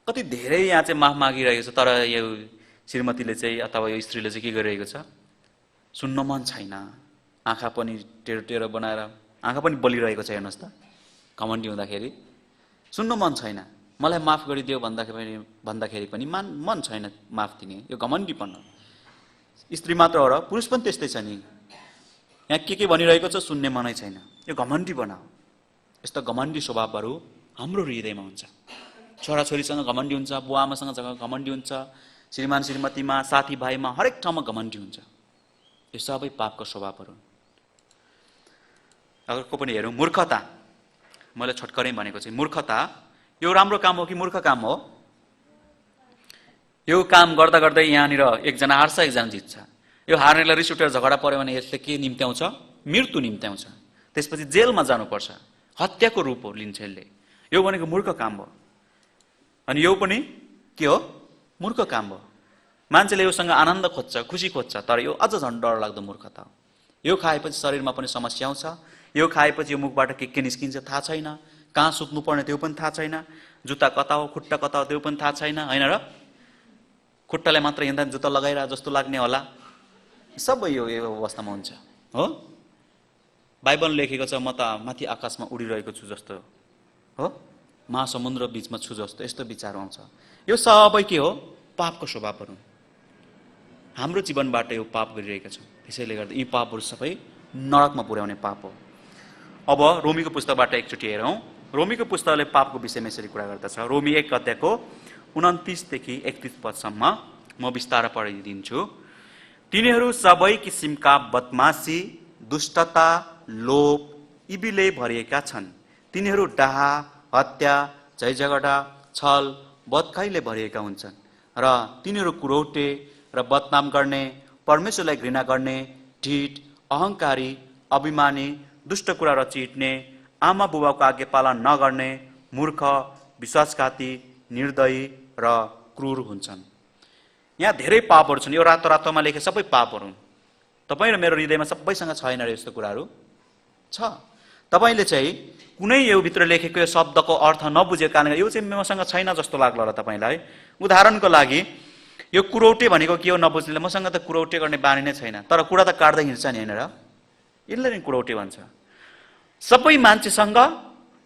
कति धेरै यहाँ चाहिँ माफ मागिरहेको छ, तर यो श्रीमतीले चाहिँ अथवा यो स्त्रीले चाहिँ के गरिरहेको छ? सुन्न मन छैन। आँखा पनि टेढो टेढो बनाएर आँखा पनि बलिरहेको छ। हेर्नुहोस् त, घमण्डी हुँदाखेरि सुन्न मन छैन। मलाई माफ गरिदियो भन्दाखेरि पनि मन छैन माफ दिने। यो घमण्डीपन हो। स्त्री मात्र हो र, पुरुष पनि त्यस्तै छ नि। यहाँ के भनिरहेको छ सुन्ने मनै छैन। यो घमण्डीपन हो। यस्तो घमण्डी स्वभावहरू हाम्रो हृदयमा हुन्छ। छोराछोरीसँग घमण्डी हुन्छ, बुवा आमासँग घमण्डी हुन्छ, श्रीमान श्रीमतीमा, साथीभाइमा, हरेक ठाउँमा घमण्डी हुन्छ। यो सबै पापको स्वभावहरू हुन्। अर्को पनि हेरौँ, मूर्खता। मैले छोटकरै भनेको चाहिँ मूर्खता यो राम्रो काम हो कि मूर्ख काम हो? यो काम गर्दा गर्दै यहाँनिर एकजना हार्छ, एकजना जित्छ। यो हार्नेलाई रिस उठेर झगडा पर्यो भने यसले के निम्त्याउँछ? मृत्यु निम्त्याउँछ। त्यसपछि जेलमा जानुपर्छ। हत्याको रूप हो लिन्छ यसले। यो भनेको मूर्ख काम हो। अनि यो पनि के हो? मूर्ख काम हो। मान्छेले योसँग आनन्द खोज्छ, खुसी खोज्छ, तर यो अझ झन् डरलाग्दो मूर्खता हो। यो खाएपछि शरीरमा पनि समस्या आउँछ। यो खाएपछि यो मुखबाट के निस्किन्छ थाहा छैन। कहाँ सुत्नु पर्ने त्यो पनि थाहा छैन। जुत्ता कता हो, खुट्टा कता हो त्यो पनि थाहा छैन, होइन र? खुट्टाले मात्र हिँड्दा जुत्ता लगाइरह जस्तो लाग्ने होला। सबै यो अवस्थामा हुन्छ हो। बाइबल लेखेको छ म त माथि आकाशमा उडिरहेको छु जस्तो हो, महासमुद्र बीचमा छु जस्तो, यस्तो विचार आउँछ। यो सबै के हो? पापको स्वभावहरू। हाम्रो जीवनबाट यो पाप गरिरहेका छौँ। त्यसैले गर्दा यी पापहरू सबै नरकमा पुर्याउने पाप हो। अब रोमीको पुस्तकबाट एकचोटि हेरौँ। रोमीको पुस्तकले पापको विषयमा यसरी कुरा गर्दछ। रोमी 1 अध्यायको 29 देखि 31 पदसम्म म विस्तार पढिदिन्छु। तिनीहरू सबै किसिमका बदमासी, दुष्टता, लोभ, इबिले भरिएका छन्। तिनीहरू डाहा, हत्या, झैझगडा, छल, बदकाइले भरिएका हुन्छन्। र तिनीहरू कुरौटे र बदनाम गर्ने, परमेश्वरलाई घृणा गर्ने, ढिठ, अहङ्कारी, अभिमानी, दुष्ट कुरा रचिट्ने, आमा बुबाको आज्ञा पालन नगर्ने, मूर्ख, विश्वासघाती, निर्दयी र क्रूर हुन्छन्। यहाँ धेरै पापहरू छन्। यो रातोमा लेखे सबै पापहरू हुन्। तपाईँ र मेरो हृदयमा सबैसँग छैन र यस्तो कुराहरू छ। तपाईँले चाहिँ कुनै यो भित्र लेखेको यो शब्दको अर्थ नबुझेको कारणले यो चाहिँ मसँग छैन जस्तो लाग्ला होला तपाईँलाई। उदाहरणको लागि यो कुरौटे भनेको के हो नबुझ्नेले, मसँग त कुरौटे गर्ने बानी नै छैन, तर कुरा त काट्दै हिँड्छ नि, होइन र? यसले नै कुरौटे भन्छ। सबै मान्छेसँग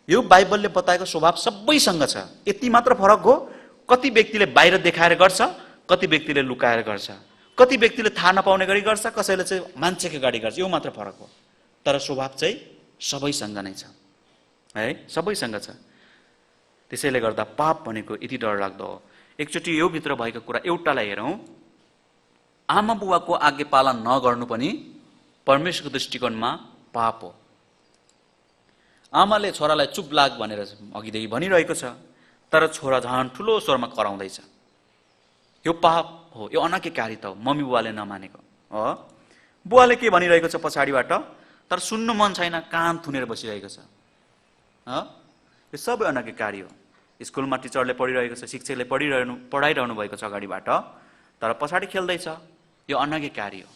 यो बाइबलले बताएको स्वभाव सबैसँग छ। यति मात्र फरक हो, कति व्यक्तिले बाहिर देखाएर गर्छ, कति व्यक्तिले लुकाएर गर्छ, कति व्यक्तिले थाहा नपाउने गरी गर्छ, कसैले चाहिँ मान्छेको गाडी गर्छ। यो मात्र फरक हो, तर स्वभाव चाहिँ सबैसँग नै छ है, सबैसँग छ। त्यसैले गर्दा पाप भनेको यति डरलाग्दो हो। एकचोटि यो भित्र भएको कुरा एउटालाई हेरौँ, आमा बुवाको आज्ञा पालन नगर्नु पनि परमेश्वरको दृष्टिकोणमा पाप हो। आमाले छोरालाई चुप लाग भनेर अघिदेखि भनिरहेको छ, तर छोरा झन् ठुलो स्वरमा कराउँदैछ। यो पाप हो, यो अनाज्ञाकारिता हो, मम्मी बुवाले नमानेको हो। बुवाले के भनिरहेको छ पछाडिबाट, तर सुन्नु मन छैन, कान थुनेर बसिरहेको छ। यो सबै अनाज्ञाकारी हो। स्कुलमा टिचरले पढिरहेको छ, शिक्षकले पढाइरहनु भएको छ अगाडिबाट, तर पछाडि खेल्दैछ। यो अनाज्ञाकारी हो।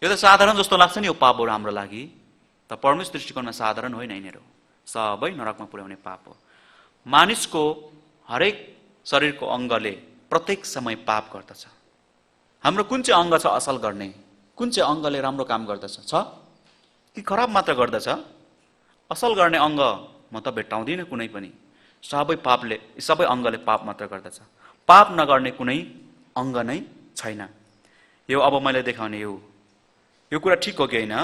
यो त साधारण जस्तो लाग्छ नि यो पापहरू हाम्रो लागि, त परमेश्वर दृष्टिकोणमा साधारण होइन। यिनीहरू सबै नरकमा पुर्याउने पाप हो। मानिसको हरेक शरीरको अङ्गले प्रत्येक समय पाप गर्दछ। हाम्रो कुन चाहिँ अङ्ग छ असल गर्ने, कुन चाहिँ अङ्गले राम्रो काम गर्दछ छ कि खराब मात्र गर्दछ? असल गर्ने अङ्ग म त भेट्टाउँदिनँ कुनै पनि। सबै अङ्गले पाप मात्र गर्दछ। पाप नगर्ने कुनै अङ्ग नै छैन। यो अब मैले देखाउने यो कुरा ठिक हो कि होइन?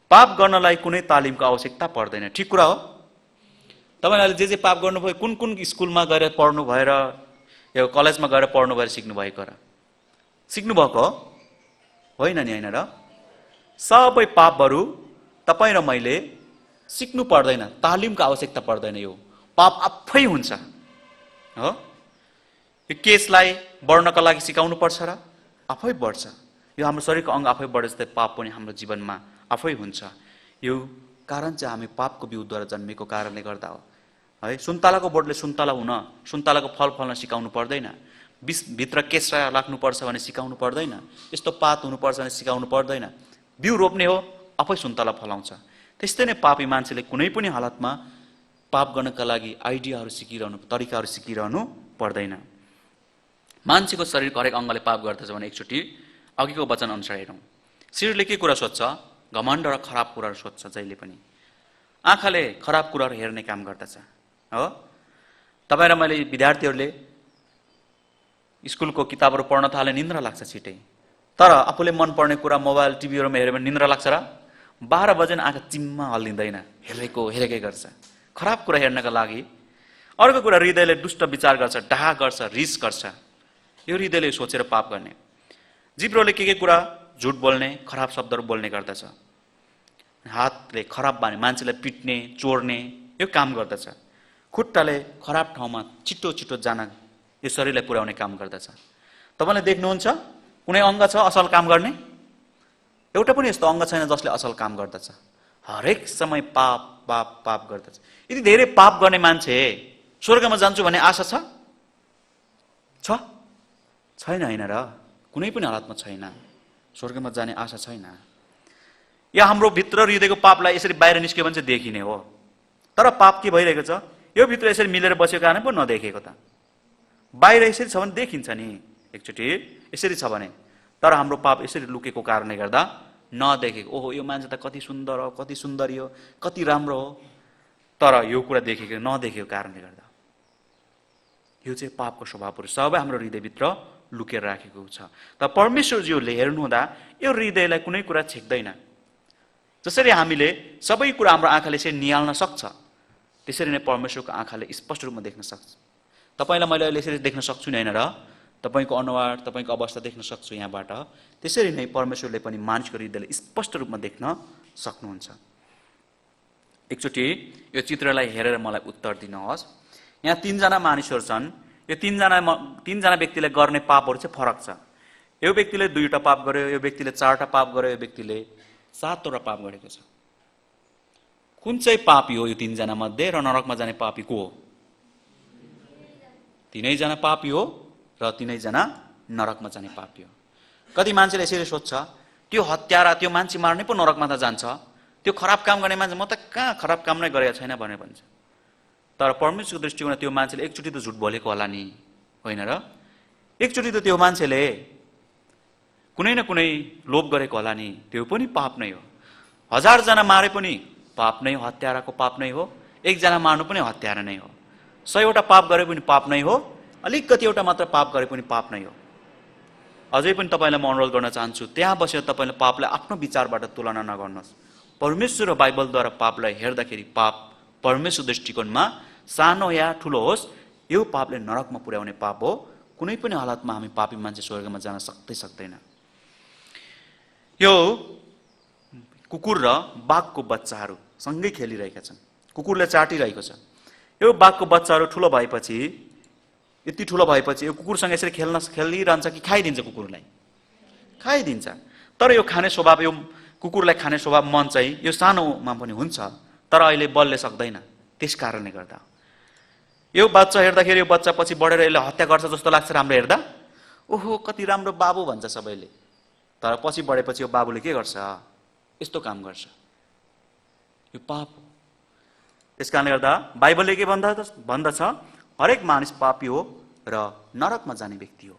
पाप गर्नलाई कुनै तालिमको आवश्यकता पर्दैन। ठिक कुरा हो। तपाईँले जे पाप गर्नुभयो, कुन कुन स्कुलमा गएर पढ्नु भएर, यो कलेजमा गएर पढ्नु भएर सिक्नुभएको र सिक्नुभएको होइन नि, होइन र? सबै पापहरू तपाईँ र मैले सिक्नु पर्दैन, तालिमको आवश्यकता पर्दैन। यो पाप आफै हुन्छ हो। यो केसलाई बढ्नका लागि सिकाउनु पर्छ र आफै बढ्छ। यो हाम्रो शरीरको अङ्ग आफै बढे जस्तै पाप पनि हाम्रो जीवनमा आफै हुन्छ। यो कारण चाहिँ हामी पापको बिउद्वारा जन्मेको कारणले गर्दा हो है। सुन्तलाको बोटले सुन्तलाको फल फल्न सिकाउनु पर्दैन। भित्र केसरा राख्नुपर्छ भने सिकाउनु पर्दैन। यस्तो पात हुनुपर्छ भने सिकाउनु पर्दैन। बिउ रोप्ने हो, आफै सुन्तला फलाउँछ। त्यस्तै नै पापी मान्छेले कुनै पनि हालतमा पाप गर्नका लागि आइडियाहरू सिकिरहनु, तरिकाहरू सिकिरहनु पर्दैन। मान्छेको शरीरको हरेक अङ्गले पाप गर्दछ भने एकचोटि अघिको वचन अनुसार हेरौँ। शरीरले के कुरा सोध्छ? घमण्ड र खराब कुराहरू सोध्छ जहिले पनि। आँखाले खराब कुराहरू हेर्ने काम गर्दछ हो। तपाईँ र मैले विद्यार्थीहरूले स्कुलको किताबहरू पढ्न थाले, निन्द्रा लाग्छ छिटै। तर आफूले मनपर्ने कुरा मोबाइल टिभीहरूमा हेऱ्यो भने निन्द्रा लाग्छ र 12 बजे आँखा चिम्मा हल्लिँदैन, हेरेकै गर्छ खराब कुरा हेर्नका लागि। अर्को कुरा, हृदयले दुष्ट विचार गर्छ, डाहा गर्छ, रिस गर्छ। यो हृदयले सोचेर पाप गर्ने। जिब्रोले के कुरा झुट बोल्ने, खराब शब्दहरू बोल्ने गर्दछ। हातले खराब बानी, मान्छेलाई पिट्ने, चोर्ने यो काम गर्दछ। खुट्टाले खराब ठाउँमा छिटो छिटो जान यो शरीरलाई पुर्याउने काम गर्दछ। तपाईँले देख्नुहुन्छ कुनै अङ्ग छ असल काम गर्ने? एउटा पनि यस्तो अङ्ग छैन जसले असल काम गर्दछ। हरेक समय पाप पाप पाप गर्दछ। यदि धेरै पाप गर्ने मान्छे स्वर्गमा जान्छु भन्ने आशा छ? छैन, होइन र? कुनै पनि हालतमा छैन। स्वर्गमा जाने आशा छैन। या हाम्रो भित्र हृदयको पापलाई यसरी बाहिर निस्क्यो भने चाहिँ देखिने हो। तर पाप के भइरहेको छ? यो भित्र यसरी मिलेर बसेको कारण पो नदेखेको त। बाहिर यसरी छ भने देखिन्छ नि एकचोटि, यसरी छ भने। तर हाम्रो पाप यसरी लुकेको कारणले गर्दा नदेखेको। ओहो, यो मान्छे त कति सुन्दर हो, कति सुन्दरी हो, कति राम्रो हो, तर यो कुरा देखेको नदेखेको कारणले गर्दा। यो चाहिँ पापको स्वभावहरू सबै हाम्रो हृदयभित्र लुकेर राखेको छ। तर परमेश्वरज्यूले हेर्नुहुँदा यो हृदयलाई कुनै कुरा छेक्दैन। जसरी हामीले सबै कुरा हाम्रो आँखाले यसरी निहाल्न सक्छ, त्यसरी नै परमेश्वरको आँखाले स्पष्ट रूपमा देख्न सक्छ। तपाईँलाई मैले अहिले यसरी देख्न सक्छु नि, होइन र? तपाईँको अनुहार, तपाईँको अवस्था देख्न सक्छु यहाँबाट। त्यसरी नै परमेश्वरले पनि मानिसको हृदयलाई स्पष्ट रूपमा देख्न सक्नुहुन्छ। एकचोटि यो चित्रलाई हेरेर मलाई उत्तर दिनुहोस्। यहाँ 3 जना मानिसहरू छन्। यो 3 जना व्यक्तिले गर्ने पापहरू चाहिँ फरक छ। यो व्यक्तिले 2टा पाप गर्यो, यो व्यक्तिले 4टा पाप गर्यो, यो व्यक्तिले 7वटा पाप गरेको छ। कुन चाहिँ पापी हो यो 3 जना मध्ये र नरकमा जाने पापी को हो? 3 जना पापी हो र 3 जना नरकमा जाने पापी हो। कति मान्छेले यसरी सोध्छ, त्यो हत्यारा, त्यो मान्छे मार्ने पो नरकमा त जान्छ, त्यो खराब काम गर्ने मान्छे, म त कहाँ खराब काम नै गरेको छैन भनेर भन्छ। तर परमेश्वरको दृष्टिकोणमा त्यो मान्छेले एकचोटि त झुट बोलेको होला नि, होइन र? एकचोटि त त्यो मान्छेले कुनै न कुनै लोभ गरेको होला नि, त्यो पनि पाप नै हो। 1000 जना मारे पनि पाप नै हो, हत्याराको पाप नै हो। 1 जना मार्नु पनि हत्यारा नै हो। 100वटा पाप गरे पनि पाप नै हो। अलिकति एउटा मात्र पाप गरे पनि पाप नै हो। अझै पनि तपाईँलाई म अनुरोध गर्न चाहन्छु, त्यहाँ बसेर तपाईँले पापलाई आफ्नो विचारबाट तुलना नगर्नुहोस्। परमेश्वर र बाइबलद्वारा पापलाई हेर्दाखेरि पाप परमेश्वर दृष्टिकोणमा सानो या ठुलो होस्, यो पापले नरकमा पुर्याउने पाप हो। कुनै पनि हालतमा हामी पापी मान्छे स्वर्गमा जान सक्दैन। यो कुकुर र बाघको बच्चाहरू सँगै खेलिरहेका छन्। कुकुरले चाटिरहेको छ। यो बाघको बच्चाहरू ठुलो भएपछि, यति ठुलो भएपछि यो कुकुरसँग यसरी खेलिरहन्छ कि खाइदिन्छ कुकुरलाई? खाइदिन्छ। तर यो खाने स्वभाव, यो कुकुरलाई खाने स्वभाव मन चाहिँ यो सानोमा पनि हुन्छ, तर अहिले बलले सक्दैन। त्यस कारणले गर्दा यो बच्चा हेर्दाखेरि यो बच्चा पछि बढेर यसले हत्या गर्छ जस्तो लाग्छ राम्रो हेर्दा। ओहो कति राम्रो बाबु भन्छ सबैले। तर पछि बढेपछि यो बाबुले के गर्छ? यस्तो काम गर्छ। यो पाप हो। त्यस कारणले गर्दा बाइबलले के भन्दछ? हरेक मानिस पापी हो र नरकमा जाने व्यक्ति हो।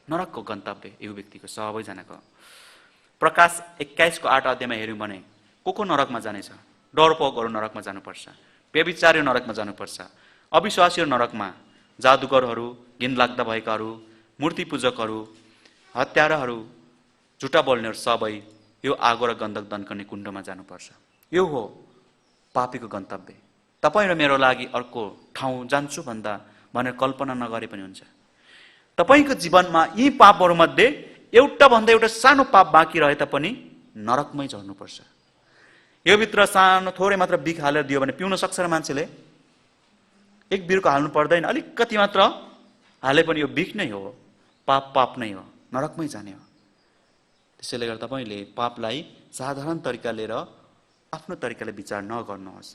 नरकको गन्तव्य यो व्यक्तिको सबैजनाको। प्रकाश 21 को 8 अध्यायमा हेर्यौँ भने को नरकमा जानेछ? डरपोकहरू नरकमा जानुपर्छ, व्यभिचारी नरकमा जानुपर्छ, अविश्वासीहरू नरकमा, जादुगरहरू, घिनलाग्दा भएकाहरू, मूर्ति पूजकहरू, हत्याराहरू, झुटा बोल्नेहरू सबै यो आगो र गन्धक दन्कने कुण्डमा जानुपर्छ। यो हो पापीको गन्तव्य। तपाईँ र मेरो लागि अर्को ठाउँ जान्छु भनेर कल्पना नगरे पनि हुन्छ। तपाईँको जीवनमा यी पापहरूमध्ये एउटा भन्दा एउटा सानो पाप बाँकी रहे तापनि नरकमै झर्नुपर्छ। यो भित्र सानो थोरै मात्र बिख हालेर दियो भने पिउन सक्छ र मान्छेले? एक बिर्को हाल्नु पर्दैन, अलिकति मात्र हाले पनि यो बिख नै हो, पाप नै हो, नरकमै जाने हो। त्यसैले गर्दा तपाईँले पापलाई साधारण तरिकाले र आफ्नो तरिकाले विचार नगर्नुहोस्।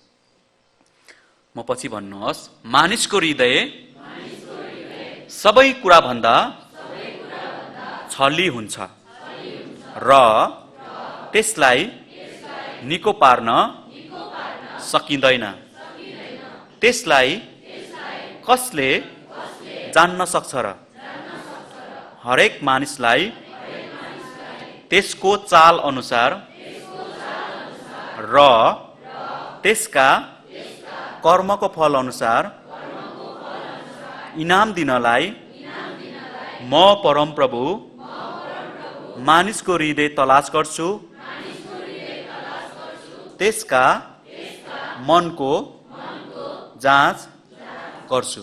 म पछि भन्नुहोस्, मानिसको हृदय सबै कुरा भन्दा छली हुन्छ र त्यसलाई निको पार्न सकिँदैन। त्यसलाई कसले जान्न सक्छ र? हरेक मानिसलाई त्यसको चाल अनुसार र त्यसका कर्मको फल अनुसार इनाम दिनलाई म परमप्रभु मानिसको हृदय तलास गर्छु, त्यसका मनको जाँच गर्छु।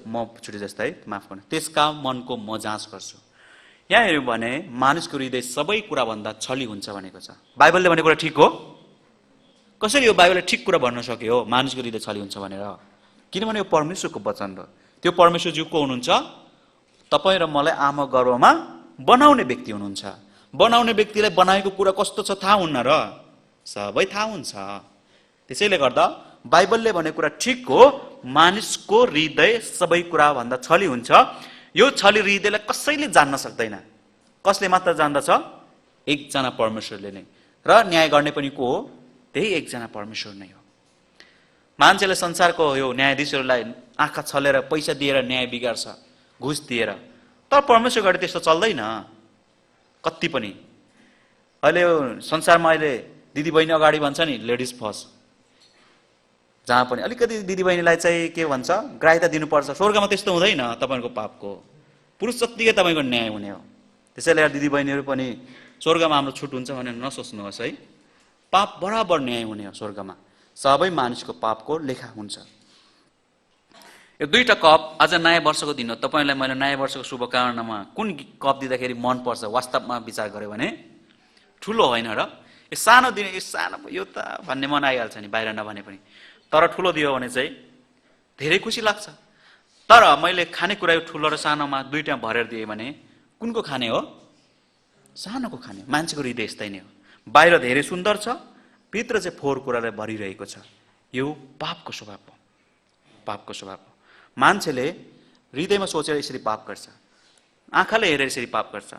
म छुटे जस्तै माफ गर्नु, त्यसका मनको म जाँच गर्छु। यहाँ हेऱ्यौँ भने मानिसको हृदय सबै कुरा भन्दा छली हुन्छ भनेको छ। बाइबलले भनेको कुरा ठिक हो? कसरी यो बाइबलले ठिक कुरा भन्न सक्यो मानिसको हृदय छली हुन्छ भनेर? किनभने यो परमेश्वरको वचन हो। त्यो परमेश्वरज्यू को हुनुहुन्छ? तपाईँ र मलाई आमा गर्भमा बनाउने व्यक्ति हुनुहुन्छ। बनाउने व्यक्तिलाई बनाएको कुरा कस्तो छ थाहा हुन्न र? सबै थाहा हुन्छ। त्यसैले गर्दा बाइबलले भनेको कुरा ठिक हो। मानिसको हृदय सबै कुरा भन्दा छली हुन्छ। यो छली हृदयलाई कसैले जान्न सक्दैन। कसले मात्र जान्दछ? एकजना परमेश्वरले नै। र न्याय गर्ने पनि को हो? त्यही एकजना परमेश्वर नै हो। मान्छेले संसारको यो न्यायाधीशहरूलाई आँखा छलेर पैसा दिएर न्याय बिगार्छ, घुस दिएर। तर परमेश्वर गरी त्यस्तो चल्दैन कति पनि। अहिले संसारमा अहिले दिदीबहिनी अगाडि भन्छ नि, लेडिज फर्स्ट। जहाँ पनि अलिकति दिदीबहिनीलाई चाहिँ के भन्छ, ग्राह्यता दिनुपर्छ। स्वर्गमा त्यस्तो हुँदैन। तपाईँको पापको पुरुष जत्तिकै तपाईँको न्याय हुने हो। त्यसैले दिदीबहिनीहरू पनि स्वर्गमा हाम्रो छुट हुन्छ भनेर नसोच्नुहोस् है। पाप बराबर न्याय हुने हो स्वर्गमा। सबै मानिसको पापको लेखा हुन्छ। यो दुईटा कप आज नयाँ वर्षको दिन हो। तपाईँलाई मैले नयाँ वर्षको शुभकामनामा कुन कप दिँदाखेरि मन पर्छ वास्तवमा विचार गऱ्यो भने ठुलो होइन र? यो सानो दिन, यो सानो यो त भन्ने मन आइहाल्छ नि बाहिर नभने पनि। तर ठुलो दियो भने चाहिँ धेरै खुसी लाग्छ। तर मैले खानेकुरा यो ठुलो र सानोमा दुईटा भरेर दिएँ भने कुनको खाने हो? सानोको खाने। मान्छेको हृदय यस्तै नै हो। बाहिर धेरै सुन्दर छ, भित्र चाहिँ फोहोर कुराले भरिरहेको छ। यो पापको स्वभाव हो। पापको स्वभाव हो। मान्छेले हृदयमा सोचेर यसरी पाप गर्छ, आँखाले हेरेर यसरी पाप गर्छ,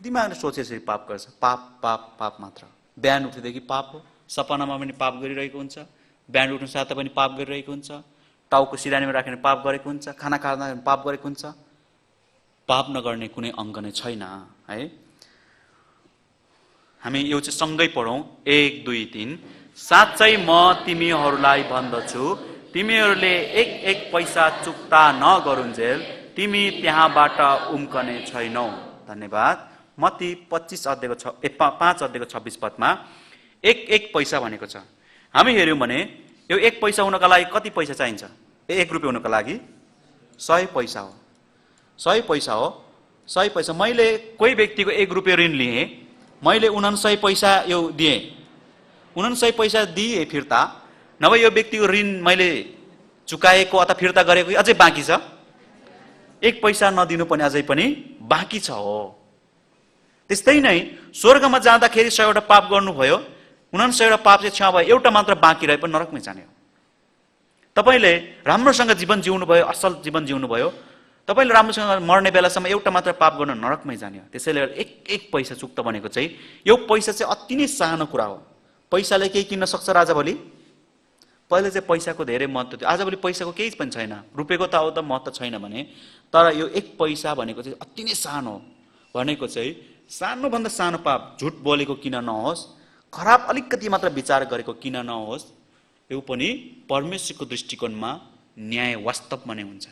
दिमागले सोचेर यसरी पाप गर्छ। पाप पाप पाप मात्र। बिहान उठेदेखि पाप हो। सपनामा पनि पाप गरिरहेको हुन्छ, बिहान उठ्नु साथ पनि पाप गरिरहेको हुन्छ, टाउको सिरानीमा राखेर पाप गरेको हुन्छ, खाना खाँदा पाप गरेको हुन्छ। पाप नगर्ने कुनै अङ्ग नै छैन है। हामी यो चाहिँ सँगै पढौँ। 1, 2, 3। साँच्चै म तिमीहरूलाई भन्दछु, तिमीहरूले एक पैसा चुक्ता नगरुन्जेल तिमी त्यहाँबाट उम्कने छैनौ। धन्यवाद। मत्ती 5 अध्यायको 26 पदमा एक पैसा भनेको छ। हामी हेऱ्यौँ भने यो एक पैसा हुनका लागि कति पैसा चाहिन्छ? 1 रुपियाँ हुनुको लागि 100 पैसा हो। 100 पैसा हो। 100 पैसा मैले कोही व्यक्तिको 1 रुपियाँ ऋण लिएँ, मैले 49 पैसा यो दिएँ, 49 पैसा दिएँ फिर्ता, नभए यो व्यक्तिको ऋण मैले चुकाएको अथवा फिर्ता गरेको अझै बाँकी छ, 1 पैसा नदिनु पनि अझै पनि बाँकी छ हो। त्यस्तै नै स्वर्गमा जाँदाखेरि 100 वटा पाप गर्नुभयो, 49 वटा पाप चाहिँ क्षमा भयो, एउटा मात्र बाँकी रहे पनि नरकमै जाने हो। तपाईले राम्रोसँग जीवन जिउनु भयो, असल जीवन जिउनु भयो, तपाईले राम्रोसँग मर्ने बेलासम्म एउटा मात्र पाप गर्न नरकमै जाने हो। त्यसैले एक पैसा चुक्ता भनेको चाहिँ यो पैसा चाहिँ अति नै सानो कुरा हो। पैसाले केही किन्न सक्छ र आजभोलि? पहिले चाहिँ पैसाको धेरै महत्त्व थियो, आजभोलि पैसाको केही पनि छैन, रुपियाँको त अब त महत्त्व छैन भने, तर यो 1 पैसा भनेको चाहिँ अति नै सानो भनेको चाहिँ सानोभन्दा सानो पाप, झुट बोलेको किन नहोस्, खराब अलिकति मात्र विचार गरेको किन नहोस्, यो पनि परमेश्वरको दृष्टिकोणमा न्याय वास्तवमा नै हुन्छ।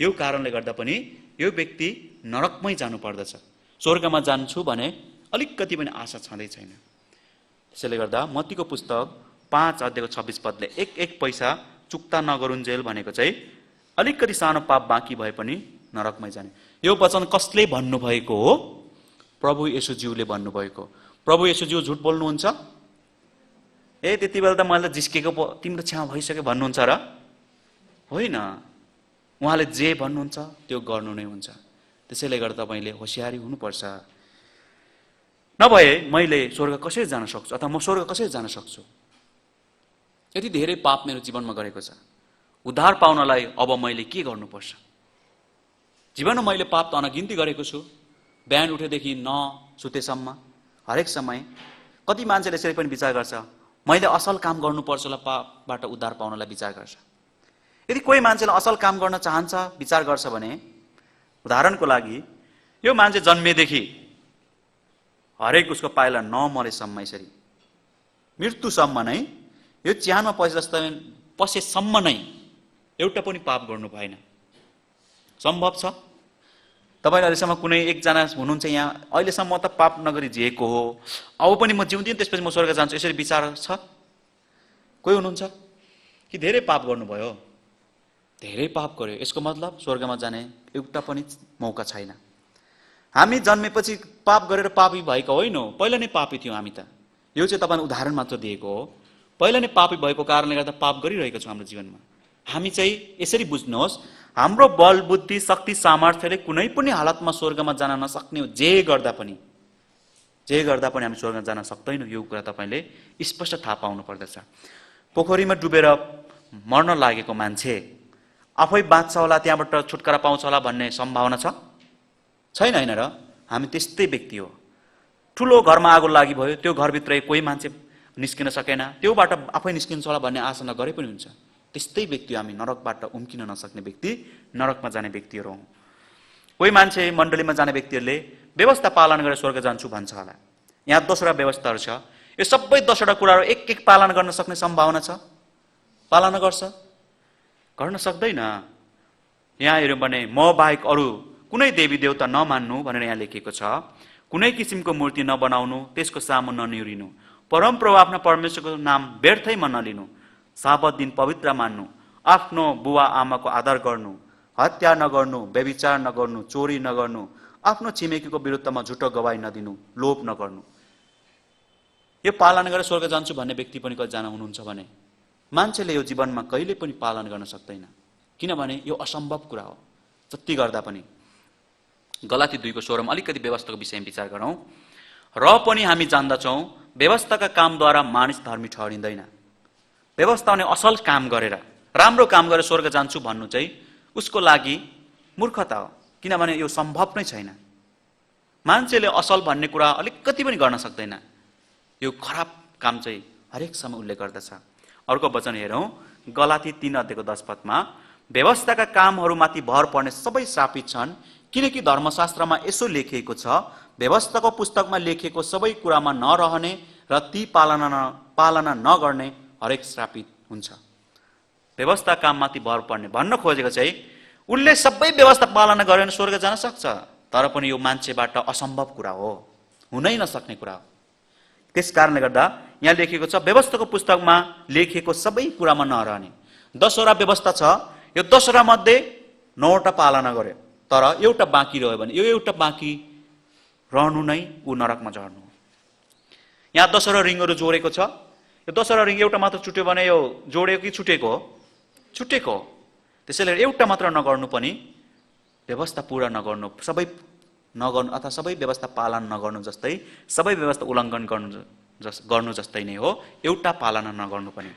यो कारणले गर्दा पनि यो व्यक्ति नरकमै जानु पर्दछ। स्वर्गमा जान्छु भने अलिकति पनि आशा छँदै छैन। त्यसैले गर्दा मत्तीको पुस्तक 5 अध्यायको 26 पदले 1 पैसा चुक्ता नगरुन्जेल भनेको चाहिँ अलिकति सानो पाप बाँकी भए पनि नरकमै जाने। यो वचन कसले भन्नुभएको हो? प्रभु येशूज्यूले भन्नुभएको। प्रभु येशूज्यू झुट बोल्नुहुन्छ? त्यति बेला त मैले जिस्केको पो, तिम्रो क्षमा भइसक्यो भन्नुहुन्छ र? होइन, उहाँले जे भन्नुहुन्छ त्यो गर्नु नै हुन्छ। त्यसैले गर्दा तपाईँले होशियारी हुनुपर्छ। नभए मैले स्वर्ग कसरी जान सक्छु अथवा म स्वर्ग कसरी जान सक्छु? यति धेरै पाप मेरो जीवनमा गरेको छ, उद्धार पाउनलाई अब मैले के गर्नुपर्छ? जीवनमा मैले पाप त अनगिन्ती गरेको छु, बिहान उठेदेखि सुतेसम्म हरेक समय। कति मान्छेले यसरी पनि विचार गर्छ, मैले असल काम गर्नुपर्छ होला पापबाट उद्धार पाउनलाई विचार गर्छ। यदि कोही मान्छेले असल काम गर्न चाहन्छ, विचार गर्छ भने, उदाहरणको लागि यो मान्छे जन्मेदेखि हरेक उसको पाइला नमरेसम्म, यसरी मृत्युसम्म नै, यो च्यानमा पसेसम्म नै एउटा पनि पाप गर्नु भएन। सम्भव छ? तपाईले अहिलेसम्म कुनै एकजना हुनुहुन्छ यहाँ, अहिलेसम्म त पाप नगरी जिएको हो, अब पनि म जिउँदिन त्यसपछि म स्वर्ग जान्छु, यसरी विचार छ? कोही हुनुहुन्छ कि धेरै पाप गर्नुभयो? धेरै पाप गर्यो, यसको मतलब स्वर्गमा जाने एउटा पनि मौका छैन। हामी जन्मेपछि पाप गरेर पापी भएका होइनौँ, पहिला नै पापी थियौँ हामी त। यो चाहिँ तपाईँले उदाहरण मात्र दिएको हो। पहिला नै पापी भएको कारणले गर्दा पाप गरिरहेको छौँ हाम्रो जीवनमा। हामी चाहिँ यसरी बुझ्नुहोस्, हाम्रो बल बुद्धि शक्ति सामर्थ्यले कुनै पनि हालतमा स्वर्गमा जान नसक्ने हो। जे गर्दा पनि हामी स्वर्गमा जान सक्दैनौँ, यो कुरा तपाईँले स्पष्ट थाहा पाउनु पर्दछ। पोखरीमा डुबेर मर्न लागेको मान्छे आफै बाँच्छ होला, त्यहाँबाट छुटकारा पाउँछ होला भन्ने सम्भावना छ? छैन, होइन र? हामी त्यस्तै व्यक्ति हो। ठुलो घरमा आगो लागि भयो, त्यो घरभित्र कोही मान्छे निस्किन सकेन, त्योबाट आफै निस्किन्छ होला भन्ने आशा नगरे पनि हुन्छ। त्यस्तै व्यक्ति हामी, नरकबाट उम्किन नसक्ने व्यक्ति, नरकमा जाने व्यक्तिहरू हौँ। कोही मान्छे मण्डलीमा जाने व्यक्तिहरूले व्यवस्था पालन गरेर स्वर्ग जान्छु भन्छ होला। यहाँ 10वटा व्यवस्थाहरू छ, यो सबै 10वटा कुराहरू एक पालन गर्न सक्ने सम्भावना छ? पालना गर्छ? गर्न सक्दैन। यहाँ हेऱ्यौँ भने म बाहेक अरू कुनै देवी देवता नमान्नु भनेर यहाँ लेखिएको छ। कुनै किसिमको मूर्ति नबनाउनु, त्यसको सामु ननिउरिनु, परमप्रभु आफ्ना परमेश्वरको नाम व्यर्थैमा नलिनु, साबत दिन पवित्र मान्नु, आफ्नो बुवा आमाको आदर गर्नु, हत्या नगर्नु, व्यभिचार नगर्नु, चोरी नगर्नु, आफ्नो छिमेकीको विरुद्धमा झुटो गवाही नदिनु, लोभ नगर्नु। यो पालन गरेर स्वर्ग जान्छु भन्ने व्यक्ति पनि कतिजना हुनुहुन्छ भने मान्छेले यो जीवनमा कहिले पनि पालन गर्न सक्दैन, किनभने यो असम्भव कुरा हो जति गर्दा पनि। गलाती 2को 16मा अलिकति व्यवस्थाको विषयमा विचार गरौँ। र पनि हामी जान्दछौँ व्यवस्थाका कामद्वारा मानिस धर्मी ठहरिँदैन। व्यवस्था भने असल काम गरेर, राम्रो काम गरेर स्वर्ग जान्छु भन्नु चाहिँ उसको लागि मूर्खता हो, किनभने यो सम्भव नै छैन। मान्छेले असल भन्ने कुरा अलिकति पनि गर्न सक्दैन। यो खराब काम चाहिँ हरेक समय उसले गर्दछ। अर्को वचन हेरौँ, गलाती 3 अध्यायको 10 पदमा, व्यवस्थाका कामहरूमाथि भर पर्ने सबै श्रापित छन्, किनकि धर्मशास्त्रमा यसो लेखिएको छ, व्यवस्थाको पुस्तकमा लेखिएको सबै कुरामा नरहने र ती पालना नगर्ने हरेक श्रापित हुन्छ। व्यवस्था काममाथि भर पर्ने भन्न खोजेको चाहिँ उसले सबै व्यवस्था पालना गरेर स्वर्ग जान सक्छ, तर पनि यो मान्छेबाट असम्भव कुरा हो, हुनै नसक्ने कुरा हो। त्यस कारणले गर्दा यहाँ लेखिएको छ व्यवस्थाको पुस्तकमा लेखिएको सबै कुरामा नरहने। 10वटा व्यवस्था छ, यो 10वटा मध्ये 9वटा पालना गर्यो, तर एउटा बाँकी रह्यो भने यो एउटा बाँकी रहनु नै ऊ नरकमा झर्नु हो। यहाँ 10वटा रिङहरू जोडेको छ, यो 10वटा रिङ एउटा मात्र छुट्यो भने यो जोडेको कि छुटेको हो? छुटेको हो। त्यसैले एउटा मात्र नगर्नु पनि व्यवस्था पूरा नगर्नु, सबै नगर्नु अथवा सबै व्यवस्था पालन नगर्नु जस्तै, सबै व्यवस्था उल्लङ्घन गर्नु जस्तै नै हो एउटा पालना नगर्नु पनि।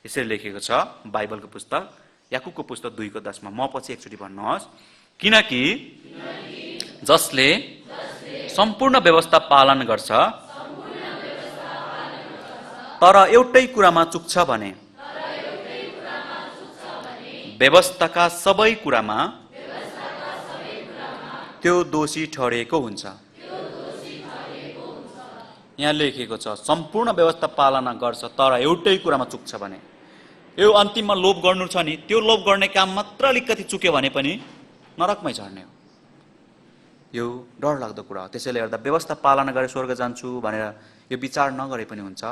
यसरी लेखेको छ बाइबलको पुस्तक याकुबको पुस्तक 2:10 म पछि एकचोटि भन्नुहोस्, किनकि जसले सम्पूर्ण व्यवस्था पालन गर्छ तर एउटै कुरामा चुक्छ भने व्यवस्थाका सबै कुरामा त्यो दोषी ठहरिएको हुन्छ। यहाँ लेखेको छ सम्पूर्ण व्यवस्था पालना गर्छ तर एउटै कुरामा चुक्छ भने, यो अन्तिममा लोभ गर्नु छ नि, त्यो लोभ गर्ने काम मात्र अलिकति चुक्यो भने पनि नरकमै झर्ने हो। यो डरलाग्दो कुरा हो। त्यसैले गर्दा व्यवस्था पालना गरे स्वर्ग जान्छु भनेर यो विचार नगरे पनि हुन्छ,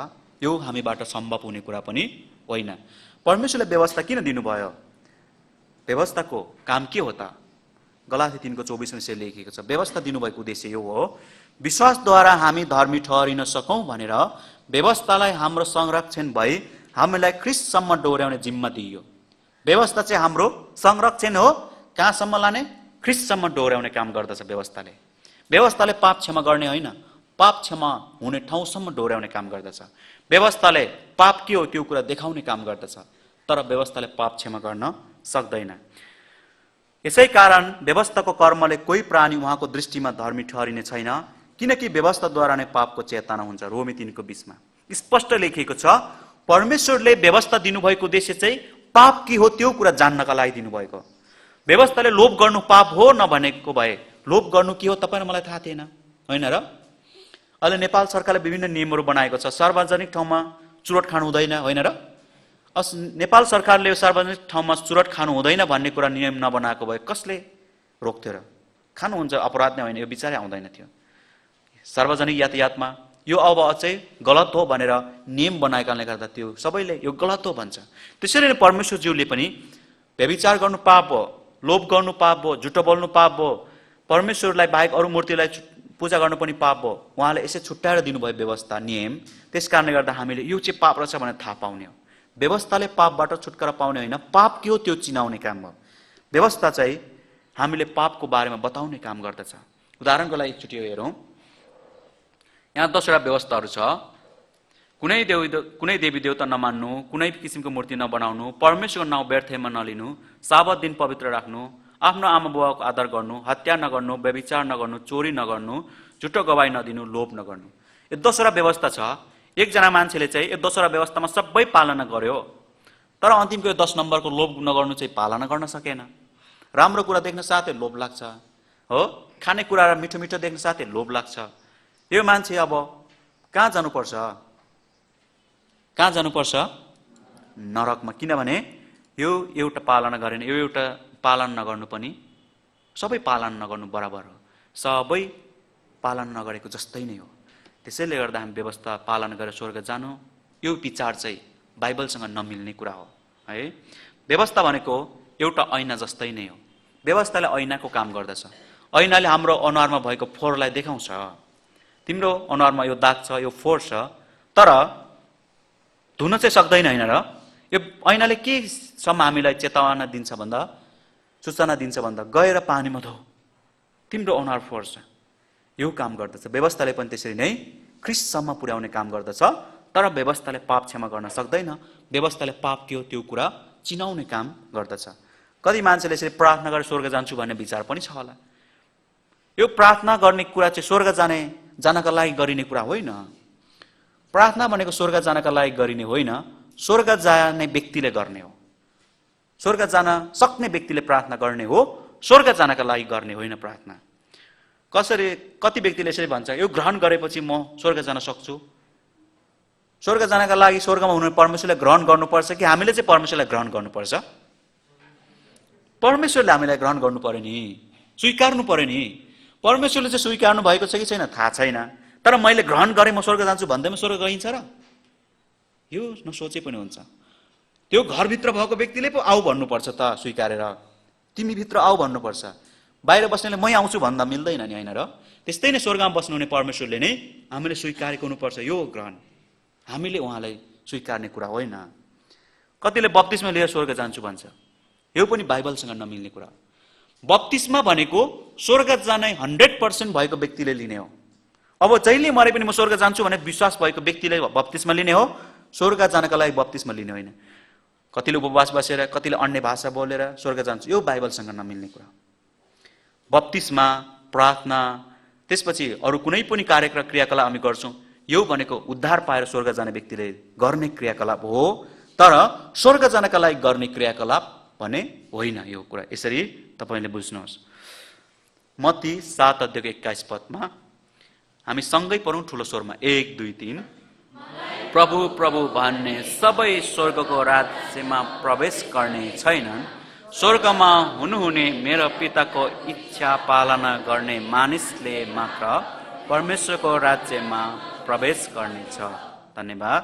यो हामीबाट सम्भव हुने कुरा पनि होइन। परमेश्वरले व्यवस्था किन दिनुभयो? व्यवस्थाको काम के हो त? गलाती 3:24 यसरी लेखेको छ, व्यवस्था दिनुभएको उद्देश्य यो हो विश्वासद्वारा हामी धर्मी ठहरिन सकौं भनेर व्यवस्थालाई हाम्रो संरक्षण भई हामीलाई ख्रीष्टसम्म डोर्याउने जिम्मा दिइयो। व्यवस्था चाहिँ हाम्रो संरक्षण हो, कहाँसम्म लाने? ख्रीष्टसम्म डोर्याउने काम गर्दछ व्यवस्थाले। व्यवस्थाले पाप क्षमा गर्ने होइन, पाप क्षमा हुने ठाउँसम्म डोर्याउने काम गर्दछ। व्यवस्थाले पाप के हो त्यो कुरा देखाउने काम गर्दछ, तर व्यवस्थाले पाप क्षमा गर्न सक्दैन। यसै कारण व्यवस्थाको कर्मले कोही प्राणी उहाँको दृष्टिमा धर्मी ठहरिने छैन, किनकि व्यवस्थाद्वारा नै पापको चेतना हुन्छ। रोमी 3:20 स्पष्ट लेखिएको छ परमेश्वरले व्यवस्था दिनुभएको उद्देश्य चाहिँ पाप के हो त्यो कुरा जान्नका लागि दिनुभएको। व्यवस्थाले लोभ गर्नु पाप हो नभनेको भए लोभ गर्नु के हो तपाईँ र मलाई थाहा थिएन, होइन र? अहिले नेपाल सरकारले विभिन्न नियमहरू बनाएको छ, सार्वजनिक ठाउँमा चुरोट खानु हुँदैन, होइन र? नेपाल सरकारले सार्वजनिक ठाउँमा चुरोट खानु हुँदैन भन्ने कुरा नियम नबनाएको भए कसले रोक्थ्यो र? खानुहुन्छ अपराध नै होइन, यो विचारै आउँदैन थियो। सार्वजनिक यातायातमा यो अब अझै गलत हो भनेर नियम बनाएकाले गर्दा त्यो सबैले यो गलत हो भन्छ। त्यसरी नै परमेश्वरज्यूले पनि व्यभिचार गर्नु पाप हो, लोभ गर्नु पाप हो, झुटो बोल्नु पाप हो, परमेश्वरलाई बाहेक अरू मूर्तिलाई पूजा गर्नु पनि पाप हो। उहाँले यसै छुट्याएर दिनुभयो व्यवस्था, नियम। त्यस कारणले गर्दा हामीले यो चाहिँ पाप रहेछ भनेर थाहा पाउने हो। व्यवस्थाले पापबाट छुटकारा पाउने होइन, पाप के हो त्यो चिनाउने काम हो। व्यवस्था चाहिँ हामीले पापको बारेमा बताउने काम गर्दछ। उदाहरणको लागि एकचोटि हेरौँ, यहाँ 10वटा व्यवस्थाहरू छ। कुनै देवी देवता नमान्नु, कुनै किसिमको मूर्ति नबनाउनु, परमेश्वरको नाउँ व्यर्थमा नलिनु, साबत दिन पवित्र राख्नु, आफ्नो आमा बुवाको आदर गर्नु, हत्या नगर्नु, व्यभिचार नगर्नु, चोरी नगर्नु, झुटो गवाही नदिनु, लोभ नगर्नु। यो 10वटा व्यवस्था छ। एकजना मान्छेले चाहिँ यो 10वटा व्यवस्थामा सबै पालना गर्यो, तर अन्तिमको यो 10 नम्बरको लोभ नगर्नु चाहिँ पालना गर्न सकेन। राम्रो कुरा देख्न साथै लोभ लाग्छ, हो, खाने कुरा मिठो मिठो देख्न साथै लोभ लाग्छ। यो मान्छे अब कहाँ जानुपर्छ? कहाँ जानुपर्छ? नरकमा। किनभने यो एउटा पालना गरेन, यो एउटा पालन नगर्नु पनि सबै पालन नगर्नु बराबर हो, सबै पालन नगरेको जस्तै नै हो। त्यसैले गर्दा हामी व्यवस्था पालन गरेर स्वर्ग जानु, यो विचार चाहिँ बाइबलसँग नमिल्ने कुरा हो है। व्यवस्था भनेको एउटा ऐना जस्तै नै हो। व्यवस्थाले ऐनाको काम गर्दछ। ऐनाले हाम्रो अनुहारमा भएको फोहोरलाई देखाउँछ। तिम्रो अनुहारमा यो दाग छ, यो फोहोर छ, तर धुन चाहिँ सक्दैन, होइन र? यो ऐनाले के सम्म हामीलाई चेतना दिन्छ भन्दा, सूचना दिन्छ भन्दा गएर पानीमा धो, तिम्रो अनुहार फोहोर छ। यो काम गर्दछ। व्यवस्थाले पनि त्यसरी नै ख्रीष्टसम्म पुर्याउने काम गर्दछ, तर व्यवस्थाले पाप क्षमा गर्न सक्दैन। व्यवस्थाले पाप के हो त्यो कुरा चिनाउने काम गर्दछ। कति मान्छेले यसरी प्रार्थना गरेर स्वर्ग जान्छु भन्ने विचार पनि छ होला। यो प्रार्थना गर्ने कुरा चाहिँ स्वर्ग जानका लागि गरिने कुरा होइन। प्रार्थना भनेको स्वर्ग जानका लागि गरिने होइन, स्वर्ग जाने व्यक्तिले गर्ने हो। स्वर्ग जान सक्ने व्यक्तिले प्रार्थना गर्ने हो, स्वर्ग जानका लागि गर्ने होइन प्रार्थना। कति व्यक्तिले यसरी भन्छ, यो ग्रहण गरेपछि म स्वर्ग जान सक्छु। स्वर्ग जानका लागि स्वर्गमा हुने परमेश्वरलाई ग्रहण गर्नुपर्छ कि हामीले चाहिँ परमेश्वरलाई ग्रहण गर्नुपर्छ? परमेश्वरले हामीलाई ग्रहण गर्नु पर्यो नि, स्वीकार्नु पर्यो नि। परमेश्वरले चाहिँ स्वीकार्नु भएको छ कि छैन थाहा छैन, तर मैले ग्रहण गरेँ म स्वर्ग जान्छु भन्दैमा स्वर्ग गइन्छ र? यो नसोचे पनि हुन्छ। त्यो घरभित्र भएको व्यक्तिले पो आऊ भन्नुपर्छ त स्वीकारेर, तिमी भित्र आऊ भन्नुपर्छ। बाहिर बस्नेले मै आउँछु भन्दा मिल्दैन नि, होइन र? त्यस्तै नै स्वर्गमा बस्नुहुने परमेश्वरले नै हामीले स्वीकारेको हुनुपर्छ यो ग्रहण, हामीले उहाँलाई स्वीकार्ने कुरा होइन। कतिले बप्तिस्मा लिएर स्वर्ग जान्छु भन्छ, यो पनि बाइबलसँग नमिल्ने कुरा। बप्तिस्मा भनेको स्वर्ग जाने 100% भएको व्यक्तिले लिने हो। अब जहिले मरे पनि म स्वर्ग जान्छु भने विश्वास भएको व्यक्तिले बप्तिस्मा लिने हो, स्वर्ग जानका लागि बप्तिस्मा लिने होइन। कतिले उपवास बसेर, कतिले अन्य भाषा बोलेर स्वर्ग जान्छु, यो बाइबलसँग नमिल्ने कुरा। बप्तिस्मा, प्रार्थना, त्यसपछि अरू कुनै पनि कार्यक्रम क्रियाकलाप हामी गर्छौँ, यो भनेको उद्धार पाएर स्वर्ग जाने व्यक्तिले गर्ने क्रियाकलाप हो, तर स्वर्ग जानका लागि गर्ने क्रियाकलाप भने होइन यो कुरा। यसरी तपाईँले बुझ्नुहोस्। मत्ती 7:21 हामी सँगै पढौँ ठुलो स्वरमा, 1 2 3। प्रभु प्रभु भन्ने सबै स्वर्गको राज्यमा प्रवेश गर्ने छैनन्, स्वर्गमा हुनुहुने मेरो पिताको इच्छा पालना गर्ने मानिसले मात्र परमेश्वरको राज्यमा प्रवेश गर्नेछ। धन्यवाद।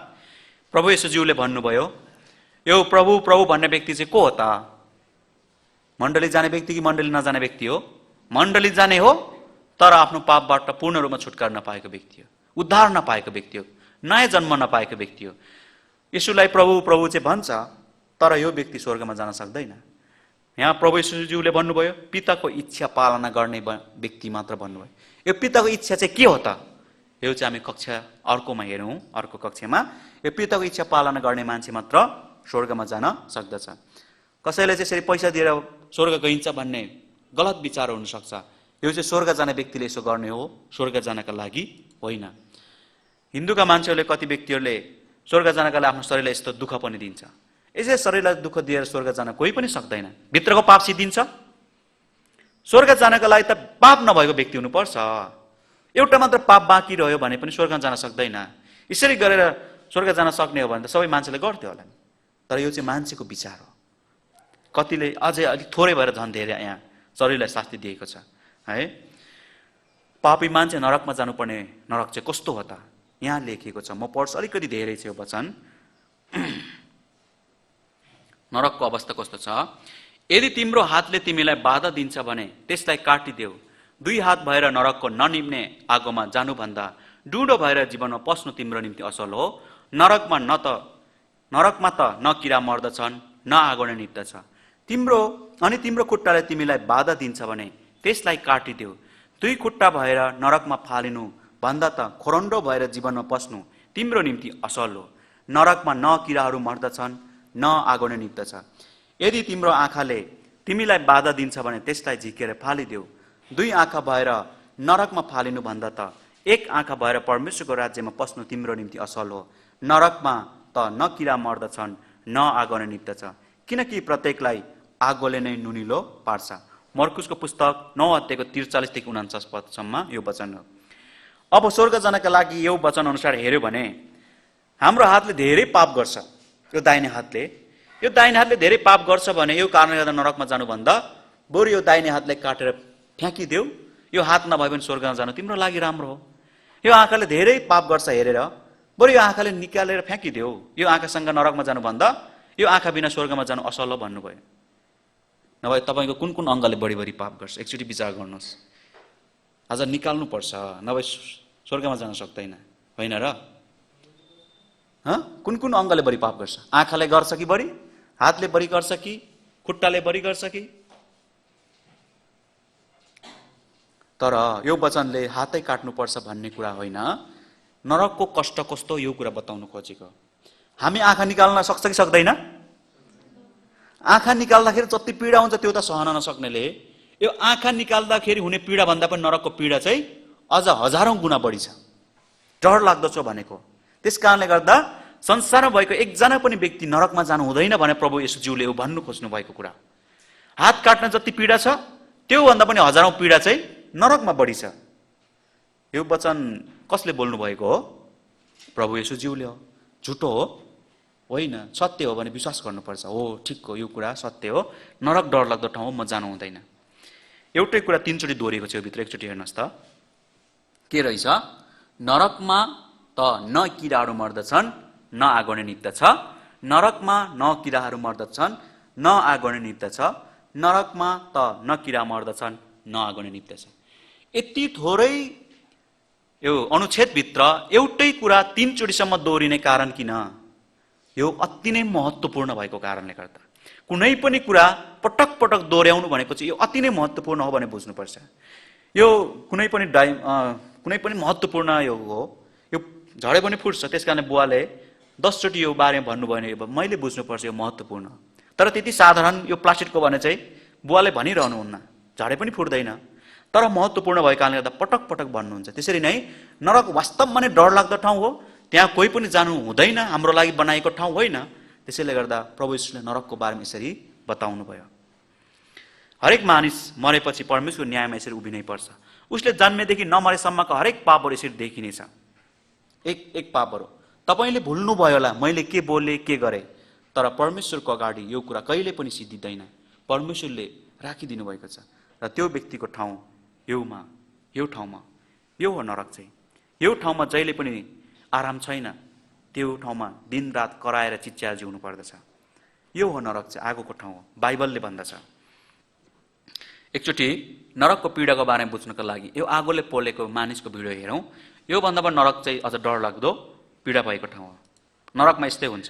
प्रभु येशूज्यूले भन्नुभयो, यो प्रभु प्रभु भन्ने व्यक्ति चाहिँ को हो त? मण्डली जाने व्यक्ति कि मण्डली नजाने व्यक्ति हो? मण्डली जाने हो, तर आफ्नो पापबाट पूर्ण रूपमा छुटकारा नपाएको व्यक्ति हो, उद्धार नपाएको व्यक्ति हो, नयाँ जन्म नपाएको व्यक्ति हो। येशूलाई प्रभु प्रभु चाहिँ भन्छ, तर यो व्यक्ति स्वर्गमा जान सक्दैन। यहाँ प्रभु येशूज्यूले भन्नुभयो पिताको इच्छा पालना गर्ने व्यक्ति मात्र भन्नुभयो। यो पिताको इच्छा चाहिँ के हो त? यो चाहिँ हामी कक्षा अर्कोमा हेरौँ, अर्को कक्षामा। यो पिताको इच्छा पालना गर्ने मान्छे मात्र स्वर्गमा जान सक्दछ। कसैले चाहिँ यसरी पैसा दिएर स्वर्ग गइन्छ भन्ने गलत विचार हुनसक्छ। यो चाहिँ स्वर्ग जाने व्यक्तिले यसो गर्ने हो, स्वर्ग जानका लागि होइन। हिन्दूका मान्छेहरूले, कति व्यक्तिहरूले स्वर्ग जानका लागि आफ्नो शरीरलाई यस्तो दुःख पनि दिन्छ। यसै शरीरलाई दुःख दिएर स्वर्ग जान कोही पनि सक्दैन। भित्रको पाप सिद्धिन्छ। स्वर्ग जानका लागि त पाप नभएको व्यक्ति हुनुपर्छ। एउटा मात्र पाप बाँकी रह्यो भने पनि स्वर्ग जान सक्दैन। यसरी गरेर स्वर्ग जान सक्ने हो भने त सबै मान्छेले गर्थ्यो होला, तर यो चाहिँ मान्छेको विचार हो। कतिले अझै अलिक थोरै भएर झन् धेरै यहाँ शरीरलाई शास्ति दिएको छ है। पापी मान्छे नरकमा जानुपर्ने नरक चाहिँ कस्तो हो त? यहाँ लेखिएको छ, म पढ्छु, अलिकति धेरै छ यो वचन। नरकको अवस्था कस्तो छ? यदि तिम्रो हातले तिमीलाई बाधा दिन्छ भने त्यसलाई काटिदेऊ। 2 हात भएर नरकको ननिम्ने आगोमा जानुभन्दा डुडो भएर जीवनमा पस्नु तिम्रो निम्ति असल हो। नरकमा त न किरा मर्दछन्, न आगो नै निप्दछ। तिम्रो खुट्टाले तिमीलाई बाधा दिन्छ भने त्यसलाई काटिदेऊ। 2 खुट्टा भएर नरकमा फालिनु भन्दा त खोरन्डो भएर जीवनमा पस्नु तिम्रो निम्ति असल हो। नरकमा न किराहरू मर्दछन्, न आगो नै निप्दछ। यदि तिम्रो आँखाले तिमीलाई बाधा दिन्छ भने त्यसलाई झिकेर फालिदेऊ। 2 आँखा भएर नरकमा फालिनु भन्दा त 1 आँखा भएर परमेश्वरको राज्यमा पस्नु तिम्रो निम्ति असल हो। नरकमा त न किरा मर्दछन्, न आगो नै निप्दछ, किनकि प्रत्येकलाई आगोले नै नुनिलो पार्छ। मर्कुसको पुस्तक 9:43-49 यो वचन हो। अब स्वर्ग जानका लागि यो वचन अनुसार हेर्यो भने हाम्रो हातले धेरै पाप गर्छ। यो दाहिने हातले धेरै पाप गर्छ भने यो कारणले गर्दा नरकमा जानुभन्दा बरु यो दाहिने हातलाई काटेर फ्याँकिदेऊ। यो हात नभए पनि स्वर्गमा जानु तिम्रो लागि राम्रो हो। यो आँखाले धेरै पाप गर्छ हेरेर बरु यो आँखाले निकालेर फ्याँकिदेऊ। यो आँखासँग नरकमा जानुभन्दा यो आँखा बिना स्वर्गमा जानु असल हो भन्नुभयो। नभए तपाईँको कुन कुन अङ्गले बढी बढी पाप गर्छ एकचोटि विचार गर्नुहोस्। आज निकाल्नुपर्छ, नभए स्वर्गमा जान सक्दैन, होइन र? कुन कुन अङ्गले बढी पाप गर्छ? आँखाले गर्छ कि बढी? हातले बढी गर्छ कि? खुट्टाले बढी गर्छ कि? तर यो वचनले हातै काट्नुपर्छ भन्ने कुरा होइन। नरकको कष्ट कस्तो यो कुरा बताउनु खोजेको। हामी आँखा निकाल्न सक्छ कि सक्दैन? आँखा निकाल्दाखेरि जति पीडा हुन्छ त्यो त सहन नसक्नेले यो आँखा निकाल्दाखेरि हुने पीडा भन्दा पनि नरकको पीडा चाहिँ अझ हजारौं गुणा बढी छ। डर लाग्दछ भनेको। त्यस कारणले गर्दा संसारमा भएको एकजना पनि व्यक्ति नरकमा जानु हुँदैन भने प्रभु येशूज्यूले यो भन्नु खोज्नु भएको कुरा। हात काट्न जति पीडा छ त्यो भन्दा पनि हजारौं पीडा चाहिँ नरकमा बढी छ। यो वचन कसले बोल्नु भएको हो? प्रभु येशूज्यूले हो। झुटो हो? होइन, सत्य हो भने विश्वास गर्नुपर्छ। हो, ठिक हो, यो कुरा सत्य हो। नरक डरलाग्दो ठाउँ म जानु हुँदैन। एउटै कुरा 3 चोटि दोहोरिएको छ यो भित्र, एकचोटि हेर्नुहोस् त के रहेछ। नरकमा त न किराहरू मर्दछन्, न आगो नै निप्दछ। नरकमा न किराहरू मर्दछन् न आगो नै निप्दछ, नरकमा त न किरा मर्दछन् न आगो नै निप्दछ। यति थोरै यो अनुच्छेदभित्र एउटै कुरा 3 चोटिसम्म दोहोरिने कारण किन? यो अति नै महत्त्वपूर्ण भएको कारणले गर्दा। कुनै पनि कुरा पटक पटक दोहोऱ्याउनु भनेको चाहिँ यो अति नै महत्त्वपूर्ण हो भने बुझ्नुपर्छ। यो कुनै पनि महत्त्वपूर्ण यो हो, यो झडे पनि फुट्छ। त्यसकारणले बुवाले 10 चोटि यो बारेमा भन्नुभयो भने मैले बुझ्नुपर्छ यो महत्त्वपूर्ण। तर त्यति साधारण यो प्लास्टिकको भने चाहिँ बुवाले भनिरहनुहुन्न, झडे पनि फुट्दैन, तर महत्त्वपूर्ण भएको कारणले गर्दा पटक पटक भन्नुहुन्छ। त्यसरी नै नरक वास्तवमा नै डरलाग्दो ठाउँ हो, त्यहाँ कोही पनि जानु हुँदैन, हाम्रो लागि बनाएको ठाउँ होइन। त्यसैले गर्दा प्रभु यीशुले नरकको बारेमा यसरी बताउनु भयो। हरेक मानिस मरेपछि परमेश्वरको न्यायमा यसरी उभिनै पर्छ। उसले जन्मेदेखि नमरेसम्मको हरेक पापहरू यसरी देखिनेछ। एक पापहरू तपाईँले भुल्नुभयो होला, मैले के बोलेँ के गरेँ, तर परमेश्वरको अगाडि यो कुरा कहिले पनि सिद्धिँदैन। परमेश्वरले राखिदिनु भएको छ र त्यो व्यक्तिको ठाउँ यो ठाउँमा यो हो नरक चाहिँ। यो ठाउँमा जहिले पनि आराम छैन, त्यो ठाउँमा दिनरात कराएर चिच्याएर जिउनु पर्दछ। यो हो नरक चाहिँ, आगोको ठाउँ हो, बाइबलले भन्दछ। एकचोटि नरकको पीडाको बारेमा बुझ्नको लागि यो आगोले पोलेको मानिसको भिडियो हेरौँ। योभन्दा पनि नरक चाहिँ अझ डरलाग्दो पीडा भएको ठाउँ हो। नरकमा यस्तै हुन्छ।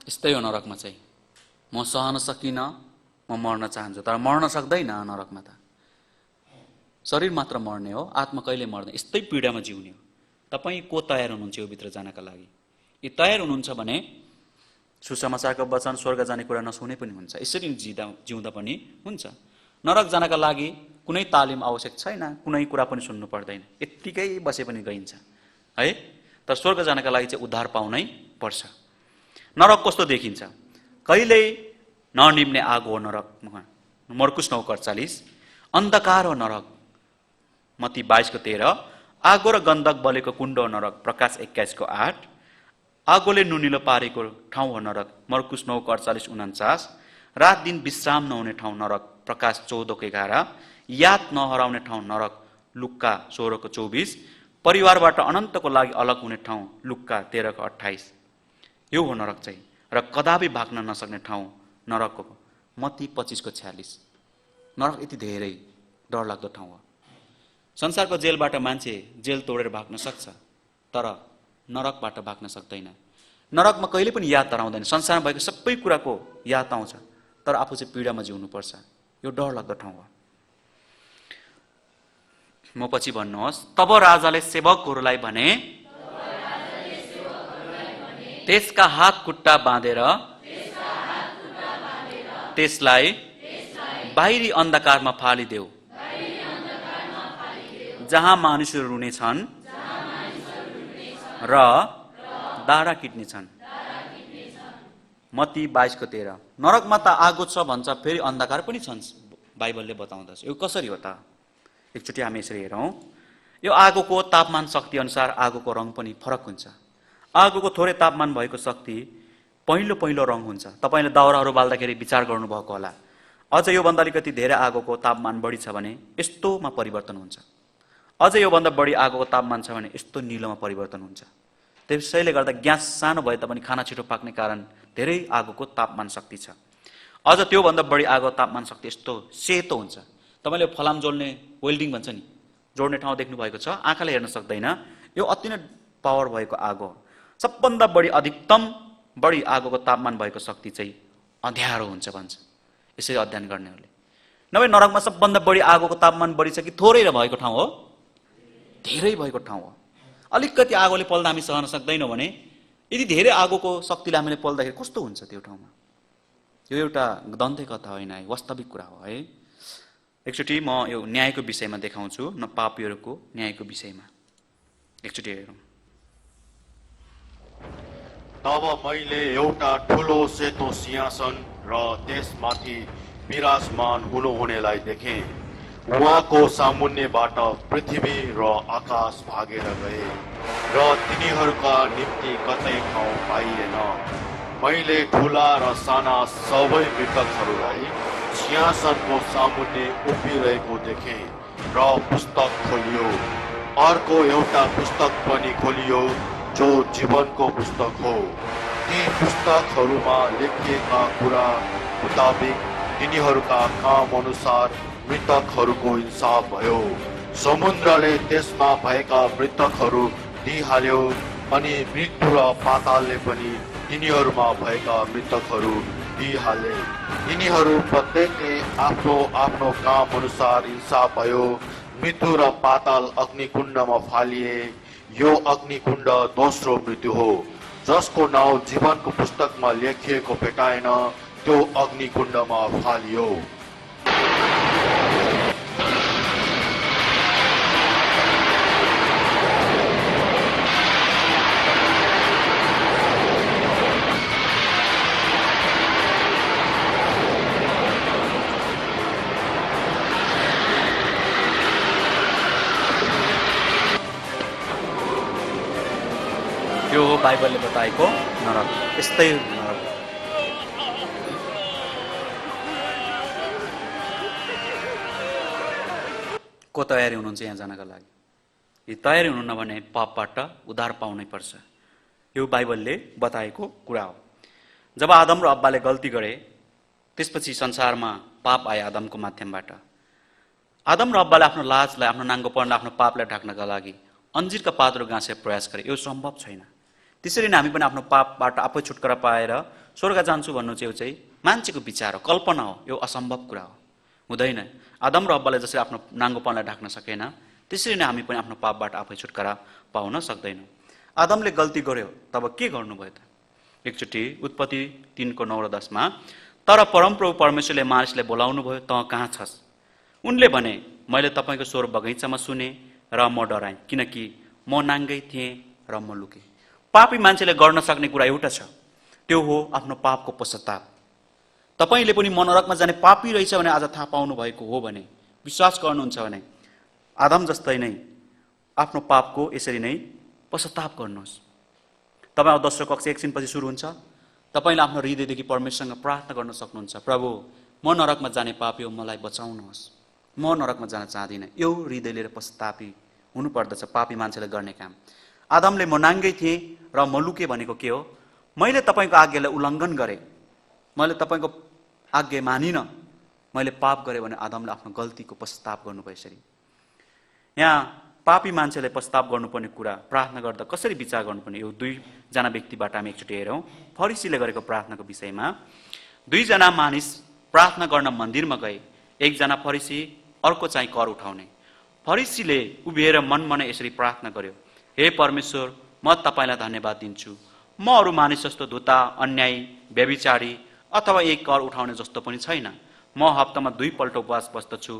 यस्तै हो नरकमा चाहिँ। म सहन सकिनँ, म मर्न चाहन्छु, तर मर्न सक्दैन। नरकमा त शरीर मात्र मर्ने हो, आत्मा कहिले मर्दैन। यस्तै पीडामा जिउने हो। तपाईँ को तयार हुनुहुन्छ यो भित्र जानका लागि? यी तयार हुनुहुन्छ भने सुसमाचारको वचन, स्वर्ग जाने कुरा नसुने पनि हुन्छ, यसरी जिउँदा पनि हुन्छ। नरक जानका लागि कुनै तालिम आवश्यक छैन, कुनै कुरा पनि सुन्नु पर्दैन, यत्तिकै बसे पनि गइन्छ है। तर स्वर्ग जानका लागि चाहिँ उद्धार पाउनै पर्छ। नरक कस्तो देखिन्छ? कहिल्यै ननिम्ने आगो हो नरक। मर्कुस 9:48 अन्धकार हो नरक। मत्ती 22:13 आगो र गन्धक बलेको कुण्ड हो नरक। प्रकाश 21:8 आगोले नुनिलो पारेको ठाउँ हो नरक। मर्कुस 9:48-49 रात दिन विश्राम नहुने ठाउँ नरक। प्रकाश 14:11 याद नहराउने ठाउँ नरक। लुक्का 16:24 परिवारबाट अनन्तको लागि अलग हुने ठाउँ। लुक्का 13:28 यो हो नरक चाहिँ, र कदापि भाग्न नसक्ने ठाउँ नरकको। मत्ती 25:46 नरक यति धेरै डरलाग्दो ठाउँ हो। संसारको जेलबाट मान्छे जेल तोडेर भाग्न सक्छ, तर नरकबाट भाग्न सक्दैन। नरकमा कहिले पनि याद हराउँदैन। संसारमा भएको सबै कुराको याद आउँछ, तर आफू चाहिँ पीडामा जिउनुपर्छ। यो डरलाग्दो ठाउँ हो। म पछि भन्नुहोस्, तब राजाले सेवकहरूलाई भने त्यसका हात खुट्टा बाँधेर त्यसलाई बाहिरी अन्धकारमा फालिदेऊ, जहाँ मानिसहरू रुनेछन् र दारा किट्नेछन्। मत्ती 22:13 नरकमा त आगो छ भन्छ, फेरि अन्धकार पनि छन् बाइबलले बताउँदछ। यो कसरी हो त? एकचोटि हामी यसरी हेरौँ। यो आगोको तापमान शक्ति अनुसार आगोको रङ पनि फरक हुन्छ। आगोको थोरै तापमान भएको शक्ति पहिलो रङ हुन्छ। तपाईँले दाउराहरू बाल्दाखेरि विचार गर्नुभएको होला। अझ योभन्दा अलिकति धेरै आगोको तापमान बढी छ भने यस्तोमा परिवर्तन हुन्छ। अझ योभन्दा बढी आगोको तापमान छ भने यस्तो निलोमा परिवर्तन हुन्छ। त्यसैले गर्दा ग्यास सानो भए तापनि खाना छिटो पाक्ने कारण धेरै आगोको तापमान शक्ति छ। अझ त्योभन्दा बढी आगो तापमान शक्ति यस्तो सेतो हुन्छ। तपाईँले फलाम जोड्ने वेल्डिङ भन्छ नि, जोड्ने ठाउँ देख्नु भएको छ, आँखाले हेर्न सक्दैन। यो अति नै पावर भएको आगो हो। सबभन्दा बढी अधिकतम बढी आगोको तापमान भएको शक्ति चाहिँ अँध्यारो हुन्छ भन्छ यसरी अध्ययन गर्नेहरूले। नभए नरकमा सबभन्दा बढी आगोको तापमान बढी छ कि थोरै भएको ठाउँ हो? धेरै भएको ठाउँ हो। अलिकति आगोले पल्दा हामी सहन सक्दैनौँ भने यदि धेरै आगोको शक्तिले हामीले पल्दाखेरि कस्तो हुन्छ त्यो ठाउँमा? यो एउटा दन्ते कथा होइन है, वास्तविक कुरा हो है। एकचोटि म यो न्यायको विषयमा देखाउँछु, न पापीहरूको न्यायको विषयमा। एकचोटि हेरौँ। तब मैले एउटा ठुलो सेतो सिंहासन र त्यसमाथि विराजमान हुनुहुनेलाई देखेँ। उहाँको सामुन्नेबाट पृथ्वी र आकाश भागेर गए र तिनीहरूका निम्ति कतै ठाउँ पाइएन। मैले ठुला र साना सबै मृतकहरूलाई सिंहासनको सामुन्ने उभिरहेको देखेँ र पुस्तक खोलियो। अर्को एउटा पुस्तक पनि खोलियो जो जीवनको पुस्तक हो। ती पुस्तकहरूमा लेखिएका कुरा मुताबिक तिनीहरूका काम अनुसार मृतकहरूको हिसाब भयो। समुद्रले त्यसमा भएका मृतकहरू दिइहाल्यो अनि मृत्यु र पातालले पनि तिनीहरूमा भएका मृतकहरू दिइहाले। तिनीहरू प्रत्येकले आफ्नो आफ्नो काम अनुसार हिसाब भयो। मृत्यु र पाताल अग्निकुण्डमा फालिए। यो अग्निकुण्ड दोस्रो मृत्यु हो। जसको नाउँ जीवनको पुस्तकमा लेखिएको भेटाएन त्यो अग्निकुण्डमा फालियो। यो हो बाइबलले बताएको नरक। यस्तै नरक। को तयारी हुनुहुन्छ यहाँ जानका लागि? यी तयारी हुनुहुन्न भने पापबाट उद्धार पाउनै पर्छ। यो बाइबलले बताएको कुरा हो। जब आदम र अब्बाले गल्ती गरे त्यसपछि संसारमा पाप आयो आदमको माध्यमबाट। आदम र अब्बाले आफ्नो लाजलाई, आफ्नो नाङ्गोपनलाई, आफ्नो पापलाई ढाक्नका लागि अन्जिरका पातहरू गाँसेर प्रयास गरे। यो सम्भव छैन। त्यसरी नै हामी पनि आफ्नो पापबाट आफै छुटकारा पाएर स्वर्ग जान्छु भन्नु चाहिँ मान्छेको विचार हो, कल्पना हो। यो असम्भव कुरा हो, हुँदैन। आदम र अब्बाले जसरी आफ्नो नाङ्गोपनलाई ढाक्न सकेन त्यसरी नै हामी पनि आफ्नो पापबाट आफै छुटकारा पाउन सक्दैनौँ। आदमले गल्ती गर्यो तब के गर्नुभयो त? एकचोटि उत्पत्ति 3:9-10 तर परमप्रभु परमेश्वरले मानिसलाई बोलाउनु भयो, तँ कहाँ छस्? उनले भने, मैले तपाईँको स्वर बगैँचामा सुने र म डराएँ, किनकि म नाङ्गै थिएँ र म लुकेँ। पापी मान्छेले गर्न सक्ने कुरा एउटा छ, त्यो हो आफ्नो पापको पश्चाताप। तपाईँले पनि मनोरकमा जाने पापी रहेछ भने आज थाहा पाउनु भएको हो भने, विश्वास गर्नुहुन्छ भने आदम जस्तै नै आफ्नो पापको यसरी नै पश्चाताप गर्नुहोस्। तपाईँ दोस्रो कक्षा एकछिनपछि सुरु हुन्छ। तपाईँले आफ्नो हृदयदेखि परमेश्वरसँग प्रार्थना गर्न सक्नुहुन्छ, प्रभु म नरकमा जाने पापी हो, मलाई बचाउनुहोस्, म नरकमा जान चाहदिनँ। यो हृदय लिएर पश्चातापी हुनुपर्दछ पापी मान्छेले गर्ने काम। आदमले म नाङ्गै थिएँ र म लुकेँ भनेको के हो? मैले तपाईँको आज्ञालाई उल्लङ्घन गरेँ, मैले तपाईँको आज्ञा मानिनँ, मैले पाप गरेँ भने आदमले आफ्नो गल्तीको पश्चाताप गर्नुभयो। यसरी यहाँ पापी मान्छेले पश्चाताप गर्नुपर्ने कुरा प्रार्थना गर्दा कसरी विचार गर्नुपर्ने, यो दुईजना व्यक्तिबाट हामी एकचोटि हेरौँ। फरिसीले गरेको प्रार्थनाको विषयमा दुईजना मानिस प्रार्थना गर्न मन्दिरमा गए। एकजना फरिसी, अर्को चाहिँ कर उठाउने। फरिसीले उभिएर मनमनै यसरी प्रार्थना गर्यो, हे परमेश्वर, म तपाईँलाई धन्यवाद दिन्छु। म अरू मानिस जस्तो धुता, अन्यायी, व्यभिचारी अथवा एक कर उठाउने जस्तो पनि छैन। म हप्तामा 2 पल्ट उपवास बस्दछु।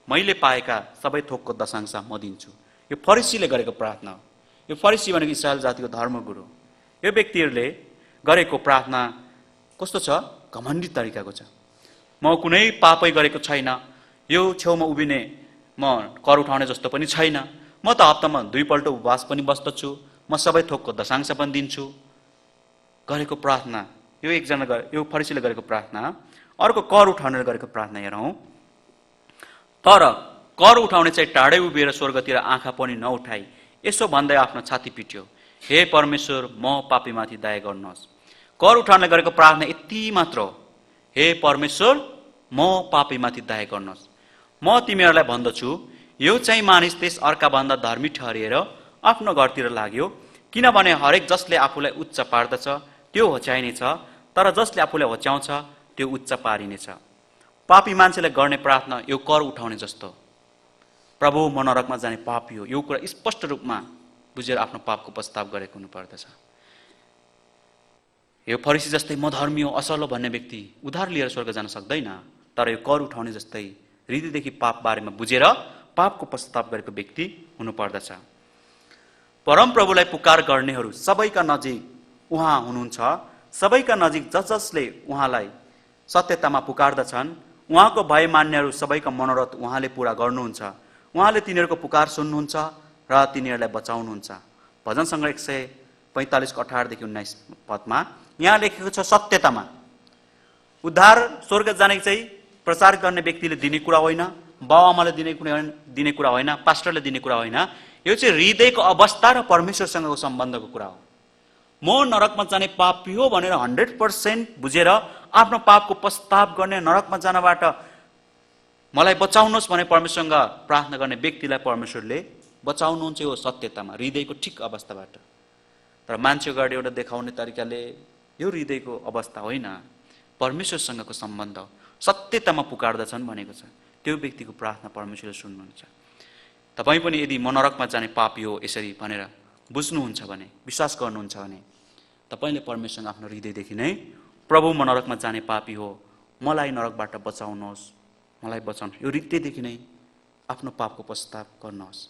मैले पाएका सबै थोकको दशांश म दिन्छु। यो फरिसीले गरेको प्रार्थना हो। यो फरिसी भनेको इस्रायल जातिको धर्मगुरु। यो व्यक्तिहरूले गरेको प्रार्थना कस्तो छ? घमण्डी तरिकाको छ। म कुनै पापै गरेको छैन, यो छेउमा उभिने म कर उठाउने जस्तो पनि छैन, म त हप्तामा 2 पल्ट उपवास पनि बस्दछु, म सबै थोकको दशांश पनि दिन्छु। गरेको प्रार्थना यो फरिसीले गरेको प्रार्थना। अर्को कर उठाउनेले गरेको प्रार्थना हेरौँ। तर कर उठाउने चाहिँ टाढै उभिएर स्वर्गतिर आँखा पनि नउठाई यसो भन्दै आफ्नो छाती पिट्यो, हे परमेश्वर, म पापीमाथि दया गर्नुहोस्। कर उठाउनेले गरेको प्रार्थना यति मात्र हो, हे परमेश्वर, म पापीमाथि दया गर्नुहोस्। म तिमीहरूलाई भन्दछु, यो चाहिँ मानिस त्यस अर्काभन्दा धर्मी ठहरिएर आफ्नो घरतिर लाग्यो, किनभने हरेक जसले आफूलाई उच्च पार्दछ त्यो होच्याइनेछ, तर जसले आफूलाई होच्याउँछ त्यो उच्च पारिनेछ। पापी मान्छेले गर्ने प्रार्थना यो कर उठाउने जस्तो, प्रभु म नरकमा जाने पापी हो, यो कुरा स्पष्ट रूपमा बुझेर आफ्नो पापको पश्चाताप गरेको हुनुपर्दछ। यो फरिसी जस्तै म धर्मी हो, असल हो भन्ने व्यक्ति उधार लिएर स्वर्ग जान सक्दैन। तर यो कर उठाउने जस्तै हृदयदेखि पाप बारेमा बुझेर पापको पश्चाताप गरेको व्यक्ति हुनुपर्दछ। परमप्रभुलाई पुकार गर्नेहरू सबैका नजिक उहाँ हुनुहुन्छ। सबैका नजिक जसले उहाँलाई सत्यतामा पुकार्दछन् उहाँको भय मान्नेहरू सबैका मनोरथ उहाँले पूरा गर्नुहुन्छ। उहाँले तिनीहरूको पुकार सुन्नुहुन्छ र तिनीहरूलाई बचाउनुहुन्छ। भजन सङ्ग्रह 145 को 18 देखि 19 पदमा यहाँ लेखेको छ, सत्यतामा उद्धार स्वर्ग जाने चाहिँ प्रचार गर्ने व्यक्तिले दिने कुरा होइन, बाबुआमाले दिने कुरा होइन, पास्टरले दिने कुरा होइन। यो चाहिँ हृदयको अवस्था र परमेश्वरसँगको सम्बन्धको कुरा हो। म नरकमा जाने पापी हो भनेर 100% बुझेर आफ्नो पापको पश्चाताप गर्ने, नरकमा जानबाट मलाई बचाउनुहोस् भने परमेश्वरसँग प्रार्थना गर्ने व्यक्तिलाई परमेश्वरले बचाउनुहुन्छ यो सत्यतामा, हृदयको ठिक अवस्थाबाट। तर मान्छे अगाडि एउटा देखाउने तरिकाले यो हृदयको अवस्था होइन, परमेश्वरसँगको सम्बन्ध सत्यतामा पुकार्दछन् भनेको छ। त्यो व्यक्तिको प्रार्थना परमेश्वरले सुन्नुहुन्छ। तपाईँ पनि यदि म नरकमा जाने पापी हो यसरी भनेर बुझ्नुहुन्छ भने, विश्वास गर्नुहुन्छ भने, तपाईँले परमेश्वरसँग आफ्नो हृदयदेखि नै प्रभु म नरकमा जाने पापी हो, मलाई नरकबाट बचाउनुहोस्, मलाई बचाउनुहोस्, यो हृदयदेखि नै आफ्नो पापको पश्चाताप गर्नुहोस्।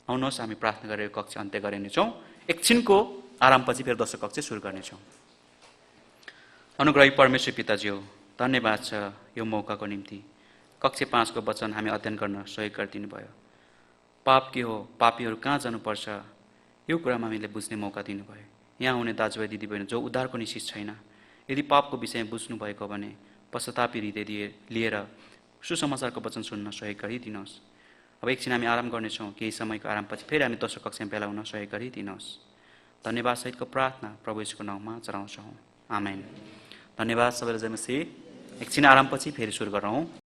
आउनुहोस् हामी प्रार्थना गरेर कक्षा अन्त्य गरिनेछौँ। एकछिनको आरामपछि फेरि दोस्रो कक्षा सुरु गर्नेछौँ। अनुग्रही परमेश्वर पिताजी हो, धन्यवाद छ यो मौकाको निम्ति। कक्षा 5 को वचन हामी अध्ययन गर्न सहयोग गरिदिनु भयो। पाप के हो, पापीहरू कहाँ जानुपर्छ, यो कुरामा हामीले बुझ्ने मौका दिनुभयो। यहाँ हुने दाजुभाइ दिदीबहिनी जो उद्धारको निश्चित छैन, यदि पापको विषयमा बुझ्नुभएको भने पश्चातापी हृदय लिएर सुसमाचारको वचन सुन्न सहयोग गरिदिनुहोस्। अब एकछिन हामी आराम गर्नेछौँ। केही समयको आरामपछि फेरि हामी दोस्रो कक्षामा भेला हुन सहयोग गरिदिनुहोस्। धन्यवाद सहितको प्रार्थना प्रभु येशूको नाममा चढाउँछौँ। आमेन। धन्यवाद सबैलाई। जय मसीह। एकछिन आरामपछि फेरि सुरु गरौँ।